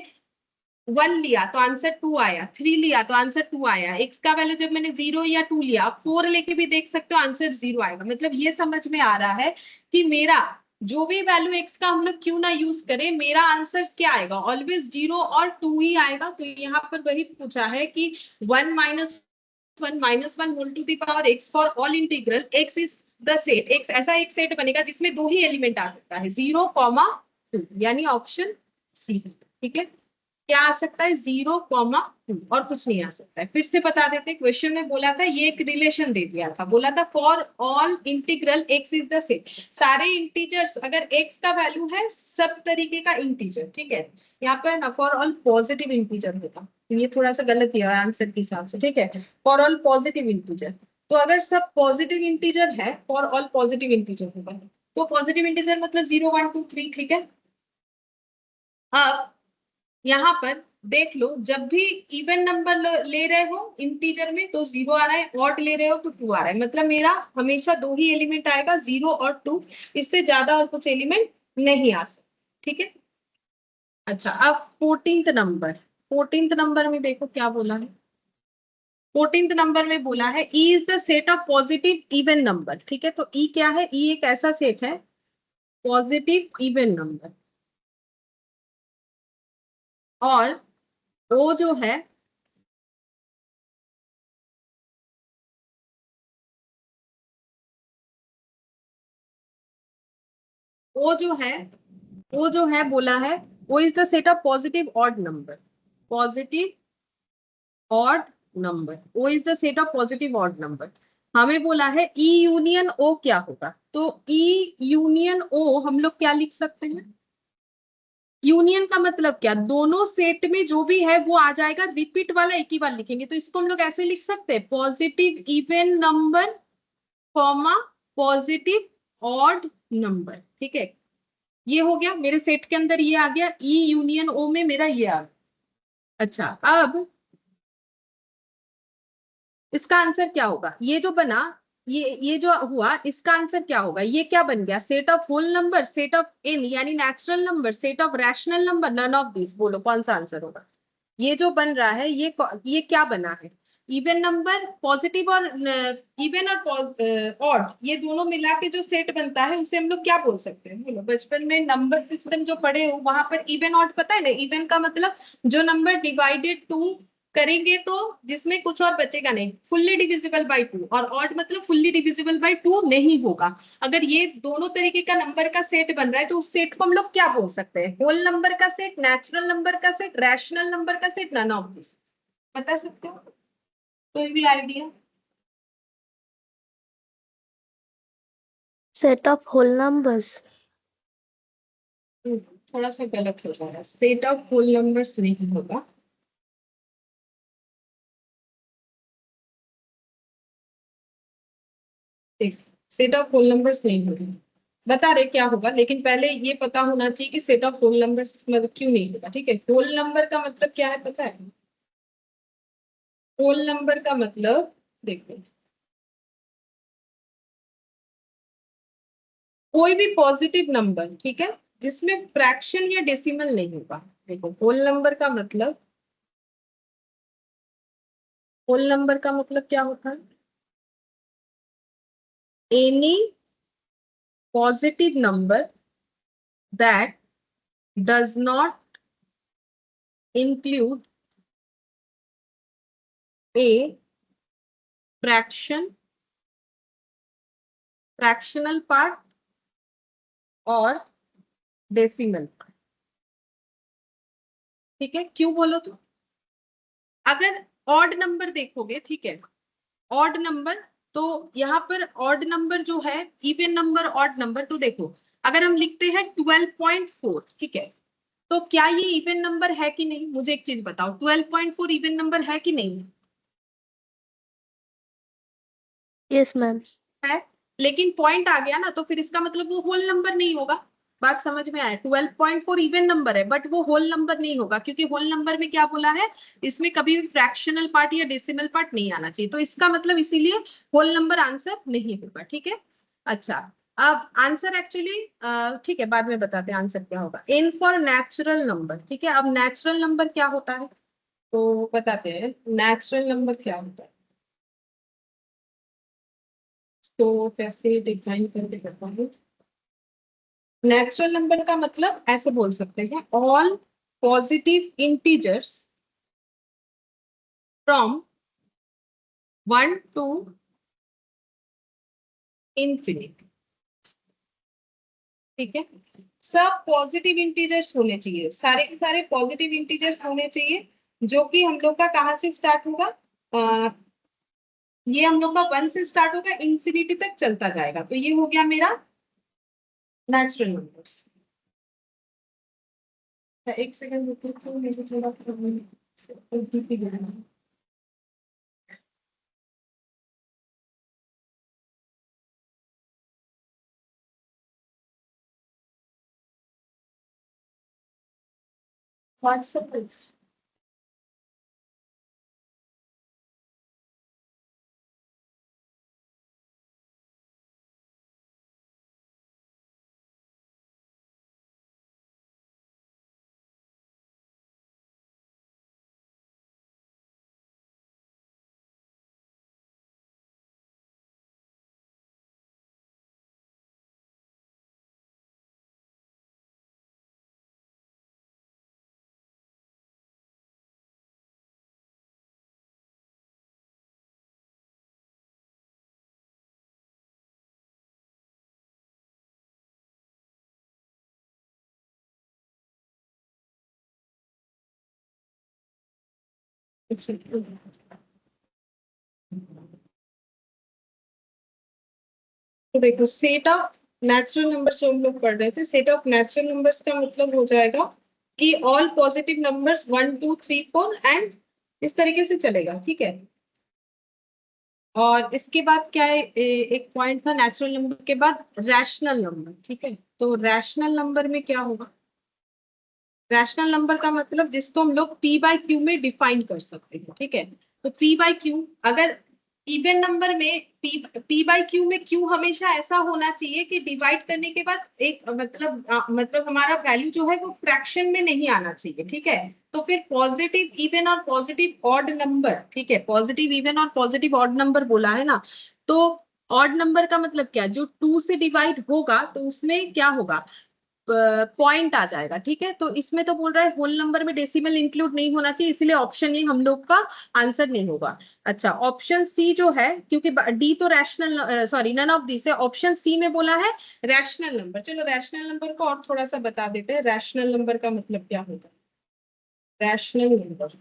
1 लिया तो आंसर 2 आया, 3 लिया तो आंसर 2 आया। x का वैल्यू जब मैंने 0 या 2 लिया, आप 4 लेके भी देख सकते हो, आंसर 0 आएगा। मतलब ये समझ में आ रहा है कि मेरा जो भी वैल्यू x का हम लोग क्यों ना यूज करें, मेरा आंसर क्या आएगा? ऑलवेज 0 और 2 ही आएगा। तो यहाँ पर वही पूछा है कि 1 -1 whole to the power x for all integral x is the set. x ऐसा एक सेट बनेगा जिसमें 2 ही एलिमेंट आ सकता है, 0, 2, यानी ऑप्शन सी, ठीक है। क्या आ सकता है? 0, 2, और कुछ नहीं आ सकता है। फिर से बता देते, क्वेश्चन में बोला था, ये एक रिलेशन दे दिया था, बोला था for all integral x is the set. सारे इंटीजर्स, अगर x का वैल्यू है, सब तरीके का इंटीजर, ठीक है। यहाँ पर ना फॉर ऑल पॉजिटिव इंटीजर होगा, ये थोड़ा सा गलत दिया है आंसर के हिसाब से, ठीक है। फॉर ऑल पॉजिटिव इंटीजर, तो अगर सब पॉजिटिव इंटीजर है, फॉर ऑल पॉजिटिव इंटीजर होगा। तो पॉजिटिव इंटीजर मतलब 0 1 2 3, ठीक है। अब यहाँ पर देख लो, जब भी इवन नंबर ले रहे हो इंटीजर में तो 0 आ रहा है, ऑड ले रहे हो तो 2 आ रहा है। मतलब मेरा हमेशा 2 ही एलिमेंट आएगा, 0 और 2, इससे ज्यादा और कुछ एलिमेंट नहीं आ सकते, ठीक है। अच्छा, अब 14th नंबर में देखो क्या बोला है। 14th नंबर में बोला है E is the set of positive even number, ठीक है। तो E क्या है? E एक ऐसा सेट है, पॉजिटिव इवन नंबर, और O जो है वो जो है बोला है, वो is the set of positive odd number. Positive odd number, वो is the set of positive odd number. हमें बोला है E यूनियन O क्या होगा? तो E यूनियन O हम लोग क्या लिख सकते हैं? यूनियन का मतलब क्या? दोनों सेट में जो भी है वो आ जाएगा, रिपीट वाला एक ही बार लिखेंगे। तो इसको हम लोग ऐसे लिख सकते हैं, positive even number comma positive odd number, ठीक है। ये हो गया, मेरे सेट के अंदर ये आ गया, ई यूनियन ओ में मेरा ये आ गया। अच्छा, अब इसका आंसर क्या होगा? ये जो बना, ये जो हुआ, इसका आंसर क्या होगा? ये क्या बन गया? Set of whole number, set of N यानी natural number, set of rational number, none of this. बोलो कौन सा आंसर होगा? ये जो बन रहा है, ये क्या बना है? इवन नंबर, पॉजिटिव और इवन और ऑड, ये दोनों मिला के जो सेट बनता है उसे हम लोग क्या बोल सकते हैं? बोलो, बचपन में नंबर सिस्टम जो पढ़े हो वहां पर इवन ऑड पता है ना? इवन का मतलब जो नंबर डिवाइडेड टू करेंगे तो जिसमें कुछ और बचेगा नहीं, फुल्ली डिविजिबल बाय 2, और ऑड मतलब फुल्ली डिविजिबल बाय 2 नहीं होगा। अगर ये दोनों तरीके का नंबर का सेट बन रहा है तो उस सेट को हम लोग क्या बोल सकते हैं? होल नंबर का सेट, नेचुरल नंबर का सेट, रैशनल नंबर का सेट, नन ऑफ दिस। बता सकते हो कोई भी idea? Set of whole numbers. थोड़ा सा गलत हो जा रहा है, सेट ऑफ होल नंबर्स नहीं होगा। सेट ऑफ होल नंबर्स नहीं होगा, बता रहे क्या होगा, लेकिन पहले ये पता होना चाहिए कि सेट ऑफ होल नंबर्स मतलब क्यों नहीं होगा। ठीक है, होल नंबर का मतलब क्या है पता है? होल नंबर का मतलब देखो, कोई भी पॉजिटिव नंबर, ठीक है, जिसमें फ्रैक्शन या डेसिमल नहीं होगा। देखो होल नंबर का मतलब, होल नंबर का मतलब क्या होता है? Any positive number that does not include a fraction, fractional part और डेसिमल। ठीक है, क्यों बोलो तो? अगर ऑड नंबर देखोगे, ठीक है, ऑड नंबर, तो यहाँ पर ऑड नंबर जो है, इवन नंबर ऑड नंबर, तो देखो अगर हम लिखते हैं 12.4, ठीक है, तो क्या ये इवन नंबर है कि नहीं? मुझे एक चीज बताओ, 12.4 इवन नंबर है कि नहीं? Yes ma'am. है, लेकिन पॉइंट आ गया ना, तो फिर इसका मतलब वो होल नंबर नहीं होगा। बात समझ में आया? 12.4 इवन नंबर है बट वो होल नंबर नहीं होगा, क्योंकि होल नंबर में क्या बोला है, इसमें कभी भी फ्रैक्शनल पार्ट या डेसिमल पार्ट नहीं आना चाहिए, तो इसका मतलब इसीलिए होल नंबर आंसर नहीं होगा। ठीक है, अच्छा, अब आंसर एक्चुअली, ठीक है, बाद में बताते हैं आंसर क्या होगा। एन फॉर नेचुरल नंबर, ठीक है, अब नेचुरल नंबर क्या होता है तो बताते हैं, नेचुरल नंबर क्या होता है, तो कैसे डिफाइन करके बताऊं। नेचुरल नंबर का मतलब ऐसे बोल सकते हैं, all positive integers from 1 to infinity. ठीक है, सब पॉजिटिव इंटीजर्स होने चाहिए, सारे के सारे पॉजिटिव इंटीजर्स होने चाहिए, जो कि हम लोग का कहाँ से स्टार्ट होगा, ये हम लोग का 1 से स्टार्ट होगा, इंफिनिटी तक चलता जाएगा, तो ये हो गया मेरा नेचुरल नंबर्स। एक सेकंड रुकिए, तो मुझे थोड़ा व्हाट्सएप। तो देखो, सेट ऑफ नेचुरल नंबर्स जो हम लोग पढ़ रहे थे, सेट ऑफ नेचुरल नंबर्स का मतलब हो जाएगा कि ऑल पॉजिटिव नंबर्स 1 2 3 4 एंड इस तरीके से चलेगा। ठीक है, और इसके बाद क्या है, एक पॉइंट था नेचुरल नंबर के बाद रैशनल नंबर। ठीक है, तो रैशनल नंबर में क्या होगा, रैशनल नंबर का मतलब जिसको हम लोग पी बाय क्यू में डिफाइन कर सकते हैं। ठीक है, तो पी बाय क्यू, अगर इवन नंबर में पी बाय क्यू में क्यू हमेशा ऐसा होना चाहिए कि डिवाइड करने के बाद एक मतलब हमारा वैल्यू जो है वो फ्रैक्शन में नहीं आना चाहिए। ठीक है, तो फिर पॉजिटिव इवन और पॉजिटिव ऑड नंबर, ठीक है, पॉजिटिव इवन और पॉजिटिव ऑड नंबर बोला है ना, तो ऑड नंबर का मतलब क्या, जो 2 से डिवाइड होगा तो उसमें क्या होगा, पॉइंट आ जाएगा, ठीक है। तो इसमें तो बोल रहा है होल नंबर में डेसिमल इंक्लूड नहीं होना चाहिए, इसलिए ऑप्शन ए हम लोग का आंसर नहीं होगा। अच्छा, ऑप्शन सी जो है, क्योंकि डी तो rational, sorry none of this है, ऑप्शन सी में बोला है रैशनल नंबर। चलो रैशनल नंबर को और थोड़ा सा बता देते हैं, रैशनल नंबर का मतलब क्या होता है। रैशनल नंबर,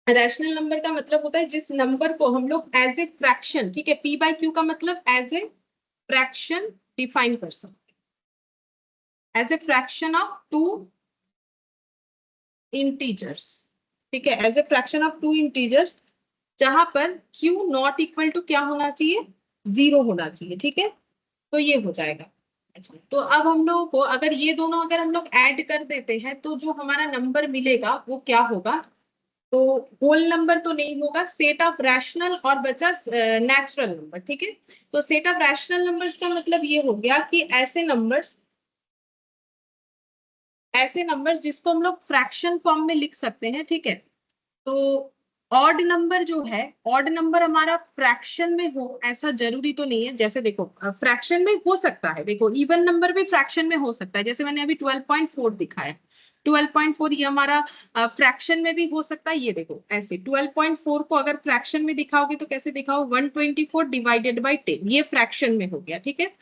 रैशनल नंबर का मतलब होता है जिस नंबर को हम लोग एज ए फ्रैक्शन, ठीक है, पी बाय क्यू का मतलब एज ए फ्रैक्शन डिफाइन कर सकते हैं, as a fraction of two integers, ठीक है, as a fraction of two integers, जहां पर q नॉट इक्वल टू क्या होना चाहिए, 0 होना चाहिए, ठीक है। तो ये हो जाएगा। अच्छा, तो अब हम लोगों को अगर ये दोनों अगर हम लोग ऐड कर देते हैं तो जो हमारा नंबर मिलेगा वो क्या होगा, तो होल नंबर तो नहीं होगा, सेट ऑफ रैशनल और बचा नेचुरल नंबर, ठीक है। तो सेट ऑफ रैशनल नंबर्स का मतलब ये हो गया कि ऐसे नंबर्स जिसको हम लोग फ्रैक्शन फॉर्म में लिख सकते हैं, ठीक है। तो ऑड नंबर जो है, ऑड नंबर हमारा फ्रैक्शन में हो ऐसा जरूरी तो नहीं है। जैसे देखो फ्रैक्शन में हो सकता है, देखो इवन नंबर भी फ्रैक्शन में हो सकता है, जैसे मैंने अभी 12.4 दिखाया, 12.4 ये हमारा फ्रैक्शन में भी हो सकता है। ये देखो ऐसे 12.4 को अगर फ्रैक्शन में दिखाओगे तो कैसे दिखाओ, 124 डिवाइडेड बाई 10, ये फ्रैक्शन में हो गया, ठीक है।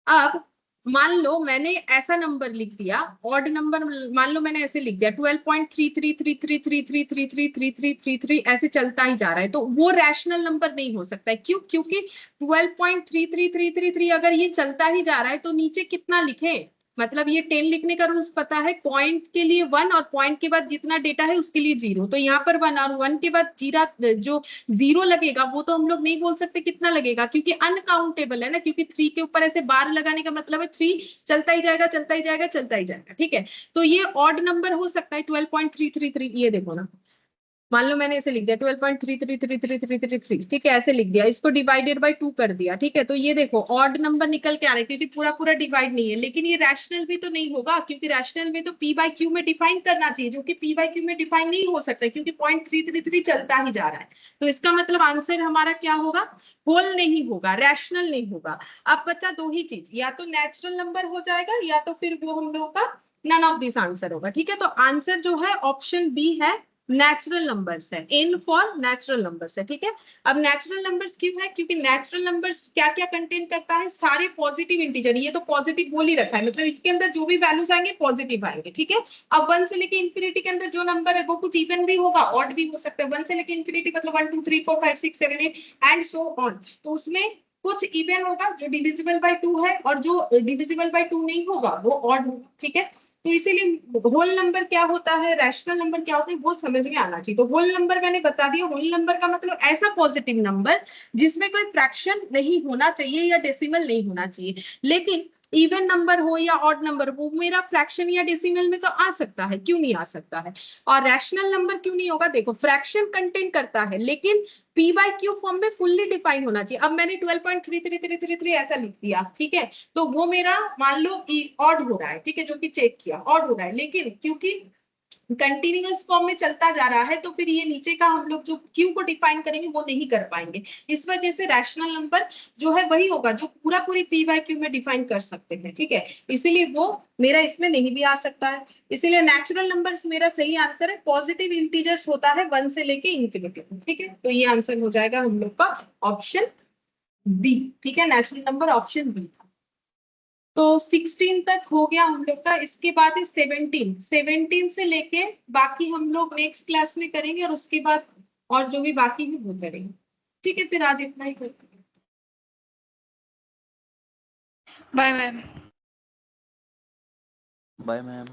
अब मान लो मैंने ऐसा नंबर लिख दिया, ऑड नंबर मान लो मैंने ऐसे लिख दिया 12.333333333333 ऐसे चलता ही जा रहा है, तो वो रैशनल नंबर नहीं हो सकता है। क्यों? क्योंकि 12.33333 अगर ये चलता ही जा रहा है तो नीचे कितना लिखे, मतलब ये 10 लिखने का रूल्स पता है, पॉइंट के लिए 1 और पॉइंट के बाद जितना डेटा है उसके लिए 0, तो यहाँ पर 1 और 1 के बाद जीरा जो 0 लगेगा वो तो हम लोग नहीं बोल सकते कितना लगेगा, क्योंकि अनकाउंटेबल है ना, क्योंकि 3 के ऊपर ऐसे बार लगाने का मतलब है 3 चलता ही जाएगा चलता ही जाएगा चलता ही जाएगा, ठीक है। तो ये ऑड नंबर हो सकता है 12.333, ये देखो ना, मान लो मैंने ऐसे लिख दिया 12.3333333, ठीक है, ऐसे लिख दिया, इसको डिवाइडेड बाय 2 कर दिया, ठीक है। तो ये देखो ऑड नंबर निकल के आ रहा है, क्योंकि पूरा पूरा डिवाइड नहीं है, लेकिन ये रैशनल भी तो नहीं होगा, क्योंकि रैशनल में तो पी बाय क्यू में डिफाइन करना चाहिए, जो कि पी बाय क्यू में डिफाइन नहीं हो सकता, क्योंकि 0.333 चलता ही जा रहा है। तो इसका मतलब आंसर हमारा क्या होगा, होल नहीं होगा, रैशनल नहीं होगा। अब बच्चा दो ही चीज, या तो नेचुरल नंबर हो जाएगा या तो फिर वो हम लोग का नन ऑफ दिस आंसर होगा, ठीक है। तो आंसर जो है ऑप्शन बी है, नेचुरल नंबर्स है, इन फॉर नेचुरल नंबर्स है, ठीक है। अब नेचुरल नंबर्स क्यों है, क्योंकि नेचुरल नंबर्स क्या क्या कंटेन करता है, सारे पॉजिटिव इंटीजर, ये तो पॉजिटिव बोल ही रखा है, मतलब इसके अंदर जो भी वैल्यूज आएंगे पॉजिटिव आएंगे, ठीक है। अब 1 से लेके इंफिनिटी के अंदर जो नंबर है वो कुछ इवन भी होगा, ऑड भी हो सकता है। 1 से लेके इंफिनिटी मतलब 1 2 3 4 5 6 7 8 एंड सो ऑन, तो उसमें कुछ इवन होगा जो डिविजिबल बाय 2 है, और जो डिविजिबल बाय 2 नहीं होगा वो ऑड होगा, ठीक है। तो इसीलिए होल नंबर क्या होता है, रैशनल नंबर क्या होता है, वो समझ में आना चाहिए। तो होल नंबर मैंने बता दिया, होल नंबर का मतलब ऐसा पॉजिटिव नंबर जिसमें कोई फ्रैक्शन नहीं होना चाहिए या डेसिमल नहीं होना चाहिए, लेकिन इवन नंबर हो या ऑड नंबर वो मेरा फ्रैक्शन या डेसिमल में तो आ सकता है, क्यों नहीं आ सकता है। और रैशनल नंबर क्यों नहीं होगा, देखो फ्रैक्शन कंटेन करता है लेकिन पी बाय क्यू फॉर्म में फुल्ली डिफाइन होना चाहिए। अब मैंने 12.33333 ऐसा लिख दिया, ठीक है, तो वो मेरा मान लो ऑड हो रहा है, ठीक है, जो कि चेक किया ऑड हो रहा है, लेकिन क्योंकि कंटिन्यूअस फॉर्म में चलता जा रहा है तो फिर ये नीचे का हम लोग जो क्यू को डिफाइन करेंगे वो नहीं कर पाएंगे। इस वजह से रैशनल नंबर जो है वही होगा जो पूरा पूरी पी बाय क्यू में डिफाइन कर सकते हैं, ठीक है, इसीलिए वो मेरा इसमें नहीं भी आ सकता है। इसीलिए नेचुरल नंबर्स मेरा सही आंसर है, पॉजिटिव इंटीजर्स होता है 1 से लेके इंफिनिटी, ठीक है। तो ये आंसर हो जाएगा हम लोग का ऑप्शन बी, ठीक है, नेचुरल नंबर ऑप्शन बी था। तो 16 तक हो गया हम लोग का, इसके बाद है 17 से लेके बाकी हम लोग नेक्स्ट क्लास में करेंगे, और उसके बाद और जो भी बाकी है वो करेंगे, ठीक है। फिर आज इतना ही करते हैं। Bye ma'am. Bye ma'am.